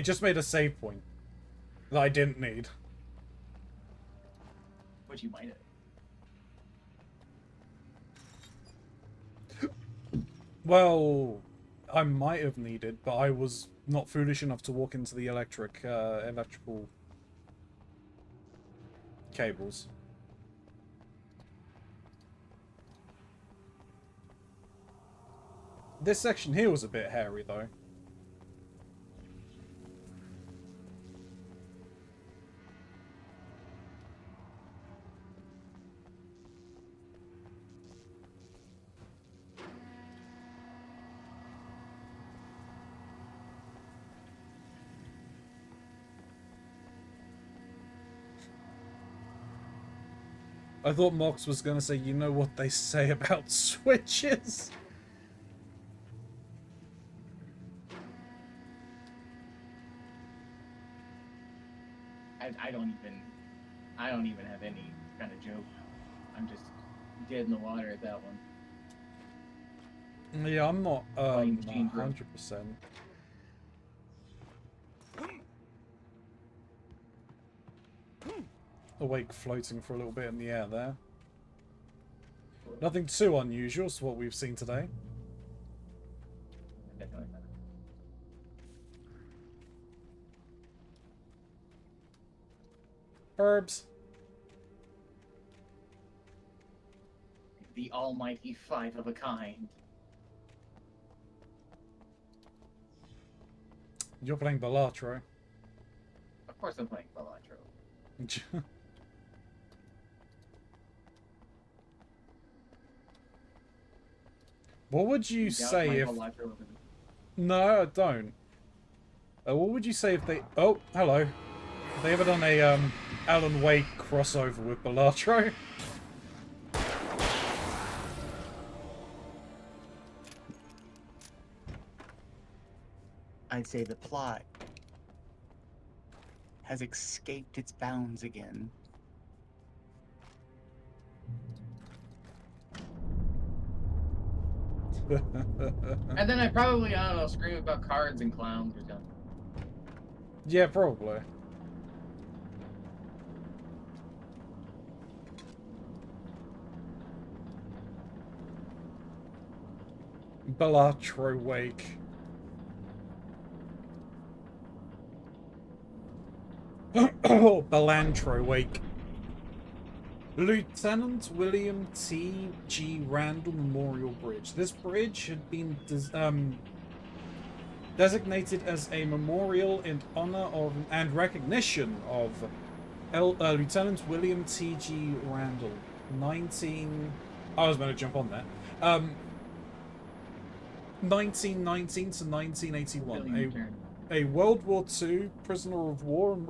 just made a save point that I didn't need. Which you might have. Well, I might have needed, but I was not foolish enough to walk into the electrical cables. This section here was a bit hairy, though. I thought Mox was going to say, you know what they say about switches? I don't even have any kind of joke. I'm just dead in the water at that one. Yeah, I'm not Playing Machine Drum. 100%. Awake floating for a little bit in the air there. Nothing too unusual to what we've seen today. Definitely not. Herbs. The almighty five of a kind. You're playing Balatro. Of course I'm playing Balatro. What would you say if... No, I don't. What would you say if they... Oh, hello. Have they ever done a Alan Wake crossover with Balatro? I'd say the plot has escaped its bounds again. And then I probably, I don't know, scream about cards and clowns or something. Yeah, probably. Balatro Wake. Oh, Balantro Wake. Lieutenant William T. G. Randall Memorial Bridge. This bridge had been designated as a memorial in honor of and recognition of Lieutenant William T. G. Randall. I was going to jump on that. 1919 to 1981. A World War II prisoner of war and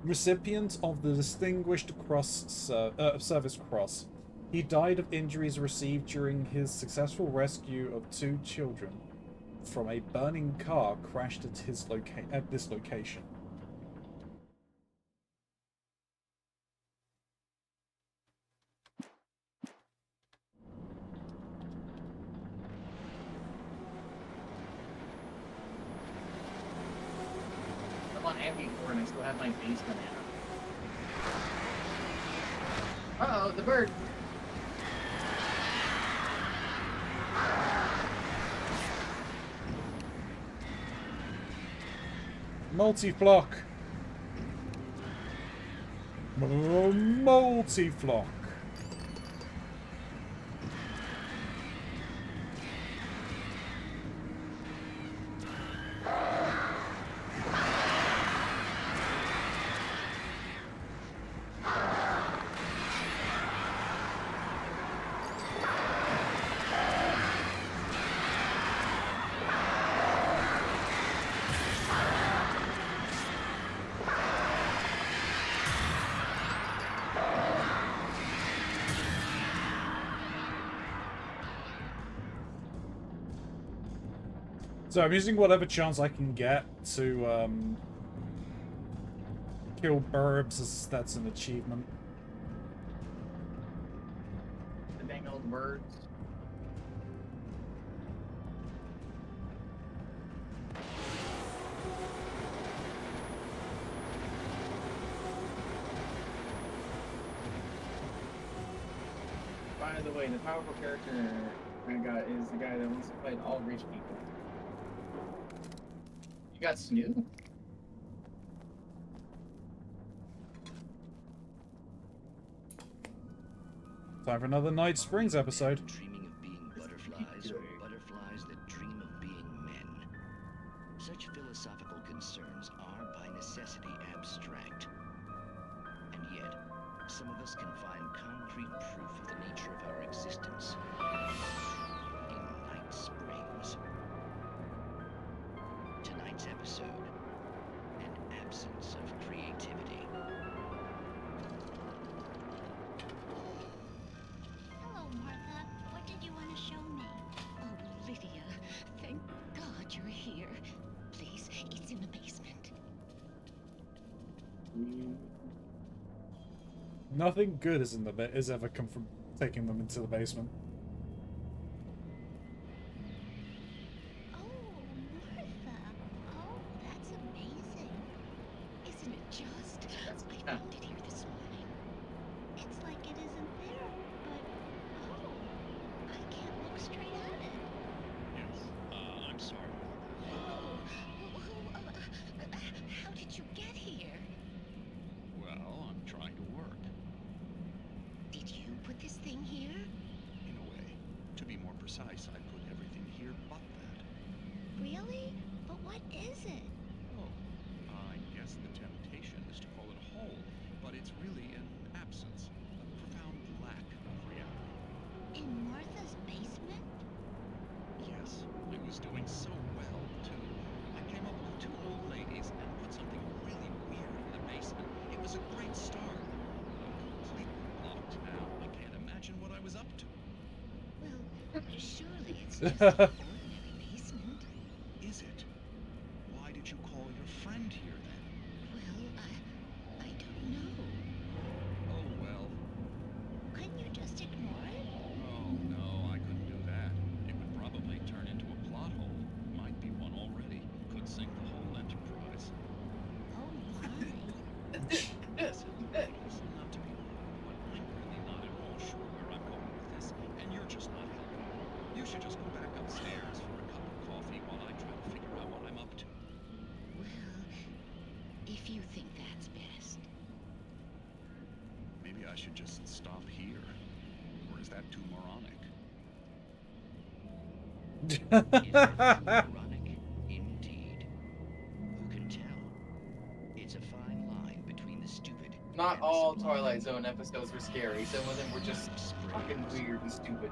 recipient of the Distinguished Service Cross. He died of injuries received during his successful rescue of 2 children from a burning car crashed at this location. I'm on MP4 and I still have my base banana. Uh-oh, the bird! Multi-flock. Multi-flock. So I'm using whatever chance I can get to kill Burbs, as that's an achievement. The dang old birds. By the way, the powerful character I got is the guy that wants to fight all rich people. You got Snoop? Time for another Night Springs episode. Dreaming of being butterflies or butterflies that dream of being men. Such philosophical concerns are by necessity abstract. And yet, some of us can find concrete proof of the nature of our existence in Night Springs. Tonight's episode, an absence of creativity. Hello, Martha. What did you want to show me? Oh, Lydia, thank God you're here. Please, it's in the basement. Nothing good is ever come from taking them into the basement. Oh, Martha. Oh, that's amazing. Isn't it just? I found it here this morning. It's like it isn't there, but oh, I can't look straight at it. Yes, I'm sorry. How did you get here? Well, I'm trying to work. Did you put this thing here? In a way. To be more precise, I put everything here but that. Really? But what is it? Oh, I guess the temptation is to call it a hole, but it's really an absence, a profound lack of reality. In Martha's basement? Yes, I was doing so well, too. I came up with 2 old ladies and put something really weird in the basement. It was a great start. I'm completely blocked now. I can't imagine what I was up to. Well, surely it's just an ordinary basement. Is it? Why did you call your friend here then? Well, I don't know. Oh well. Couldn't you just ignore it? Oh no, I couldn't do that. It would probably turn into a plot hole. Might be one already. Could sink the whole enterprise. Oh my. Listen, not to be rude, but I'm really not at all sure where I'm going with this, and you're just not helping. You should just go back upstairs for a cup of coffee while I try to figure out what I'm up to. Well, if you think that's best. Maybe I should just stop here. Or is that too moronic? Ironic, indeed. Who can tell? It's a fine line between the stupid. Not all Twilight Zone episodes were scary. Some of them were just fucking weird and stupid.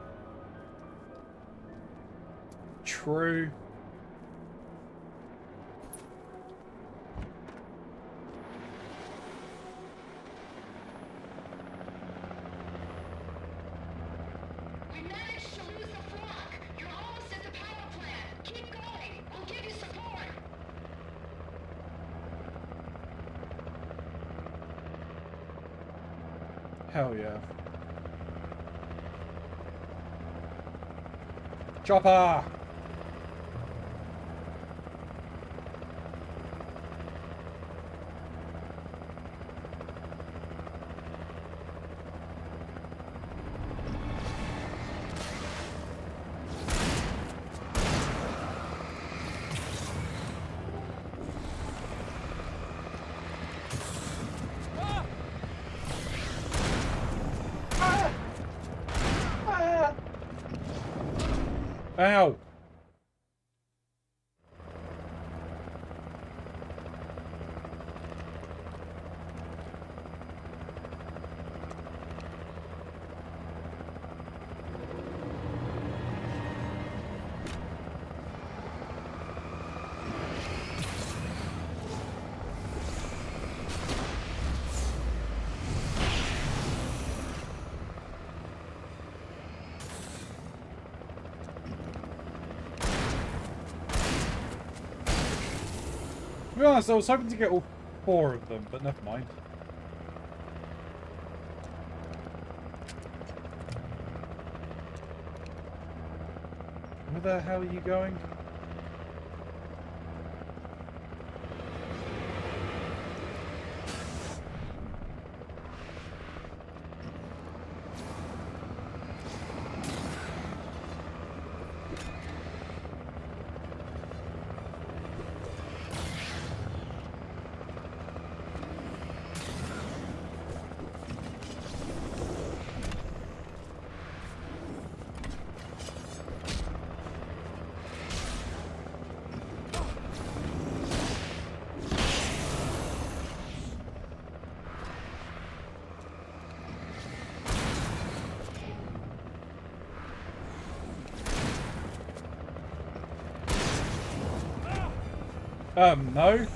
True. We managed to lose the flock. You're almost at the power plant. Keep going. We'll give you support. Hell yeah. Chopper! Ow! To be honest, I was hoping to get all 4 of them, but never mind. Where the hell are you going? No.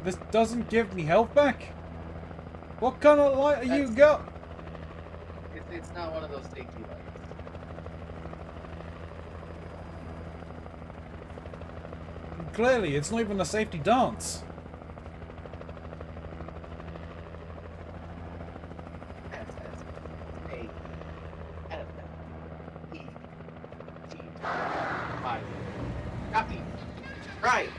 This doesn't give me health back? What kind of light are you got? It's not one of those safety lights. Clearly, it's not even a safety dance. Copy. Right.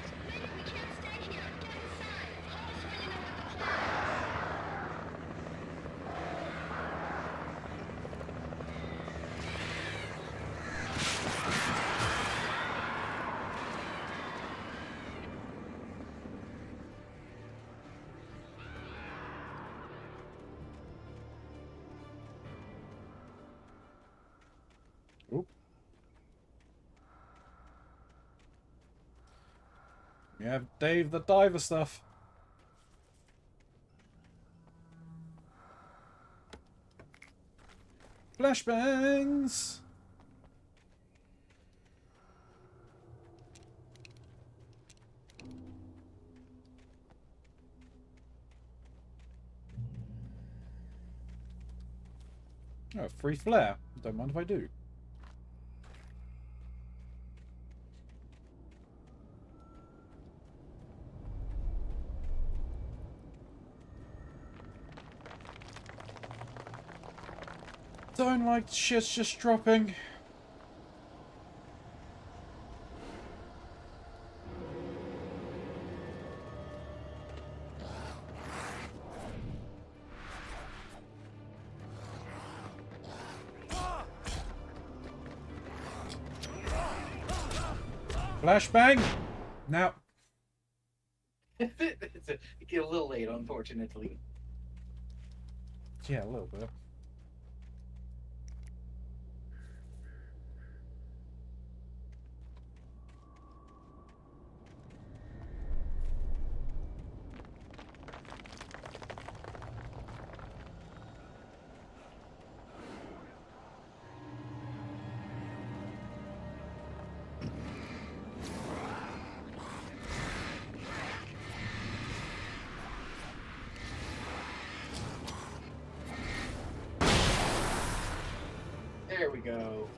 Oop. We have Dave the Diver stuff. Flashbangs! Oh, free flare. Don't mind if I do. Don't like shit's just dropping. Flashbang! Now. It's a little late, unfortunately. Yeah, a little bit. There we go.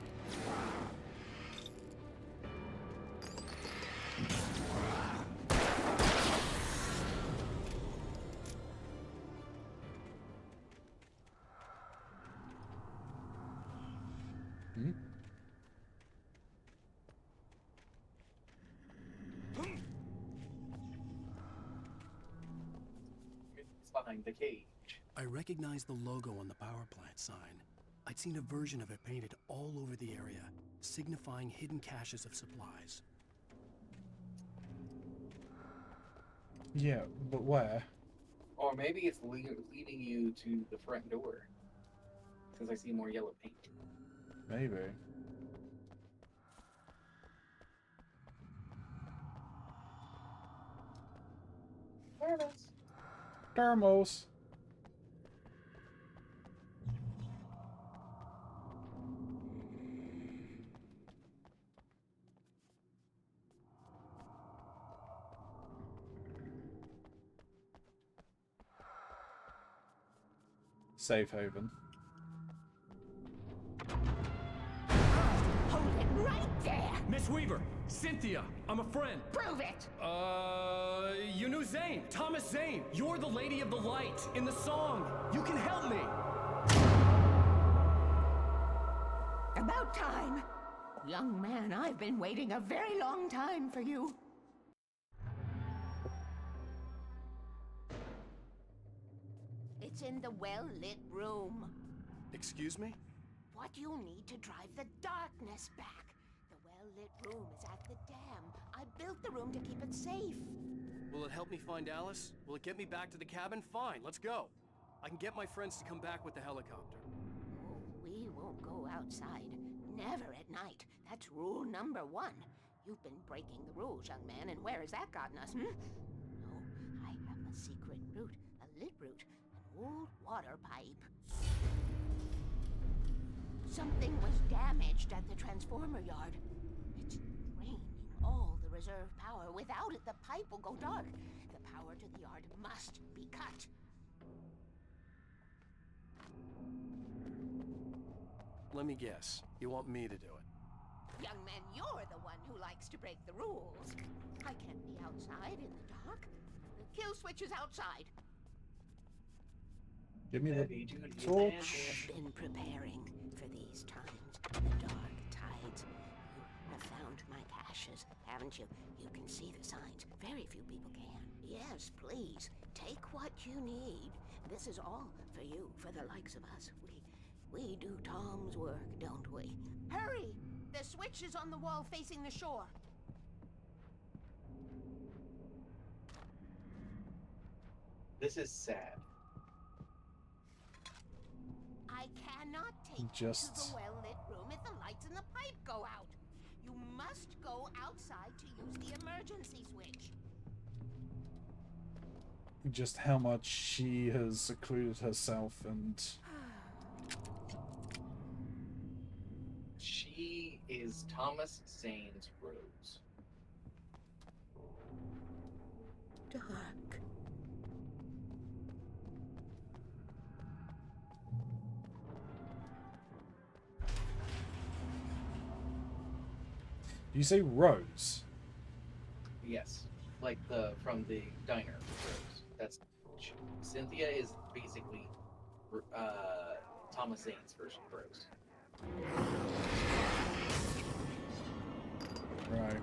Hmm? It's behind the cage. I recognized the logo on the power plant sign. I'd seen a version of it painted all over the area, signifying hidden caches of supplies. Yeah, but where? Or maybe it's leading you to the front door. Since I see more yellow paint. Maybe. Thermos. Thermos. Safe haven. Hold it right there! Miss Weaver, Cynthia, I'm a friend. Prove it! You knew Zane, Thomas Zane. You're the Lady of the Light in the song. You can help me. About time. Young man, I've been waiting a very long time for you. It's in the well-lit room. Excuse me? What you need to drive the darkness back. The well-lit room is at the dam. I built the room to keep it safe. Will it help me find Alice? Will it get me back to the cabin? Fine, let's go. I can get my friends to come back with the helicopter. Oh, we won't go outside. Never at night. That's rule number 1. You've been breaking the rules, young man, and where has that gotten us, No, I have a secret route, a lit route, an old water pipe. Something was damaged at the transformer yard. It's draining all the reserve power. Without it, the pipe will go dark. The power to the yard must be cut. Let me guess. You want me to do it? Young man, you're the one who likes to break the rules. I can't be outside in the dark. The kill switch is outside. Give me the torch. I've been preparing for these times. The dark tides. You have found my caches, haven't you? You can see the signs. Very few people can. Yes, please. Take what you need. This is all for you, for the likes of us. We do Tom's work, don't we? Hurry! The switch is on the wall facing the shore. This is sad. I cannot take you to the well-lit room if the lights in the pipe go out. You must go outside to use the emergency switch. Just how much she has secluded herself and... She is Thomas Zane's Rose. Dark. You say Rose? Yes, like from the diner, Rose. That's Cynthia is basically Thomas Zane's version of Rose. Right.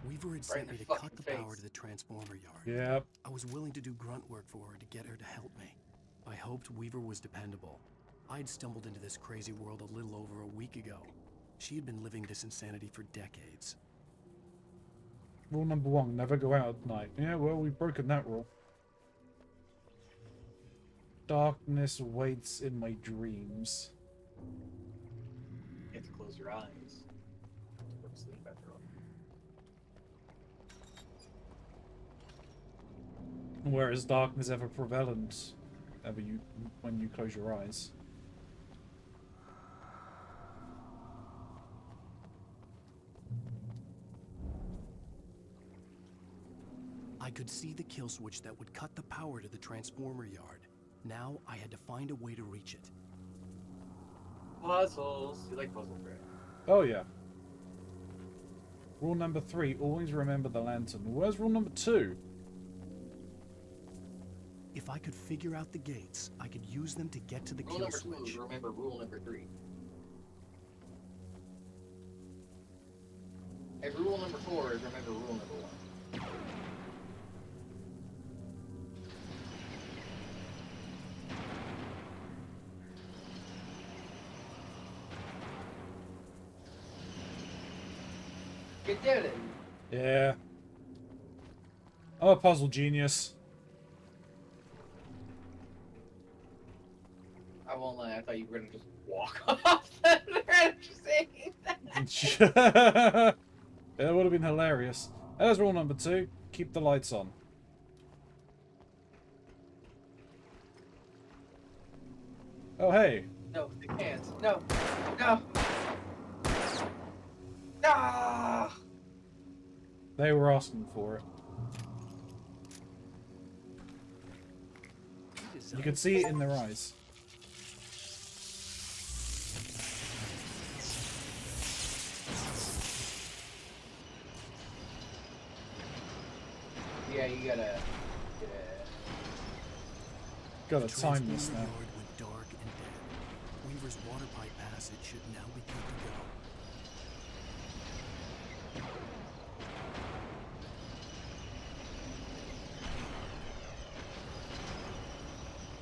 Weaver had sent me to cut the power to the transformer yard. Yep. I was willing to do grunt work for her to get her to help me. I hoped Weaver was dependable. I'd stumbled into this crazy world a little over a week ago. She had been living this insanity for decades. Rule number 1, never go out at night. Yeah, well, we've broken that rule. Darkness waits in my dreams. You have to close your eyes. Go to sleep after all. Where is darkness ever prevalent? When you close your eyes. I could see the kill switch that would cut the power to the transformer yard. Now I had to find a way to reach it. Puzzles. You like puzzles, right? Oh yeah. Rule number 3, always remember the lantern. Where's rule number 2? If I could figure out the gates, I could use them to get to the kill switch. Rule number 2, remember rule number 3. And rule number 4 is remember rule number 1. You did it. Yeah. I'm a puzzle genius. I won't lie, I thought you were gonna just walk off the saying That would have been hilarious. There's rule number 2. Keep the lights on. Oh, hey. No, they can't. No. No. Ah! They were asking for it. You could see it in their eyes. Yeah, you gotta. Gotta time this now. Yard went dark and dead. Weaver's water pipe passage should now be good to go.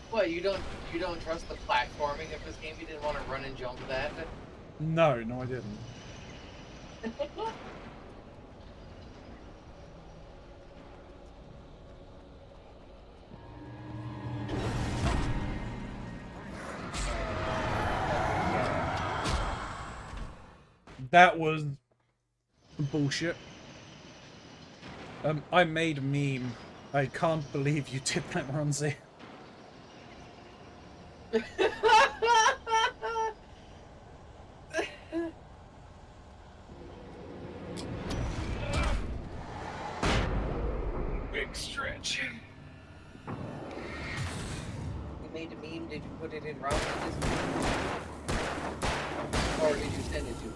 What, you don't trust the platforming of this game? You didn't want to run and jump that? No, I didn't. That was bullshit. I made a meme I can't believe you did that, Ronzi. Big stretch. You made a meme, did you put it in Robert's? Or did you send it to me?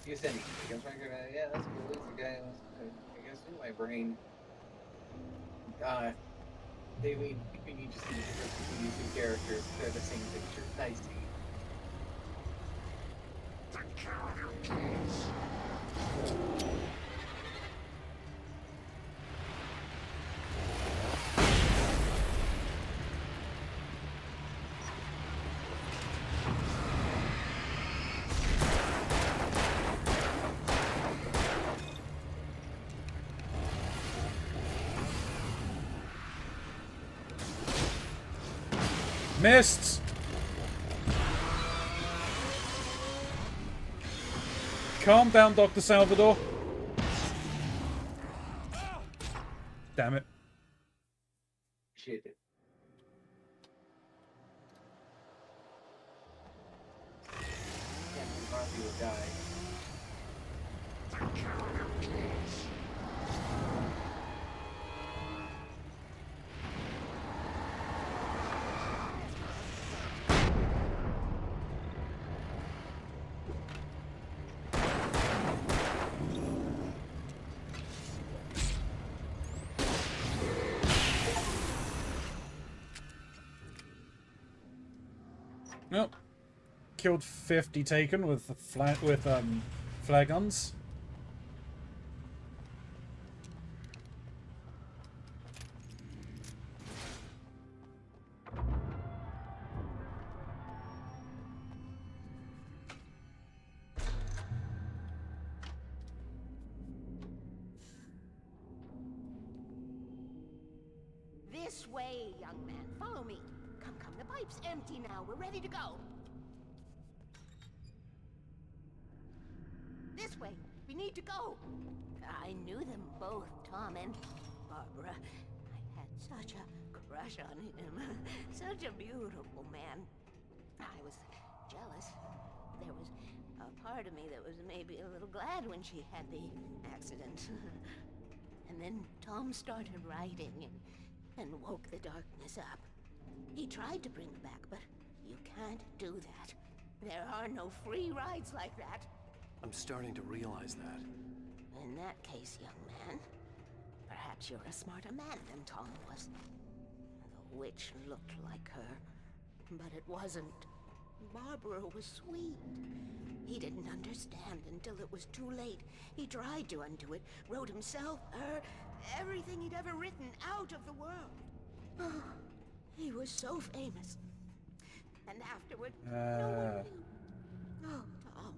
You sent it to me. I was like, yeah, that's cool. It's a guy, I guess, in my brain. We need to see the difference between these two characters. They're the same picture. Nice. Missed! Calm down, Dr. Salvador. Damn it. Shit. Can't believe Marcy would die. Nope. Killed 50 taken with the flare guns. This way, young man. Follow me. Come, the pipe's empty now. We're ready to go. This way. We need to go. I knew them both, Tom and Barbara. I had such a crush on him. Such a beautiful man. I was jealous. There was a part of me that was maybe a little glad when she had the accident. And then Tom started writing and woke the darkness up. He tried to bring back, but you can't do that. There are no free rides like that. I'm starting to realize that. In that case, young man, perhaps you're a smarter man than Tom was. The witch looked like her, but it wasn't. Barbara was sweet. He didn't understand until it was too late. He tried to undo it, wrote himself, her, everything he'd ever written out of the world. Oh, he was so famous. And afterward, no one knew. Oh, Tom.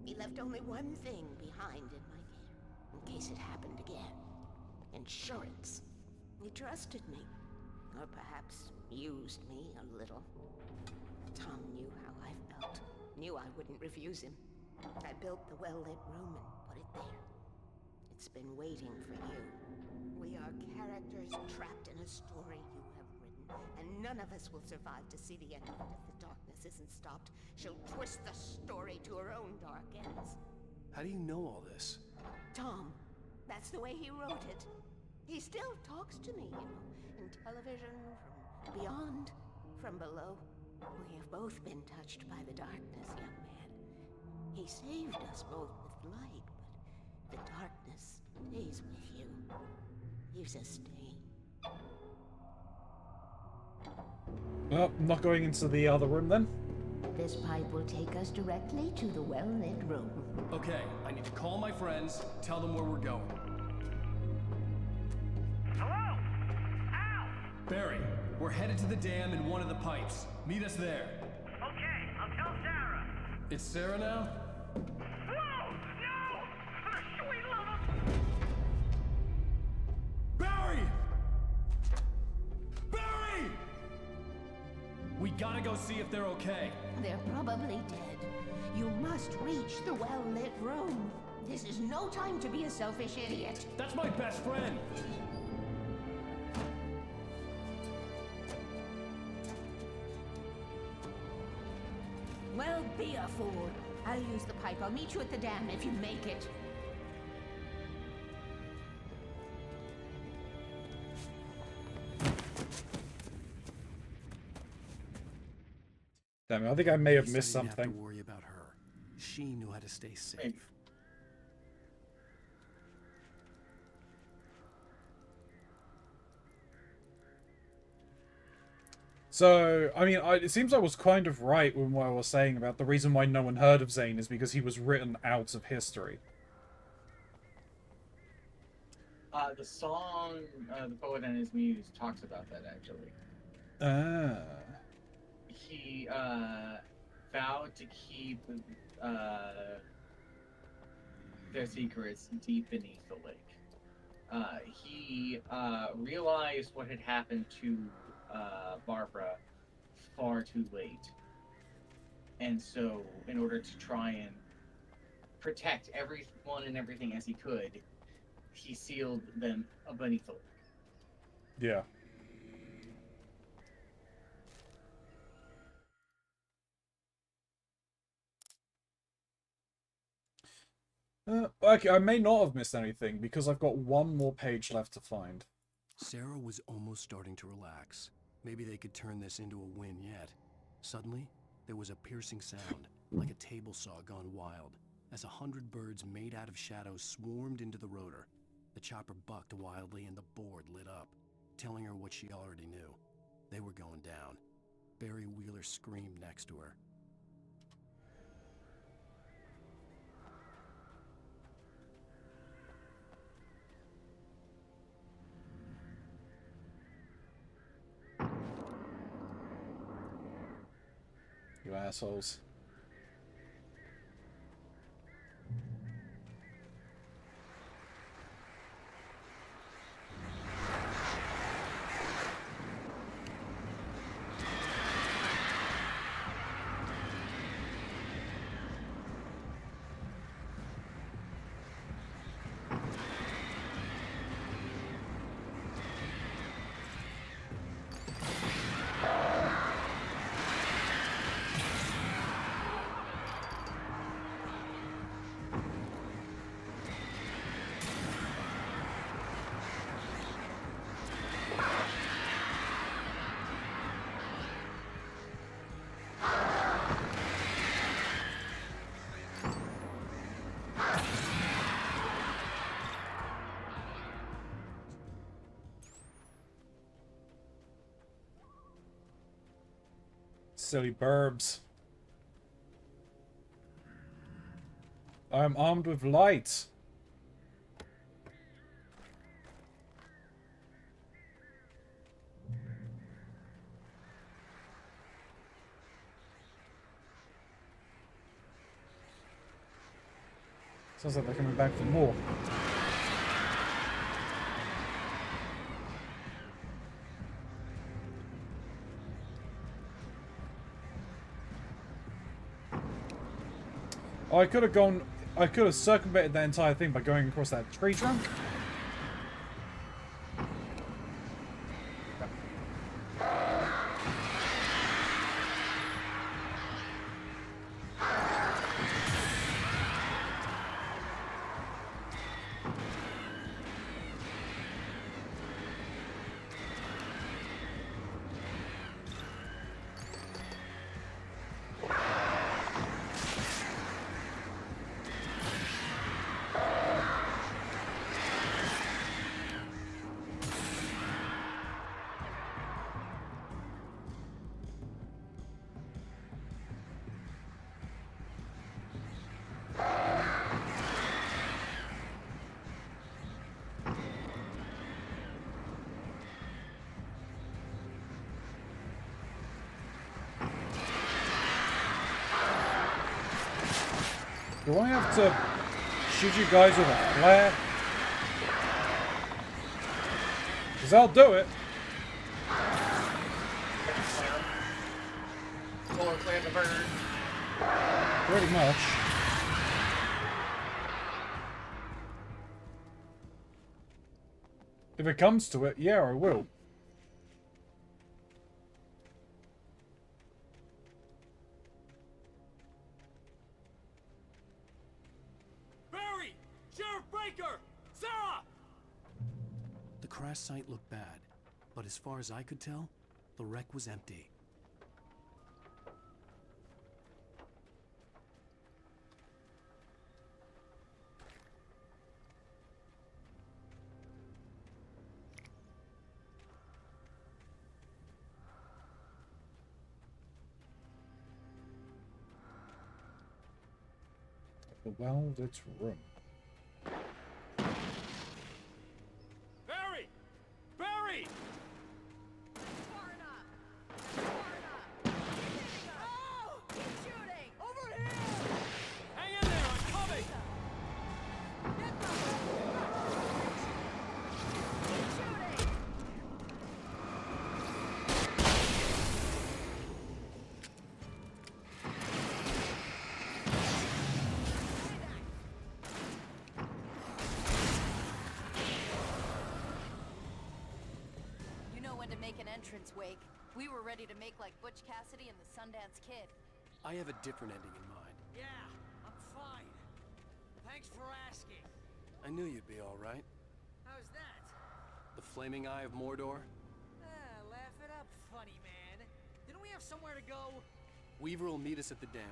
He left only one thing behind in my care, in case it happened again. Insurance. He trusted me. Or perhaps used me a little. Tom knew how I felt. Knew I wouldn't refuse him. I built the well-lit room and put it there. It's been waiting for you. We are characters trapped in a story you have written, and none of us will survive to see the end of it if the darkness isn't stopped. She'll twist the story to her own dark ends. How do you know all this? Tom, that's the way he wrote it. He still talks to me, in television, from beyond, from below. We have both been touched by the darkness, young man. He saved us both with light, but the darkness stays with you. Leaves a stain. Well, not going into the other room then. This pipe will take us directly to the well-lit room. Okay, I need to call my friends, tell them where we're going. Hello? Al! Barry, we're headed to the dam in one of the pipes. Meet us there. Okay, I'll tell Sarah. It's Sarah now? Whoa! No! For the sweet love of... Barry! Barry! We gotta go see if they're okay. They're probably dead. You must reach the well-lit room. This is no time to be a selfish idiot. That's my best friend. Well, be a fool. I'll use the pipe. I'll meet you at the dam if you make it. Damn it, I think I may have He said missed he didn't have something. to worry about her. She knew how to stay safe. So, I mean, it seems I was kind of right when what I was saying about the reason why no one heard of Zane is because he was written out of history. The song, The Poet and His Muse, talks about that, actually. Ah. He, vowed to keep, their secrets deep beneath the lake. He, realized what had happened to, Barbara far too late. And so, in order to try and protect everyone and everything as he could, he sealed them beneath the lake. Yeah. Okay, I may not have missed anything because I've got one more page left to find. Sarah was almost starting to relax. Maybe they could turn this into a win yet. Suddenly, there was a piercing sound, like a table saw gone wild, as 100 birds made out of shadows swarmed into the rotor. The chopper bucked wildly and the board lit up, telling her what she already knew. They were going down. Barry Wheeler screamed next to her. You assholes. Silly burbs. I am armed with light. Sounds like they're coming back for more. Oh, I could have circumvented that entire thing by going across that tree trunk. Do I have to shoot you guys with a flare? Because I'll do it. Or flare the bird. Pretty much. If it comes to it, yeah, I will. Barry! Sheriff Baker! Sarah! The crash site looked bad, but as far as I could tell, the wreck was empty. The well-lit room. Barry! Barry! Hang in there, I'm coming! You know when to make an entrance, Wake. We were ready to make like Butch Cassidy and the Sundance Kid. I have a different ending in mind. Yeah, I'm fine. Thanks for asking. I knew you'd be all right. How's that? The flaming eye of Mordor? Laugh it up, funny man. Didn't we have somewhere to go? Weaver will meet us at the dam.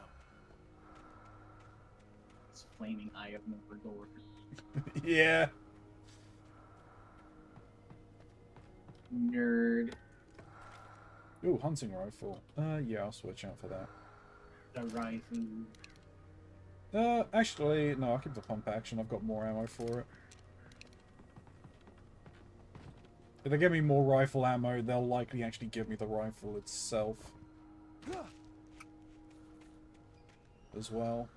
It's flaming eye of Mordor. Yeah. Nerd. Ooh, hunting rifle. Yeah, I'll switch out for that. The rifle. Actually, no, I'll keep the pump action. I've got more ammo for it. If they give me more rifle ammo, they'll likely actually give me the rifle itself. As well.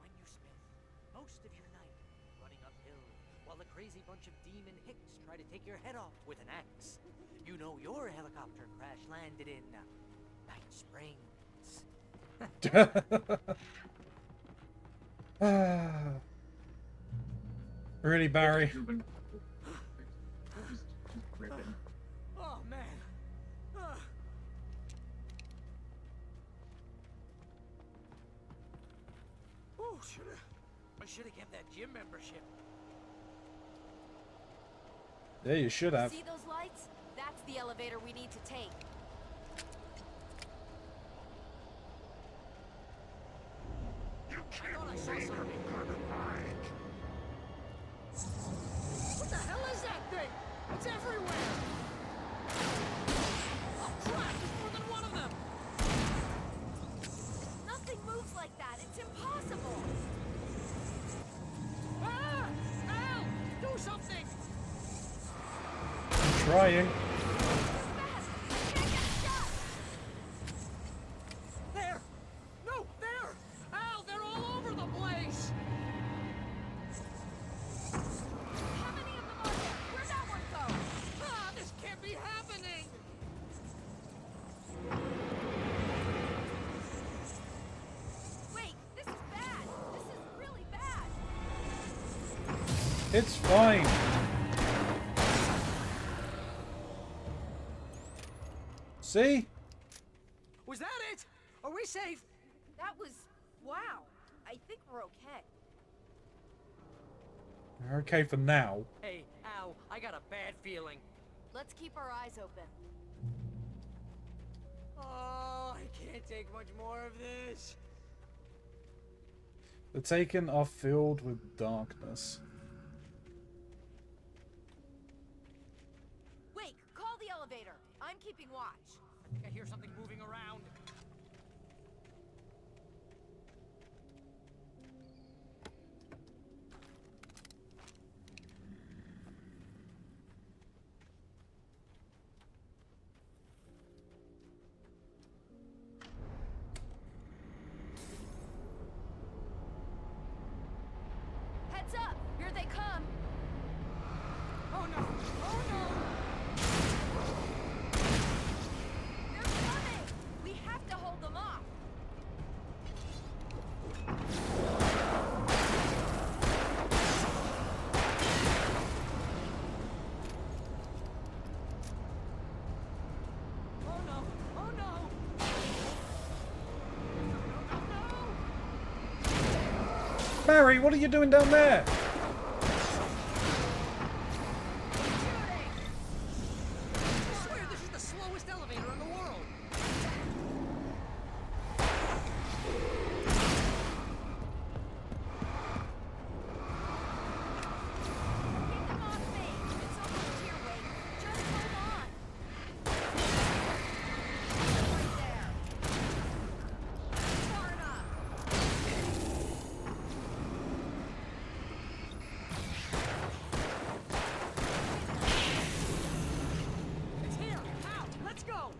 When you spend most of your night running uphill while a crazy bunch of demon hicks try to take your head off with an axe, you know your helicopter crash landed in Night Springs. Really, Barry? Oh man. Oh, I should have kept that gym membership. Yeah, you should have. See those lights? That's the elevator we need to take. I thought I saw something. What the hell is that thing? It's everywhere. Oh crap! There's more than one of them. Nothing moves like that. It's impossible. Ah! Al! Do something! I'm trying. There! No, there! Al, they're all over the place! How many of them are there? Where'd that one go? Ah, this can't be happening! Wait, this is bad. This is really bad. It's fine. See? Was that it? Are we safe? That was... wow. I think we're okay. We're okay for now. Hey, Al, I got a bad feeling. Let's keep our eyes open. Oh, I can't take much more of this. The Taken are filled with darkness. Wait, call the elevator. I'm keeping watch. I think I hear something moving around. Barry, what are you doing down there? I swear this is the slowest elevator in the world. It's here. Now, let's go.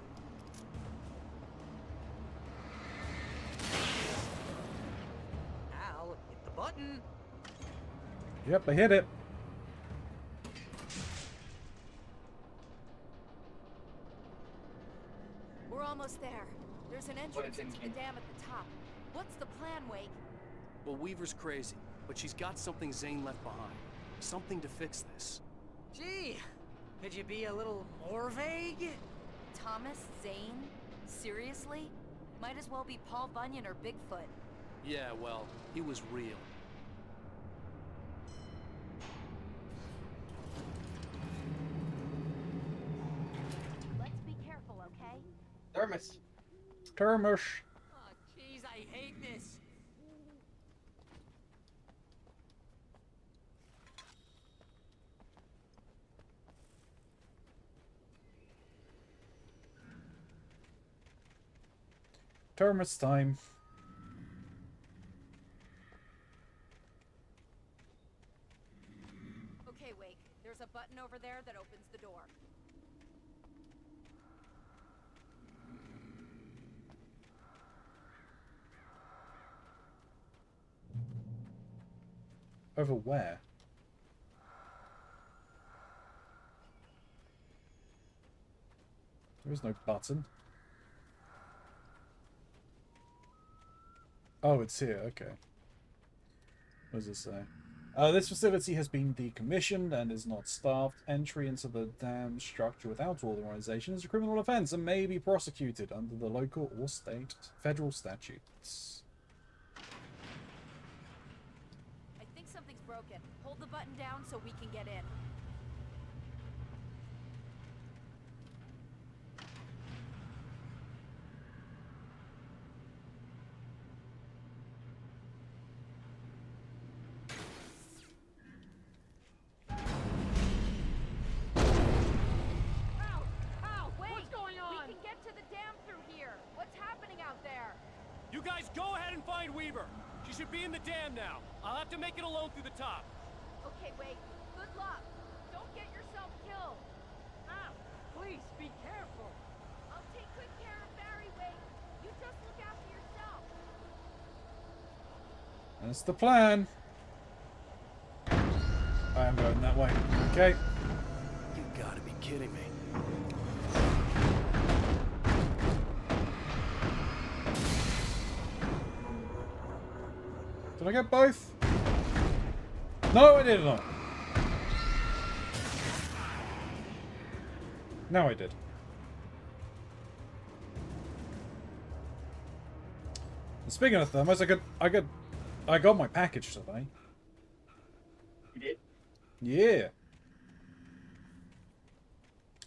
Al, hit the button. Yep, I hit it. We're almost there. There's an entrance into the dam at the top. What's the plan, Wake? Well, Weaver's crazy, but she's got something Zane left behind. Something to fix this. Gee, could you be a little more vague? Thomas Zane? Seriously? Might as well be Paul Bunyan or Bigfoot. Yeah, well, he was real. Let's be careful, okay? Thermos. Thermos. Oh, jeez, I hate this. Thermos time. Okay, Wake. There's a button over there that opens the door. Over where? There is no button. Oh, it's here. Okay. What does it say? This facility has been decommissioned and is not staffed. Entry into the dam structure without authorization is a criminal offense and may be prosecuted under the local or state federal statutes. I think something's broken. Hold the button down so we can get in. You guys go ahead and find Weaver. She should be in the dam now. I'll have to make it alone through the top. Okay, wait. Good luck. Don't get yourself killed. Al, please be careful. I'll take good care of Barry, Wade. You just look after yourself. That's the plan. I am going that way. Okay. You gotta be kidding me. Did I get both? No, I did not. No, I did. And speaking of thermos, I got my package today. You did? Yeah.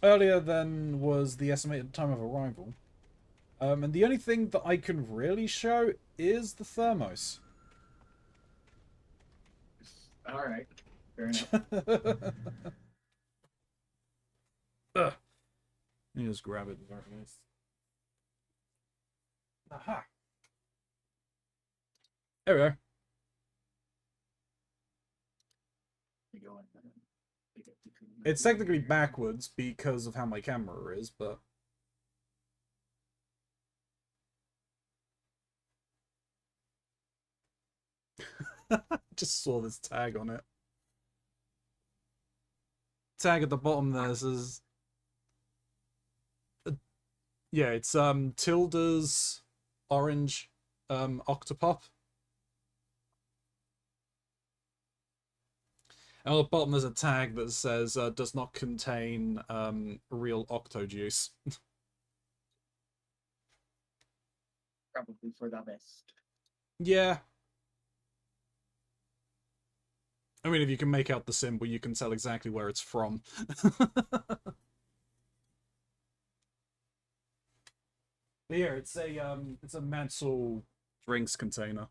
Earlier than was the estimated time of arrival. And the only thing that I can really show is the thermos. Alright. Fair enough. Ugh. You just grab it. Very nice. Aha. There we go. It's technically backwards because of how my camera is, but... Just saw this tag on it. Tag at the bottom there says... yeah, it's Tilda's orange Octopop. And at the bottom there's a tag that says does not contain real octo juice. Probably for the best. Yeah. I mean, if you can make out the symbol, you can tell exactly where it's from. But yeah, it's a mental drinks container.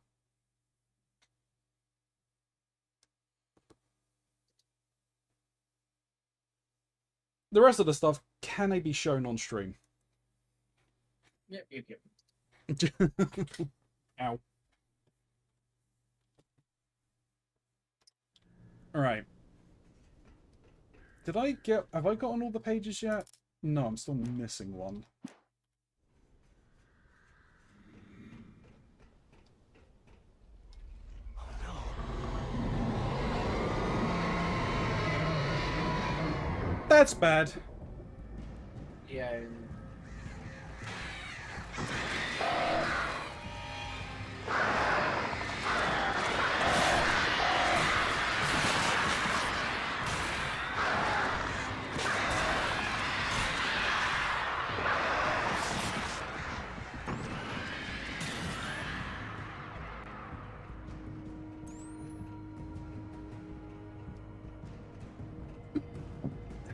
The rest of the stuff, can they be shown on stream? Yep. Ow. Alright. Have I gotten all the pages yet? No, I'm still missing one. That's bad. Yeah.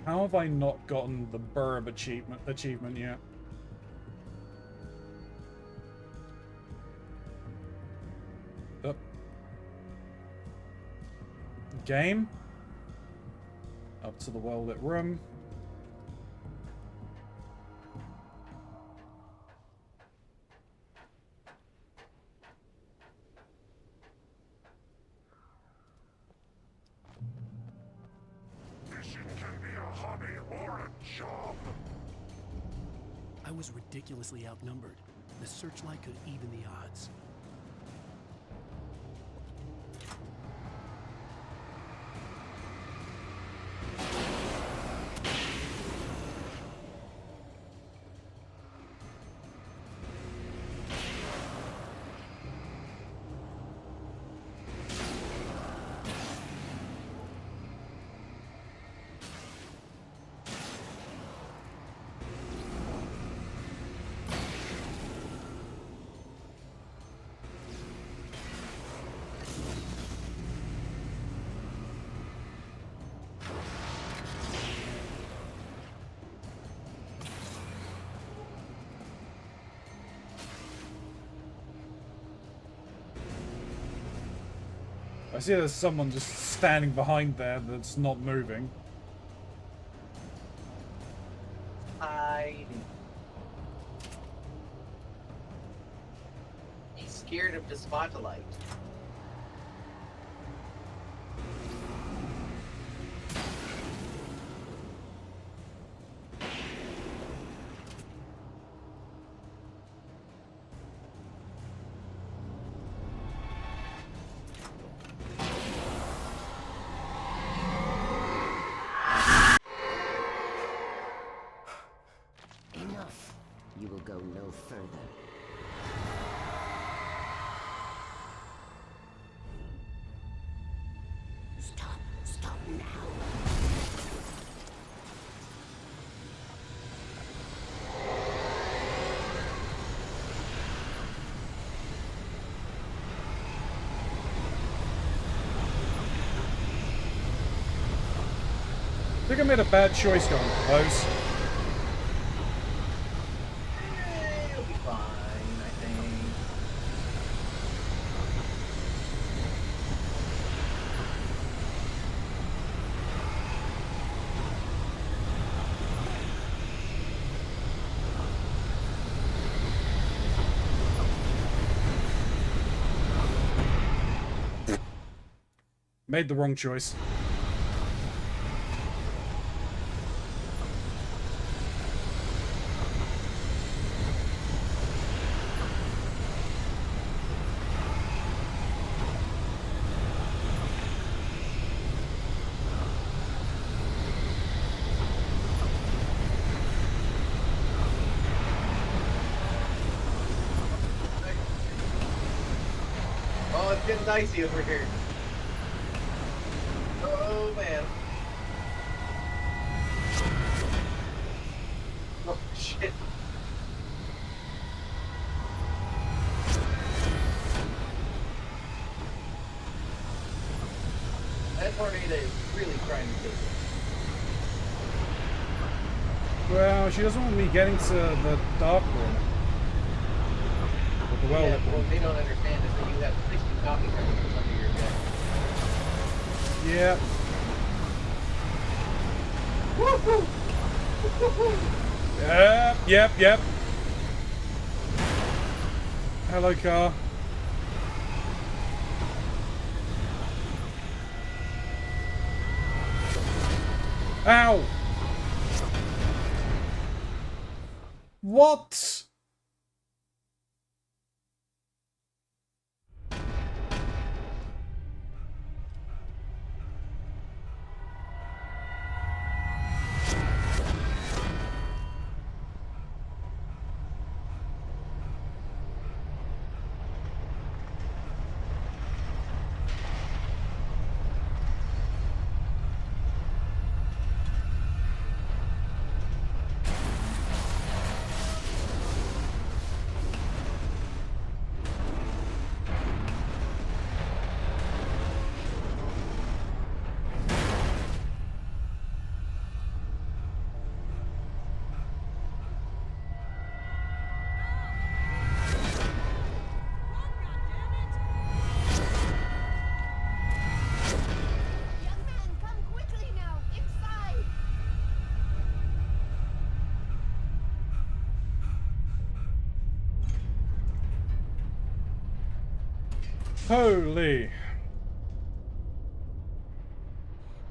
How have I not gotten the Burb achievement yet? Up. Game. Up to the well-lit room. Fishing can be a hobby or a job. I was ridiculously outnumbered. The searchlight could even the odds. I see there's someone just standing behind there that's not moving. He's scared of the spotlight. Enough. You will go no further. Stop. Stop now. I think I made a bad choice going for those. It'll be fine, I think. Made the wrong choice. Oh, it's getting dicey over here. Oh, man. Oh, shit. That's party that is really trying to take it. Well, she doesn't want me getting to the dark room. Or the well. Yeah, what they don't understand is that you have 60 coffee chemicals under your bed. Yeah. Woohoo! Yep. Hello, car. Ow! What? Holy.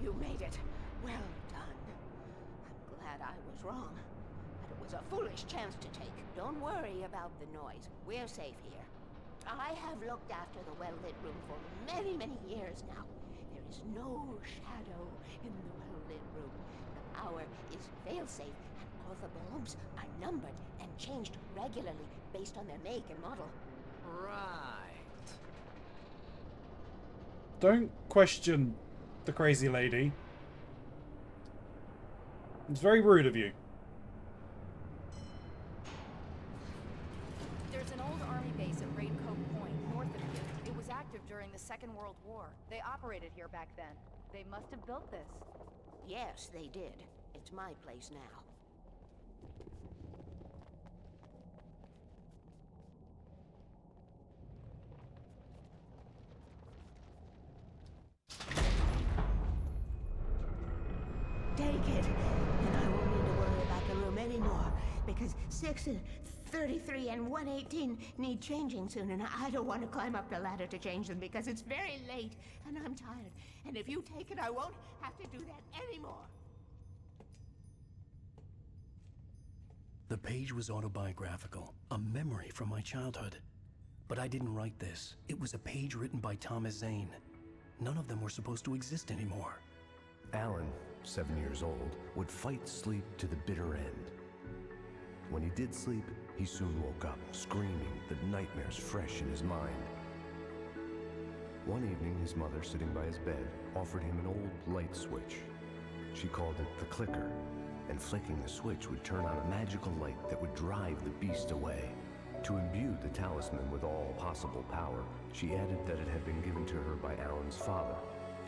You made it. Well done. I'm glad I was wrong. But it was a foolish chance to take. Don't worry about the noise. We're safe here. I have looked after the well-lit room for many, many years now. There is no shadow in the well-lit room. The power is fail-safe, and all the bulbs are numbered and changed regularly based on their make and model. Right. Don't question the crazy lady. It's very rude of you. There's an old army base at Raincoat Point, north of here. It was active during the Second World War. They operated here back then. They must have built this. Yes, they did. It's my place now. Take it, and I won't need to worry about the room anymore, because 6 and 33 and 118 need changing soon, and I don't want to climb up the ladder to change them because it's very late, and I'm tired. And if you take it, I won't have to do that anymore. The page was autobiographical, a memory from my childhood. But I didn't write this. It was a page written by Thomas Zane. None of them were supposed to exist anymore. Alan, 7 years old, would fight sleep to the bitter end. When he did sleep, he soon woke up, screaming, the nightmares fresh in his mind. One evening, his mother, sitting by his bed, offered him an old light switch. She called it the clicker, and flicking the switch would turn on a magical light that would drive the beast away. To imbue the talisman with all possible power, she added that it had been given to her by Alan's father.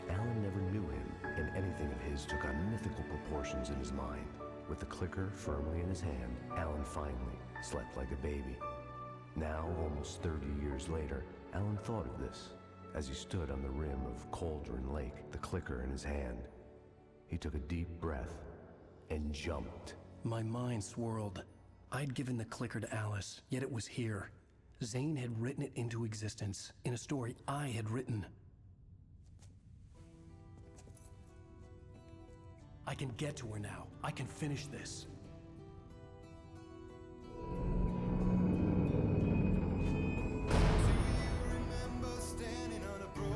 Alan never knew him, and anything of his took on mythical proportions in his mind. With the clicker firmly in his hand, Alan finally slept like a baby. Now, almost 30 years later, Alan thought of this as he stood on the rim of Cauldron Lake, the clicker in his hand. He took a deep breath and jumped. My mind swirled. I'd given the clicker to Alice, yet it was here. Zane had written it into existence in a story I had written. I can get to her now. I can finish this.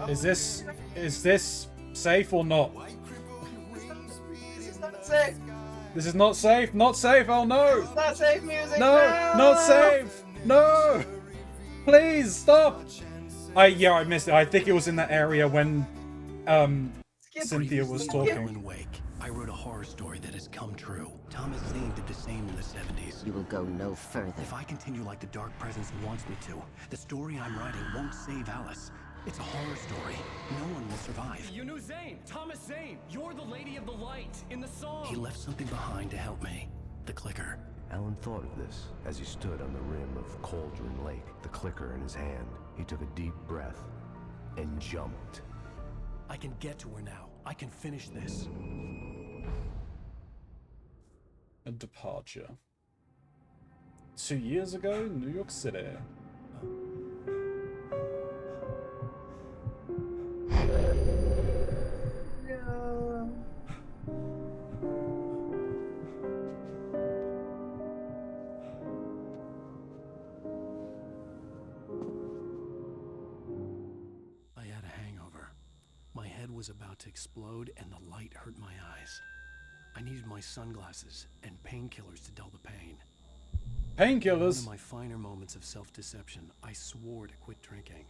Is this safe or not? This is not safe. This is not safe. Not safe. Oh no. It's not safe music. No, not safe. No. Please stop. I missed it. I think it was in that area when Cynthia was talking. I wrote a horror story that has come true. Thomas Zane did the same in the 70s. You will go no further. If I continue like the Dark Presence wants me to, the story I'm writing won't save Alice. It's a horror story. No one will survive. You knew Zane, Thomas Zane. You're the Lady of the Light in the song. He left something behind to help me. The clicker. Alan thought of this as he stood on the rim of Cauldron Lake, the clicker in his hand. He took a deep breath and jumped. I can get to her now. I can finish this. A departure. 2 years ago, New York City. I had a hangover. My head was about to explode and the light hurt my eyes. I needed my sunglasses and painkillers to dull the pain. In one Painkillers? of my finer moments of self-deception, I swore to quit drinking.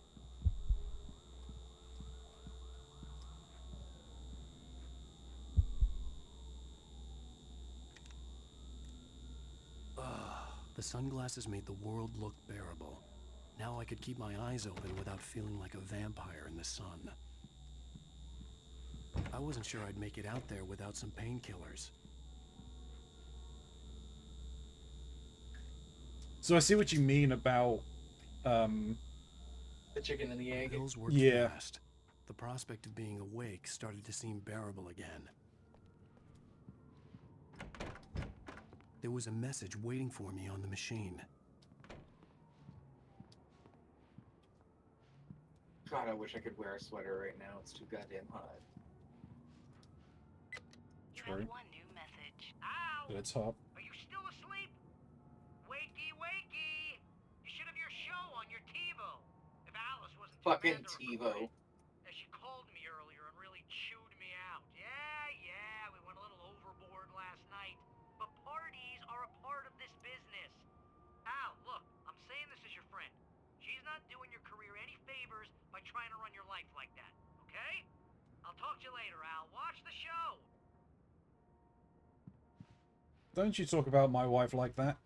The sunglasses made the world look bearable. Now I could keep my eyes open without feeling like a vampire in the sun. I wasn't sure I'd make it out there without some painkillers. So I see what you mean about, The chicken and the egg. Pills worked Yeah. fast. The prospect of being awake started to seem bearable again. There was a message waiting for me on the machine. God, I wish I could wear a sweater right now. It's too goddamn hot. True. One new message. Ow! At its top. Are you still asleep? Wakey, wakey! You should have your show on your TiVo. If Alice wasn't too Fucking bad to TiVo. as she called me earlier and really chewed me out. Yeah, we went a little overboard last night. But parties are a part of this business. Al, look, I'm saying this as your friend. She's not doing your career any favors by trying to run your life like that, okay? I'll talk to you later, Al. Watch the show. Don't you talk about my wife like that.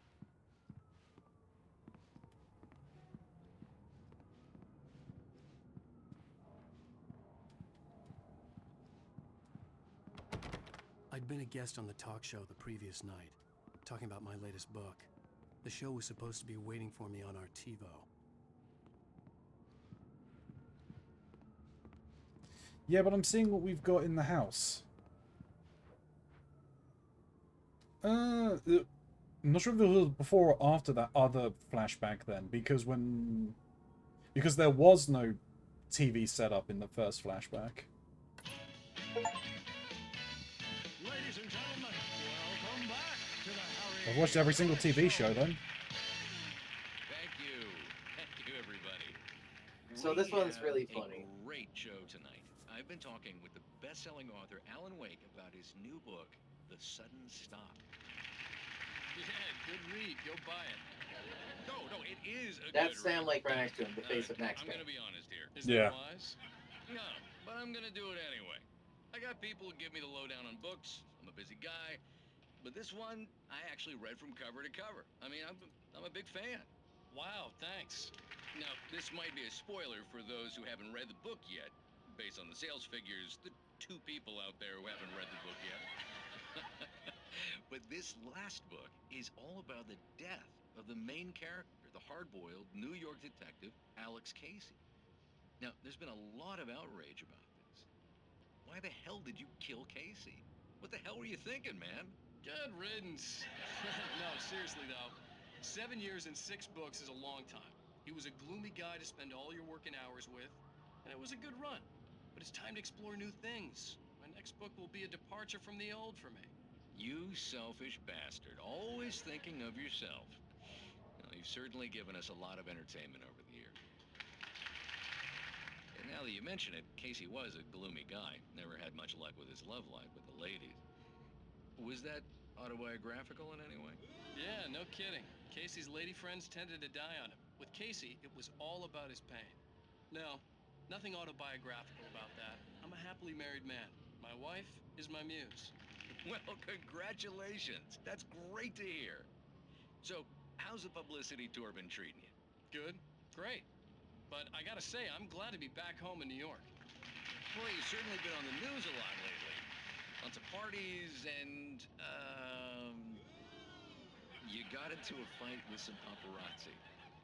I'd been a guest on the talk show the previous night, talking about my latest book. The show was supposed to be waiting for me on our TiVo. Yeah, but I'm seeing what we've got in the house. I'm not sure if it was before or after that other flashback then, because there was no TV setup in the first flashback. Ladies and gentlemen, welcome back to the Harry. I've watched every single TV show then. Thank you. Thank you, everybody. So this We one's have really a funny. Great show tonight. I've been talking with the best-selling author Alan Wake about his new book, The Sudden Stop. Yeah, good read. Go buy it. No, it is a That's good Sam read. Lake right next to him, the face of next I'm guy. gonna be honest here. Is Yeah. that wise? No, but I'm gonna do it anyway. I got people who give me the lowdown on books. I'm a busy guy. But this one, I actually read from cover to cover. I mean, I'm a big fan. Wow, thanks. Now, this might be a spoiler for those who haven't read the book yet. Based on the sales figures, the 2 people out there who haven't read the book yet. But this last book is all about the death of the main character, the hard-boiled New York detective, Alex Casey. Now, there's been a lot of outrage about this. Why the hell did you kill Casey? What the hell were you thinking, man? Good riddance. No, seriously though. 7 years and 6 books is a long time. He was a gloomy guy to spend all your working hours with, and it was a good run. But it's time to explore new things. My next book will be a departure from the old for me. You selfish bastard, always thinking of yourself. Well, you've certainly given us a lot of entertainment over the years. And now that you mention it, Casey was a gloomy guy. Never had much luck with his love life with the ladies. Was that autobiographical in any way? Yeah, no kidding. Casey's lady friends tended to die on him. With Casey, it was all about his pain. No, nothing autobiographical about that. I'm a happily married man. My wife is my muse. Well, congratulations. That's great to hear. So, how's the publicity tour been treating you? Good. Great. But I gotta say, I'm glad to be back home in New York. Well, you've certainly been on the news a lot lately. Lots of parties and, you got into a fight with some paparazzi.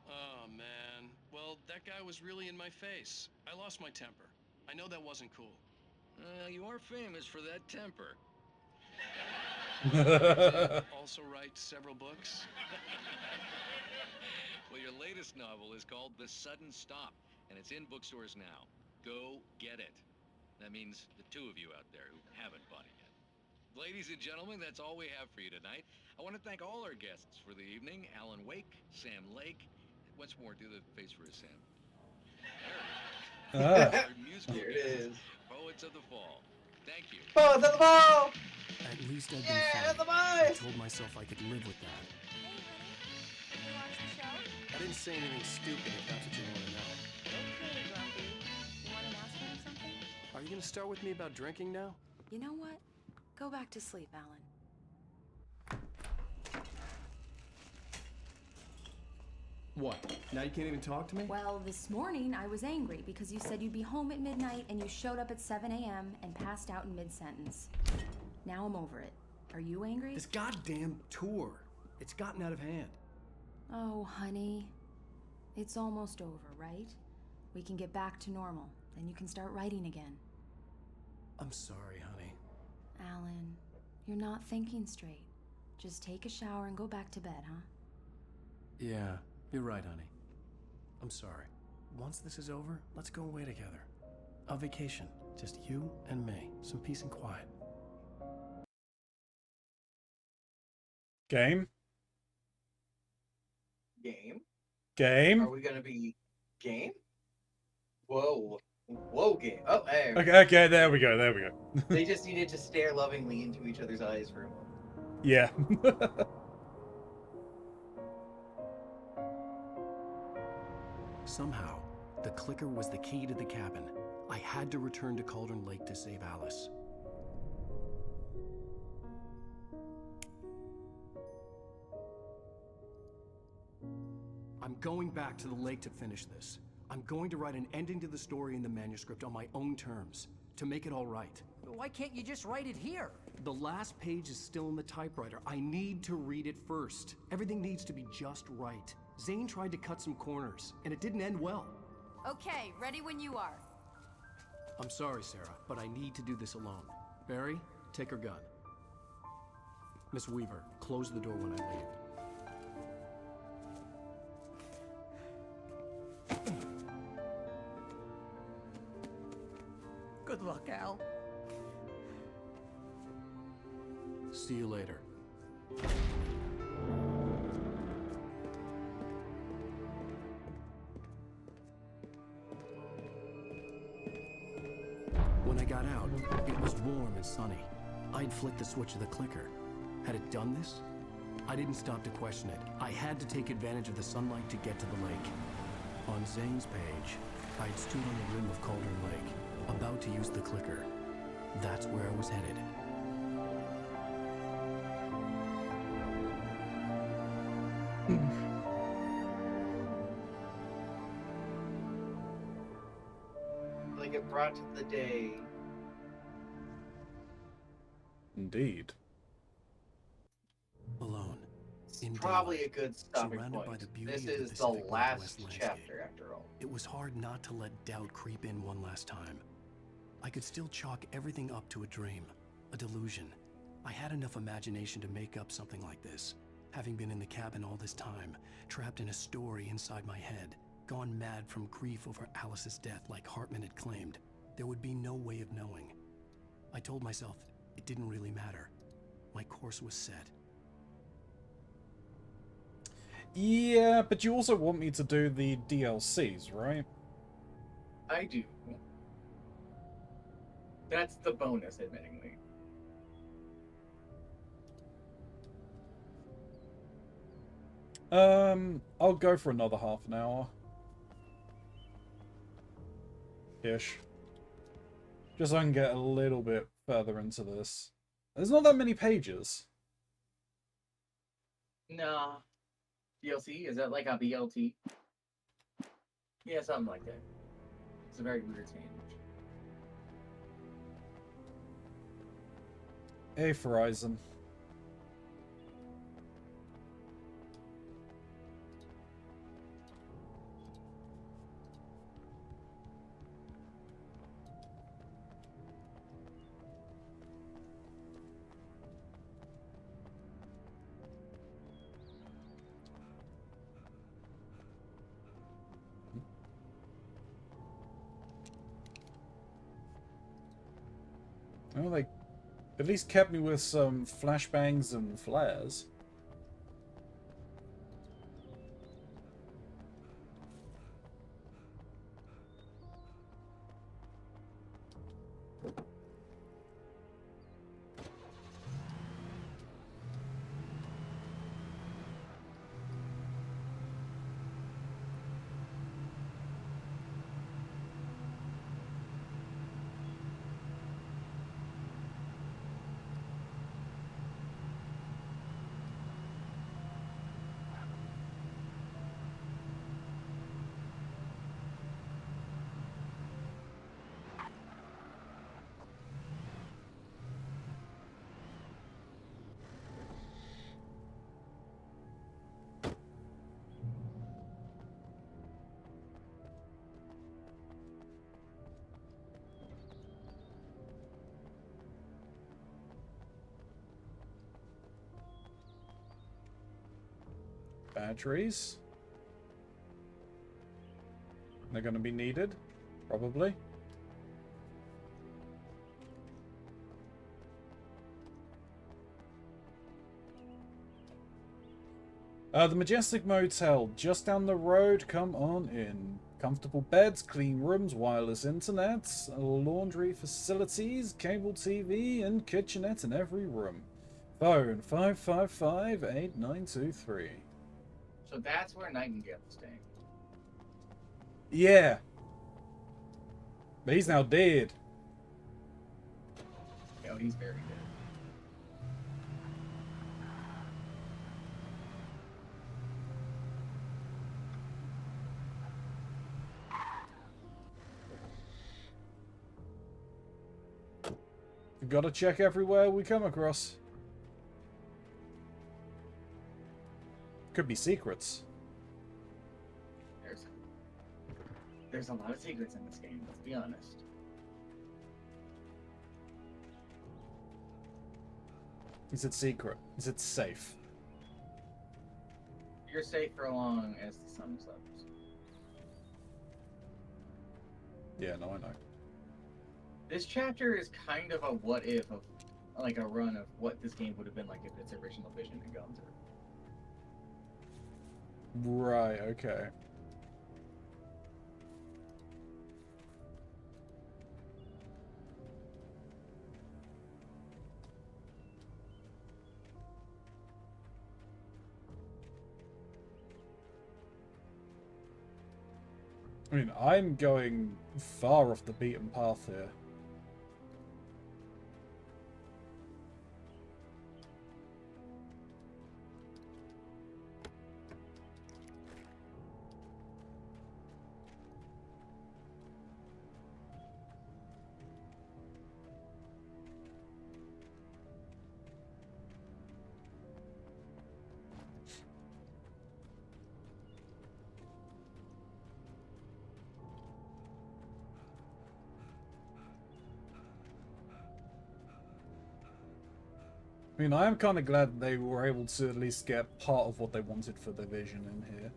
Oh, man. Well, that guy was really in my face. I lost my temper. I know that wasn't cool. You are famous for that temper. Also write several books. Well, your latest novel is called The Sudden Stop, and it's in bookstores now. Go get it. That means the two of you out there who haven't bought it yet. Ladies and gentlemen, that's all we have for you tonight. I want to thank all our guests for the evening. Alan Wake, Sam Lake. Once more, do the face for a Sam. There it is. Our musical There it guests, is. Poets of the Fall. Thank you. Poets of the Fall! At least I've been Yeah, funny. the I boys! told myself I could live with that. Hey, honey. You watch the show? I didn't say anything stupid if that's what you want to know. Okay, Grumpy. You want an aspirin or something? Are you going to start with me about drinking now? You know what? Go back to sleep, Alan. What? Now you can't even talk to me? Well, this morning I was angry because you said you'd be home at midnight and you showed up at 7 a.m. and passed out in mid-sentence. Now I'm over it. Are you angry? This goddamn tour. It's gotten out of hand. Oh, honey. It's almost over, right? We can get back to normal. Then you can start writing again. I'm sorry, honey. Alan, you're not thinking straight. Just take a shower and go back to bed, huh? Yeah, you're right, honey. I'm sorry. Once this is over, let's go away together. A vacation. Just you and me. Some peace and quiet. Game? Game? Game? Are we gonna be game? Whoa. Whoa, game. Oh, hey. Okay, there we go, there we go. They just needed to stare lovingly into each other's eyes for a moment. Yeah. Somehow, the clicker was the key to the cabin. I had to return to Cauldron Lake to save Alice. I'm going back to the lake to finish this. I'm going to write an ending to the story in the manuscript on my own terms, to make it all right. Why can't you just write it here? The last page is still in the typewriter. I need to read it first. Everything needs to be just right. Zane tried to cut some corners, and it didn't end well. Okay, ready when you are. I'm sorry, Sarah, but I need to do this alone. Barry, take her gun. Miss Weaver, close the door when I leave. Good luck, Al. See you later. When I got out, it was warm and sunny. I'd flicked the switch of the clicker. Had it done this? I didn't stop to question it. I had to take advantage of the sunlight to get to the lake. On Zane's page, I'd stood on the rim of Cauldron Lake, about to use the clicker. That's where I was headed. Like it brought the day. Indeed. Alone. In Probably daylight, a good stopping surrounded point. by the beauty This of the is the Pacific last Northwest landscape. chapter, after all. It was hard not to let doubt creep in one last time. I could still chalk everything up to a dream, a delusion. I had enough imagination to make up something like this. Having been in the cabin all this time, trapped in a story inside my head, gone mad from grief over Alice's death like Hartman had claimed, there would be no way of knowing. I told myself it didn't really matter. My course was set. Yeah, but you also want me to do the DLCs, right? I do. That's the bonus, admittingly. I'll go for another half an hour. Ish. Just so I can get a little bit further into this. There's not that many pages. Nah. DLC? Is that like a BLT? Yeah, something like that. It's a very weird sandwich. A Horizon. Well, they at least kept me with some flashbangs and flares. Batteries. They're going to be needed, probably. The Majestic Motel, just down the road. Come on in. Comfortable beds, clean rooms, wireless internet, laundry facilities, cable TV, and kitchenette in every room. Phone 555-8923. So that's where Nightingale is staying. Yeah. But he's now dead. Oh, he's very dead. We've got to check everywhere we come across. Could be secrets. There's a lot of secrets in this game, let's be honest. Is it secret? Is it safe? You're safe for long as the sun sets. Yeah, no, I know. This chapter is kind of a what if of, like, a run of what this game would have been like if its original vision had gone through. Right, okay. I mean, I'm going far off the beaten path here. I mean, I am kind of glad they were able to at least get part of what they wanted for the vision in here.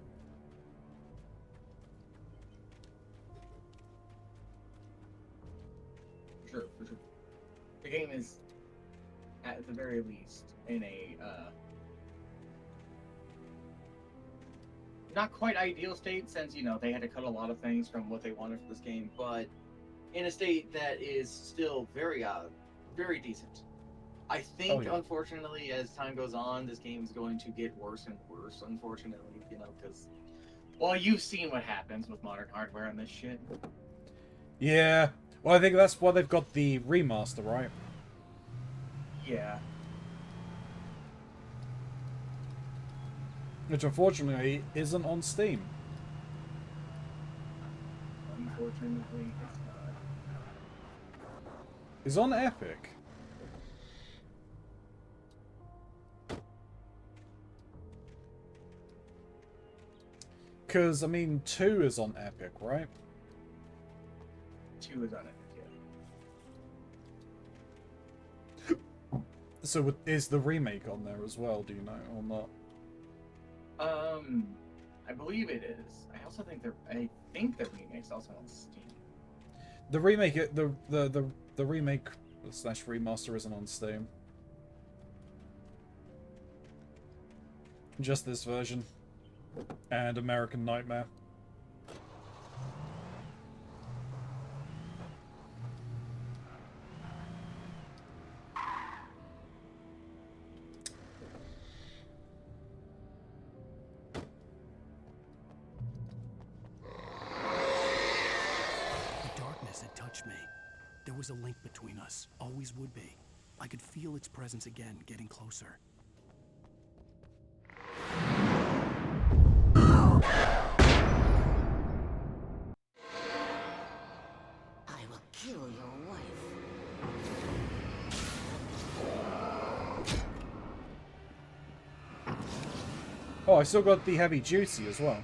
For sure. The game is, at the very least, in a, not quite ideal state, since, you know, they had to cut a lot of things from what they wanted for this game, but in a state that is still very, very decent. I think, unfortunately, as time goes on, this game is going to get worse and worse, unfortunately, you know, because, well, you've seen what happens with modern hardware and this shit. Yeah. Well, I think that's why they've got the remaster, right? Yeah. Which, unfortunately, isn't on Steam. presumably it's not. Is on Epic. Because, I mean, 2 is on Epic, right? 2 is on Epic, yeah. So is the remake on there as well, do you know, or not? I believe it is. I think the remake's also on Steam. The remake, the remake / remaster isn't on Steam. Just this version. And American Nightmare. The darkness had touched me. There was a link between us. Always would be. I could feel its presence again, getting closer. I will kill your wife. Oh, I still got the heavy duty as well.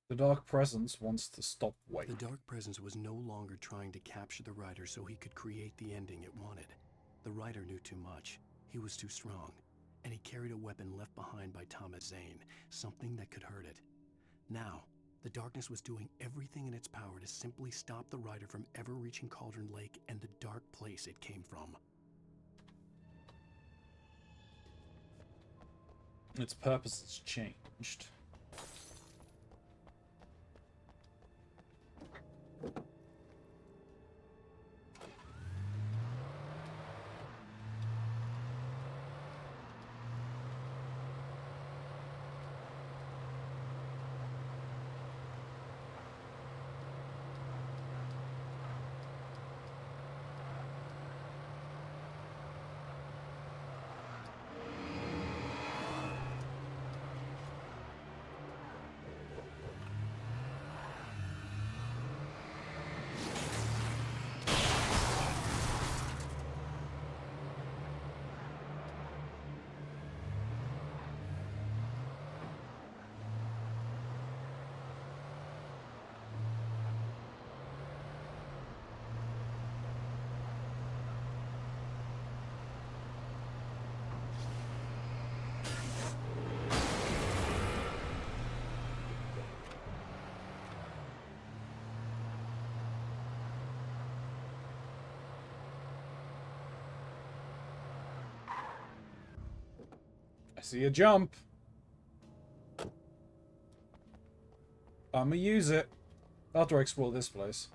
The Dark Presence wants to stop Wake. The Dark Presence was no longer trying to capture the writer so he could create the ending it wanted. The writer knew too much. He was too strong. And he carried a weapon left behind by Thomas Zane, something that could hurt it. Now, the darkness was doing everything in its power to simply stop the writer from ever reaching Cauldron Lake and the dark place it came from. Its purpose has changed. I see a jump. I'ma use it after I explore this place.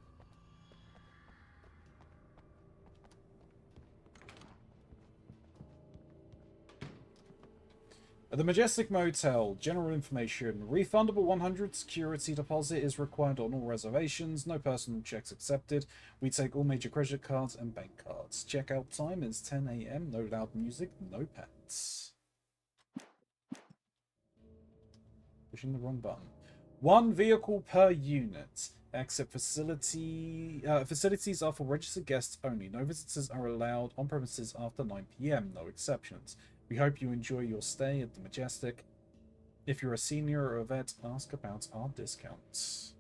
At the Majestic Motel, general information. Refundable 100 security deposit is required on all reservations. No personal checks accepted. We take all major credit cards and bank cards. Checkout time is 10 AM. No loud music, no pets. Pushing the wrong button. 1 vehicle per unit. Exit facilities are for registered guests only. No visitors are allowed on premises after 9 PM. No exceptions. We hope you enjoy your stay at the Majestic. If you're a senior or a vet, ask about our discounts.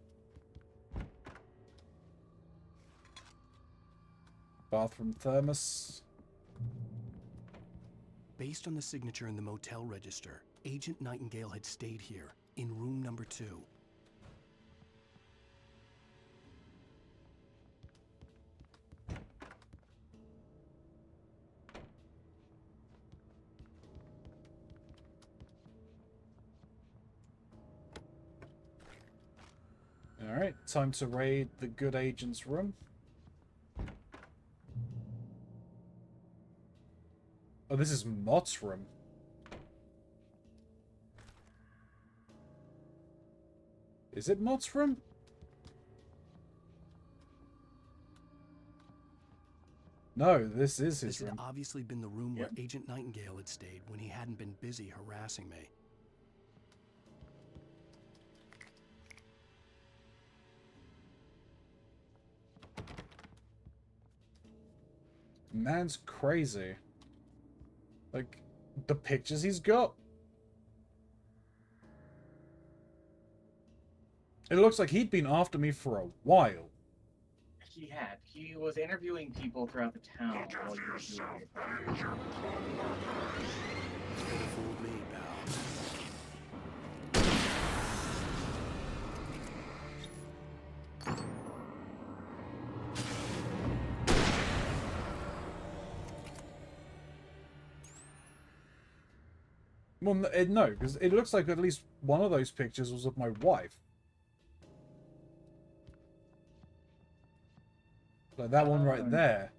Bathroom thermos. Based on the signature in the motel register, Agent Nightingale had stayed here, in room number 2. Alright, time to raid the good agent's room. Oh, this is Mott's room. Is it Mott's room? No, this is his This had room. obviously been the room where Agent Nightingale had stayed when he hadn't been busy harassing me. Man's crazy. Like, the pictures he's got. It looks like he'd been after me for a while. He had. He was interviewing people throughout the town while you were doing it. Could have fooled me, pal. Well, no, because it looks like at least one of those pictures was of my wife. Like that one right there.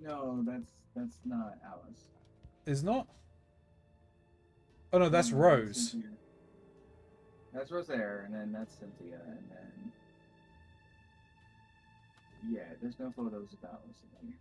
No, that's not Alice. Is not? Oh no, that's No, Rose. Cynthia. That's Rose there, and then that's Cynthia, and then yeah, there's no photos of Alice in there.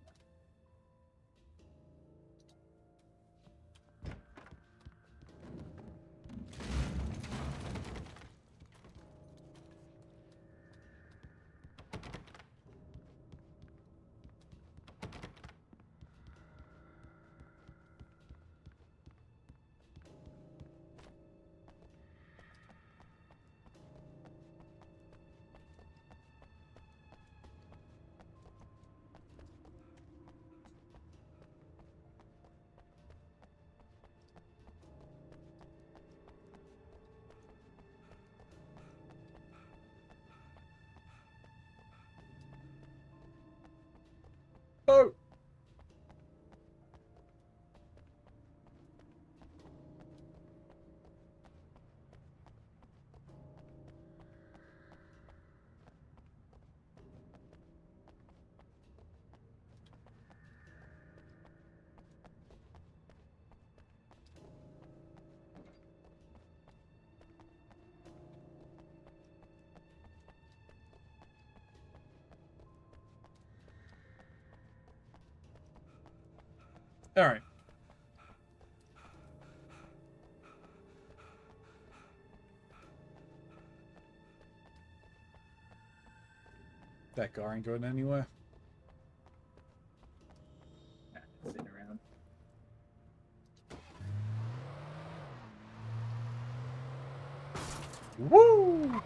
Oh! All right. That car ain't going anywhere. Sitting around. Woo!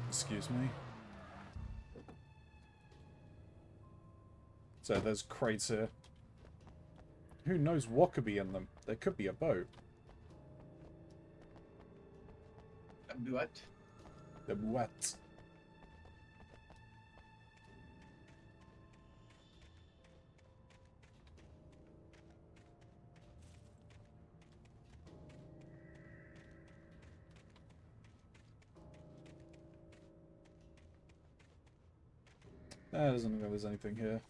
Excuse me. So there's crates here. Who knows what could be in them? There could be a boat. What? The what? Doesn't look like there's anything here.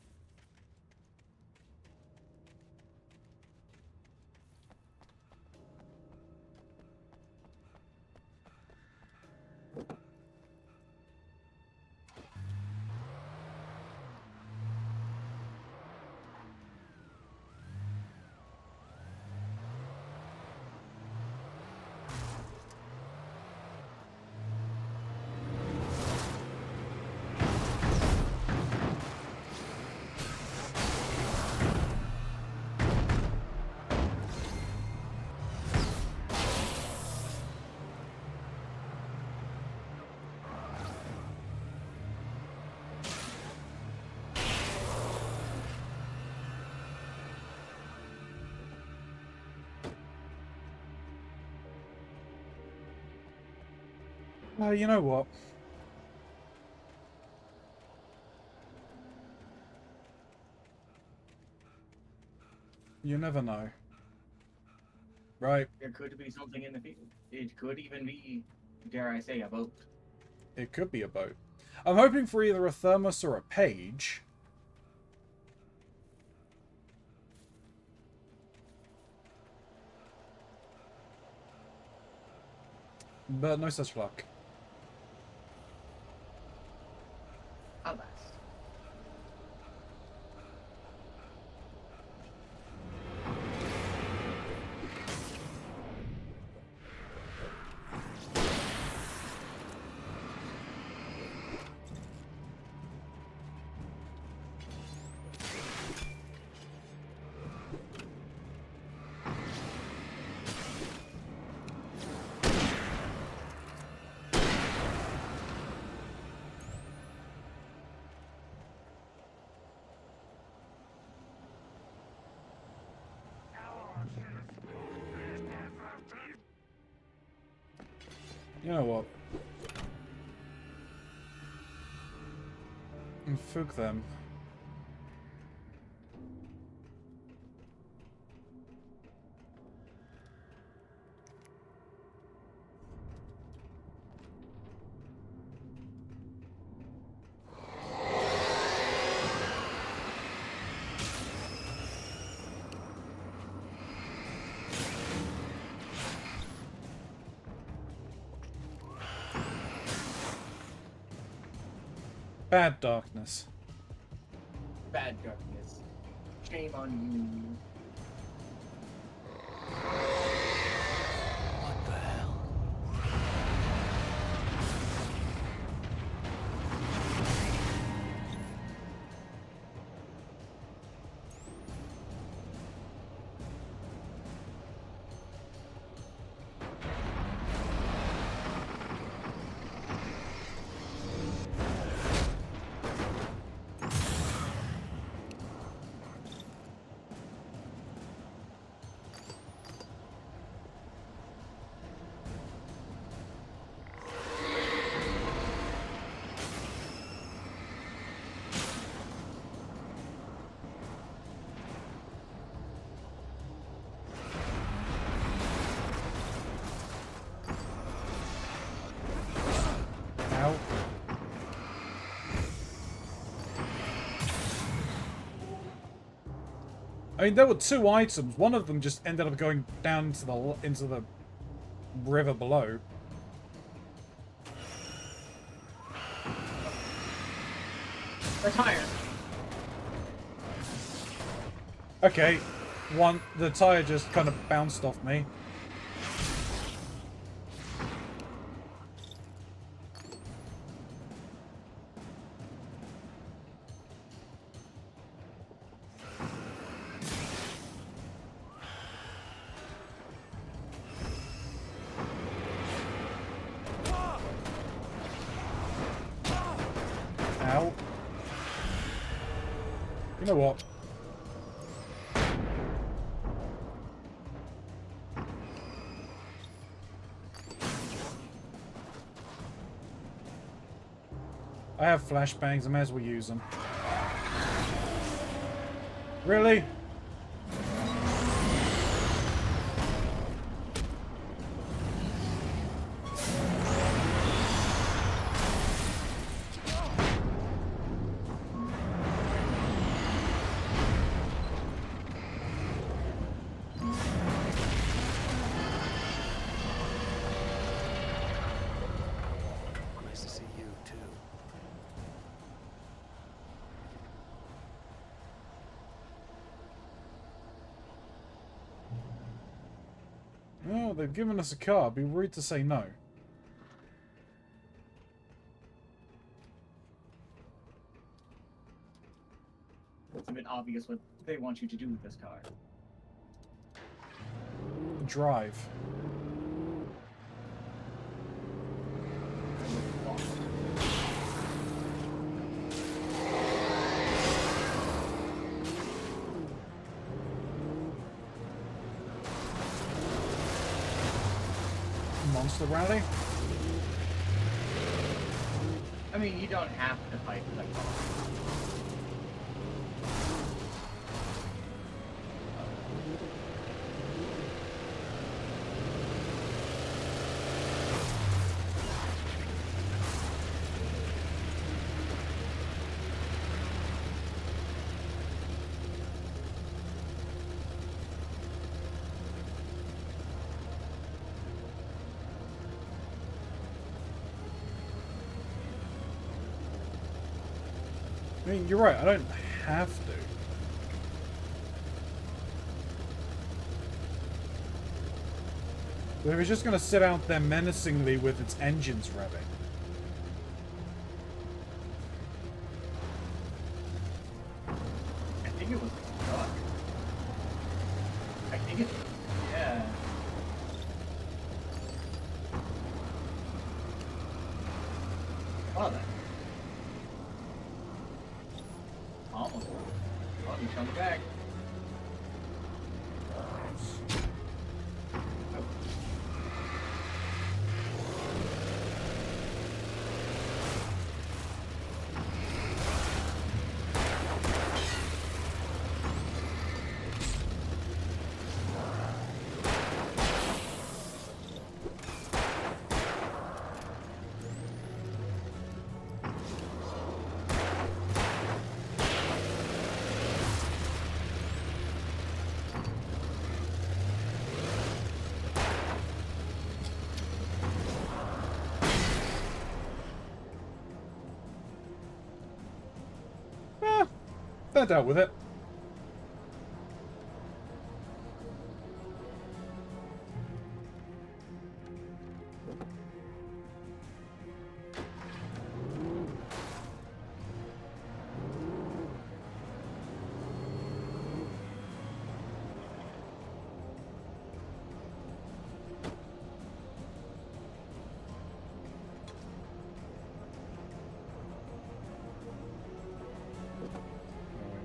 You know what? You never know. Right. There could be something in the field. It could even be, dare I say, a boat. It could be a boat. I'm hoping for either a thermos or a page. But no such luck. Alas. You know what? And fuck them. Bad darkness. Bad darkness. Shame on you. What the hell? Ow. I mean, there were two items. One of them just ended up going down to into the river below. Retire. Okay, the tire just kind of bounced off me. Ow. You know what? I have flashbangs, I may as well use them. Really? Nice to see you, too. Oh, they've given us a car. It'd be rude to say no. It's a bit obvious what they want you to do with this car. Drive. Monster rally? I mean, you don't have to fight the car. mean, you're right, I don't have to. But if it's just going to sit out there menacingly with its engines revving. I think it was a truck. I think it's... Yeah. Oh, that. Almost. Oh, he's coming back. I dealt with it.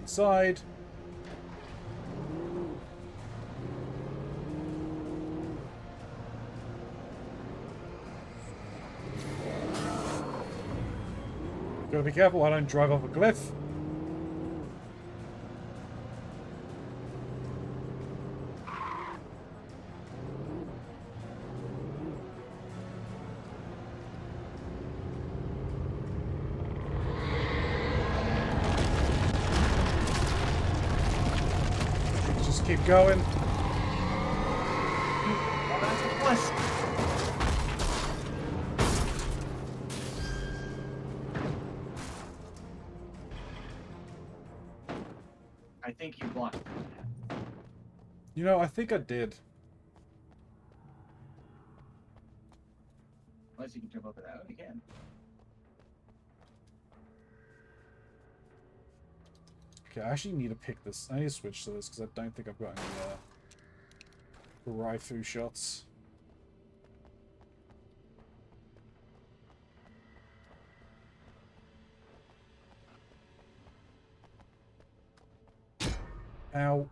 Inside. Gotta be careful I don't drive off a cliff. Keep going. Oh, that's a plus. I think you blocked that. You know, I think I did. Unless you can jump over that one again. Okay, I actually need to pick this. I need to switch to this because I don't think I've got any Raifu shots. Ow.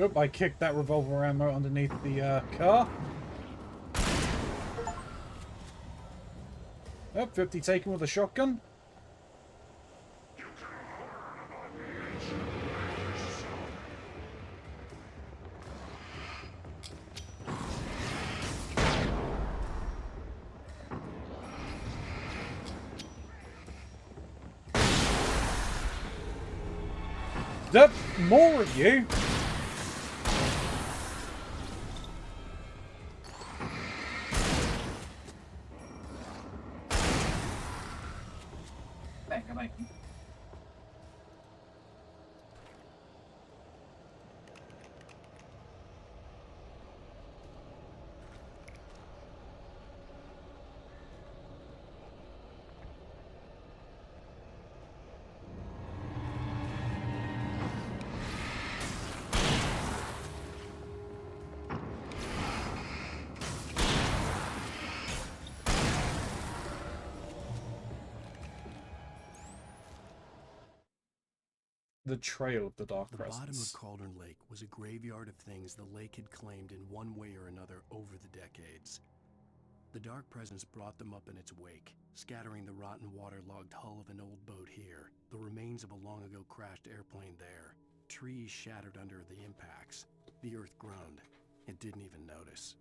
Oop, I kicked that revolver ammo underneath the car. Oh, 50 taken with a shotgun. Yep, more of you. Come back. The trail of the Dark The Presence. bottom of Cauldron Lake was a graveyard of things the lake had claimed in one way or another over the decades. The dark presence brought them up in its wake, scattering the rotten waterlogged hull of an old boat here, the remains of a long-ago crashed airplane there. Trees shattered under the impacts. The earth groaned. It didn't even notice.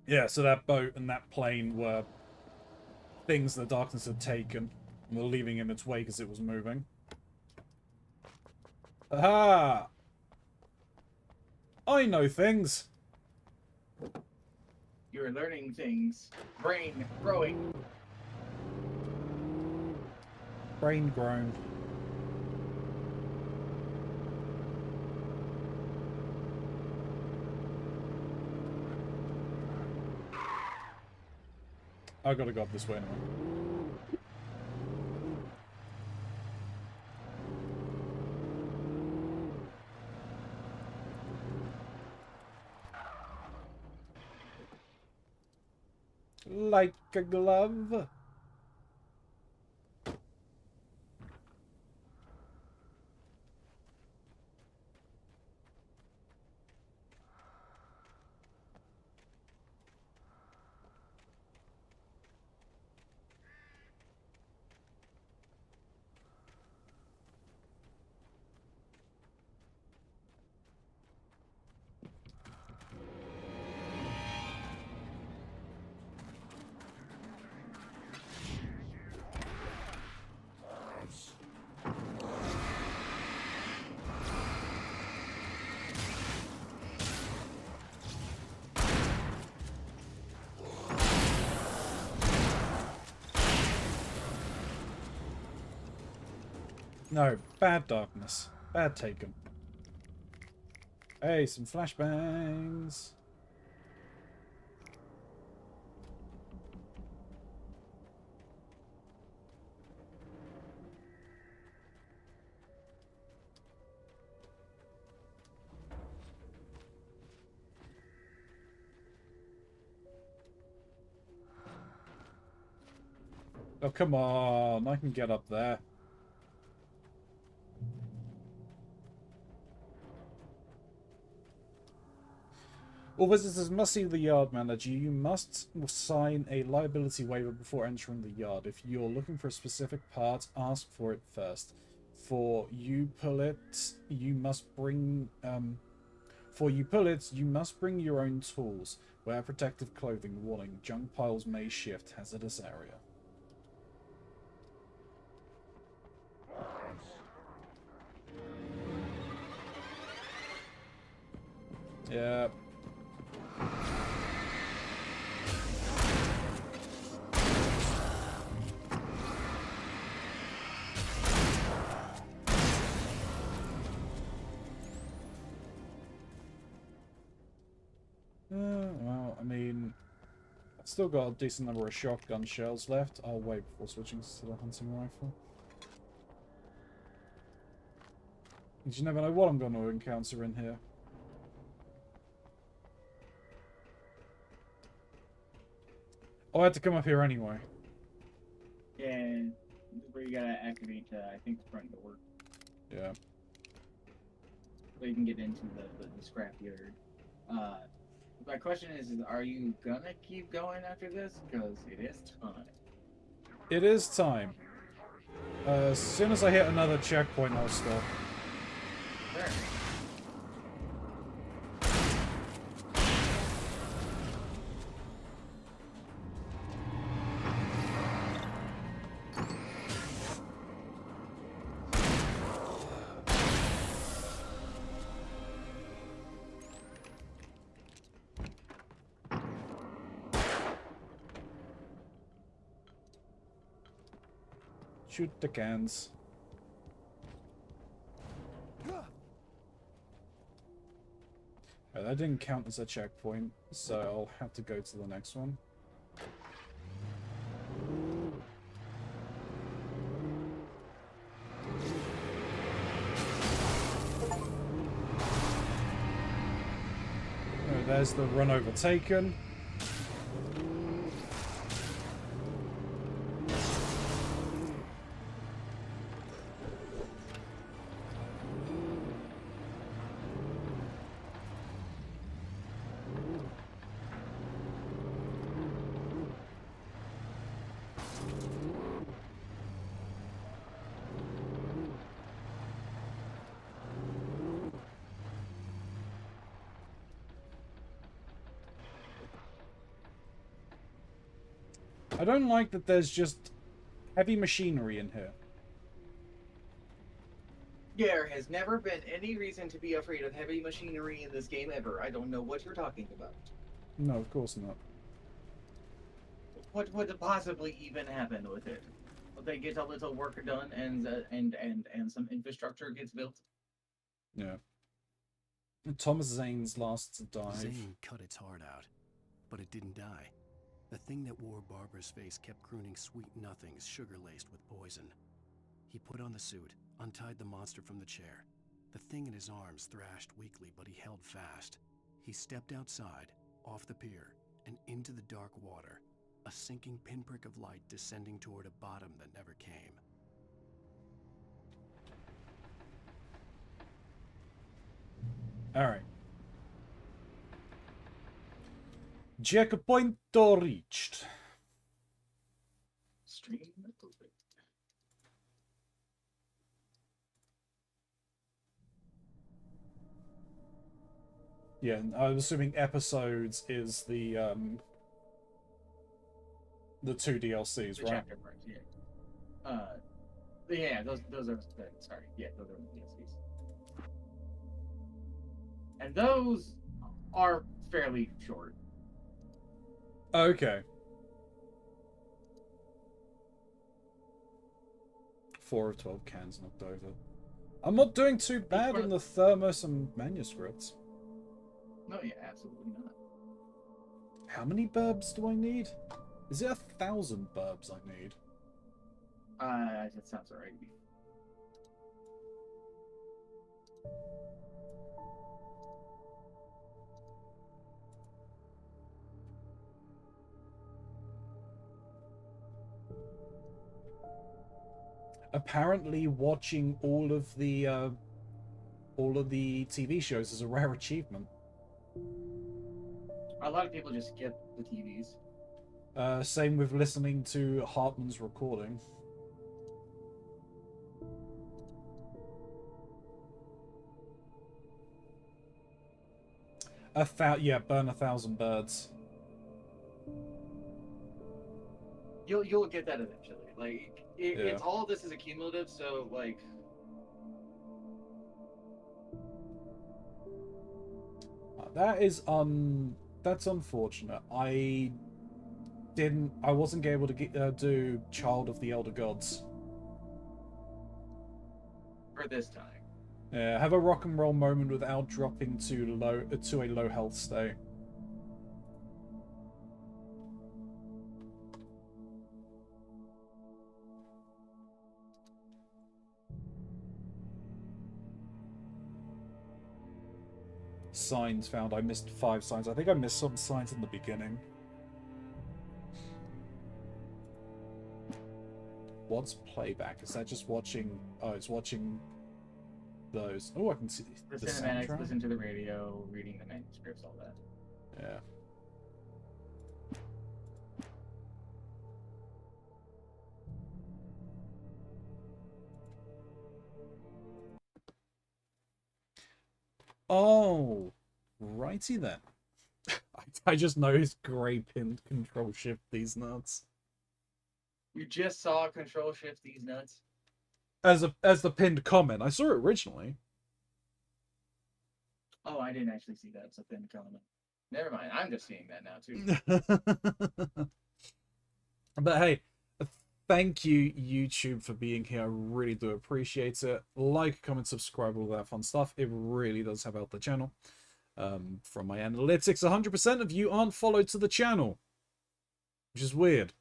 Yeah, so that boat and that plane were things the darkness had taken and were leaving in its wake as it was moving. Aha! I know things! You're learning things. Brain growing. Brain grown. I gotta go up this way anyway. Like a glove. No, bad darkness. Bad taken. Hey, some flashbangs. Oh, come on. I can get up there. All visitors must see the yard manager. You must sign a liability waiver before entering the yard. If you're looking for a specific part, ask for it first. For you pull it, you must bring your own tools. Wear protective clothing. Warning: junk piles may shift. Hazardous area. Yeah. Well, I mean, I've still got a decent number of shotgun shells left. I'll wait before switching to the hunting rifle. You never know what I'm going to encounter in here. Oh, I had to come up here anyway. Yeah, this is where you gotta activate, I think, the front door. Yeah. So you can get into the scrapyard. My question is are you gonna keep going after this? Because it is time. It is time. As soon as I hit another checkpoint, I'll stop. Sure. Shoot the cans. That didn't count as a checkpoint, so I'll have to go to the next one. Oh, there's the run overtaken. I don't like that there's just heavy machinery in here. There has never been any reason to be afraid of heavy machinery in this game ever. I don't know what you're talking about. No, of course not. What would possibly even happen with it? Will they get a little work done and some infrastructure gets built? Yeah. Thomas Zane's last dive. Zane cut its heart out, but it didn't die. The thing that wore Barbara's face kept crooning sweet nothings sugar-laced with poison. He put on the suit, untied the monster from the chair. The thing in his arms thrashed weakly, but he held fast. He stepped outside, off the pier, and into the dark water, a sinking pinprick of light descending toward a bottom that never came. Alright. Checkpoint reached. Stream. Yeah, I'm assuming episodes is the 2 DLCs, The right? chapter parts, yeah. Yeah, those are sorry, yeah, those are the DLCs. And those are fairly short. Okay. 4 of 12 cans knocked over. I'm not doing too bad on the thermos and manuscripts. No, yeah, absolutely not. How many burbs do I need? Is it 1,000 burbs I need? That sounds alright. Apparently, watching all of the TV shows is a rare achievement. A lot of people just skip the TVs. Same with listening to Hartman's recording. Yeah, burn 1,000 birds. You'll get that eventually. Like it's all this is accumulative, so like. That's unfortunate. I wasn't able to do Child of the Elder Gods. For this time. Yeah, have a rock and roll moment without dropping to a low health state. Signs found. I missed 5 signs. I think I missed some signs in the beginning. What's playback? Is that just watching? Oh, it's watching those. Oh, I can see The the cinematics, soundtrack. listen to the radio, reading the manuscripts, all that. Yeah. Oh, righty then. I just noticed Grey pinned Control Shift these nuts. You just saw Control Shift these nuts? As the pinned comment. I saw it originally. Oh, I didn't actually see that. It's a pinned comment. Never mind. I'm just seeing that now too. But hey, thank you, YouTube, for being here. I really do appreciate it. Like, comment, subscribe, all that fun stuff. It really does help out the channel. From my analytics, 100% of you aren't followed to the channel, which is weird.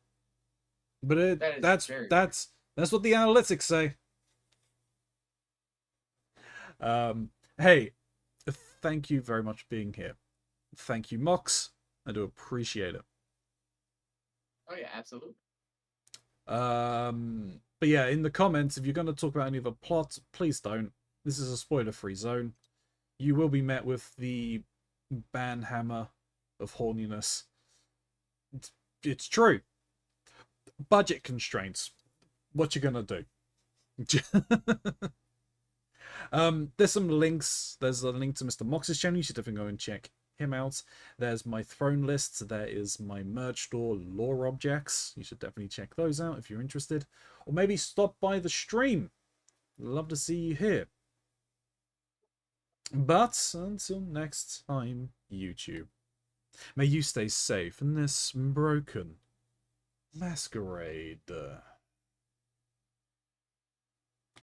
But that's what the analytics say. Hey, thank you very much for being here. Thank you, Mox. I do appreciate it. Oh yeah, absolutely. But yeah, in the comments, if you're going to talk about any of the plots, please don't. This is a spoiler-free zone. You will be met with the banhammer of horniness. It's true. Budget constraints. What you gonna do? There's some links. There's a link to Mr. Mox's channel. You should definitely go and check him out. There's my throne list. There is my merch store lore objects. You should definitely check those out if you're interested. Or maybe stop by the stream. Love to see you here. But until next time, YouTube, may you stay safe in this broken masquerade.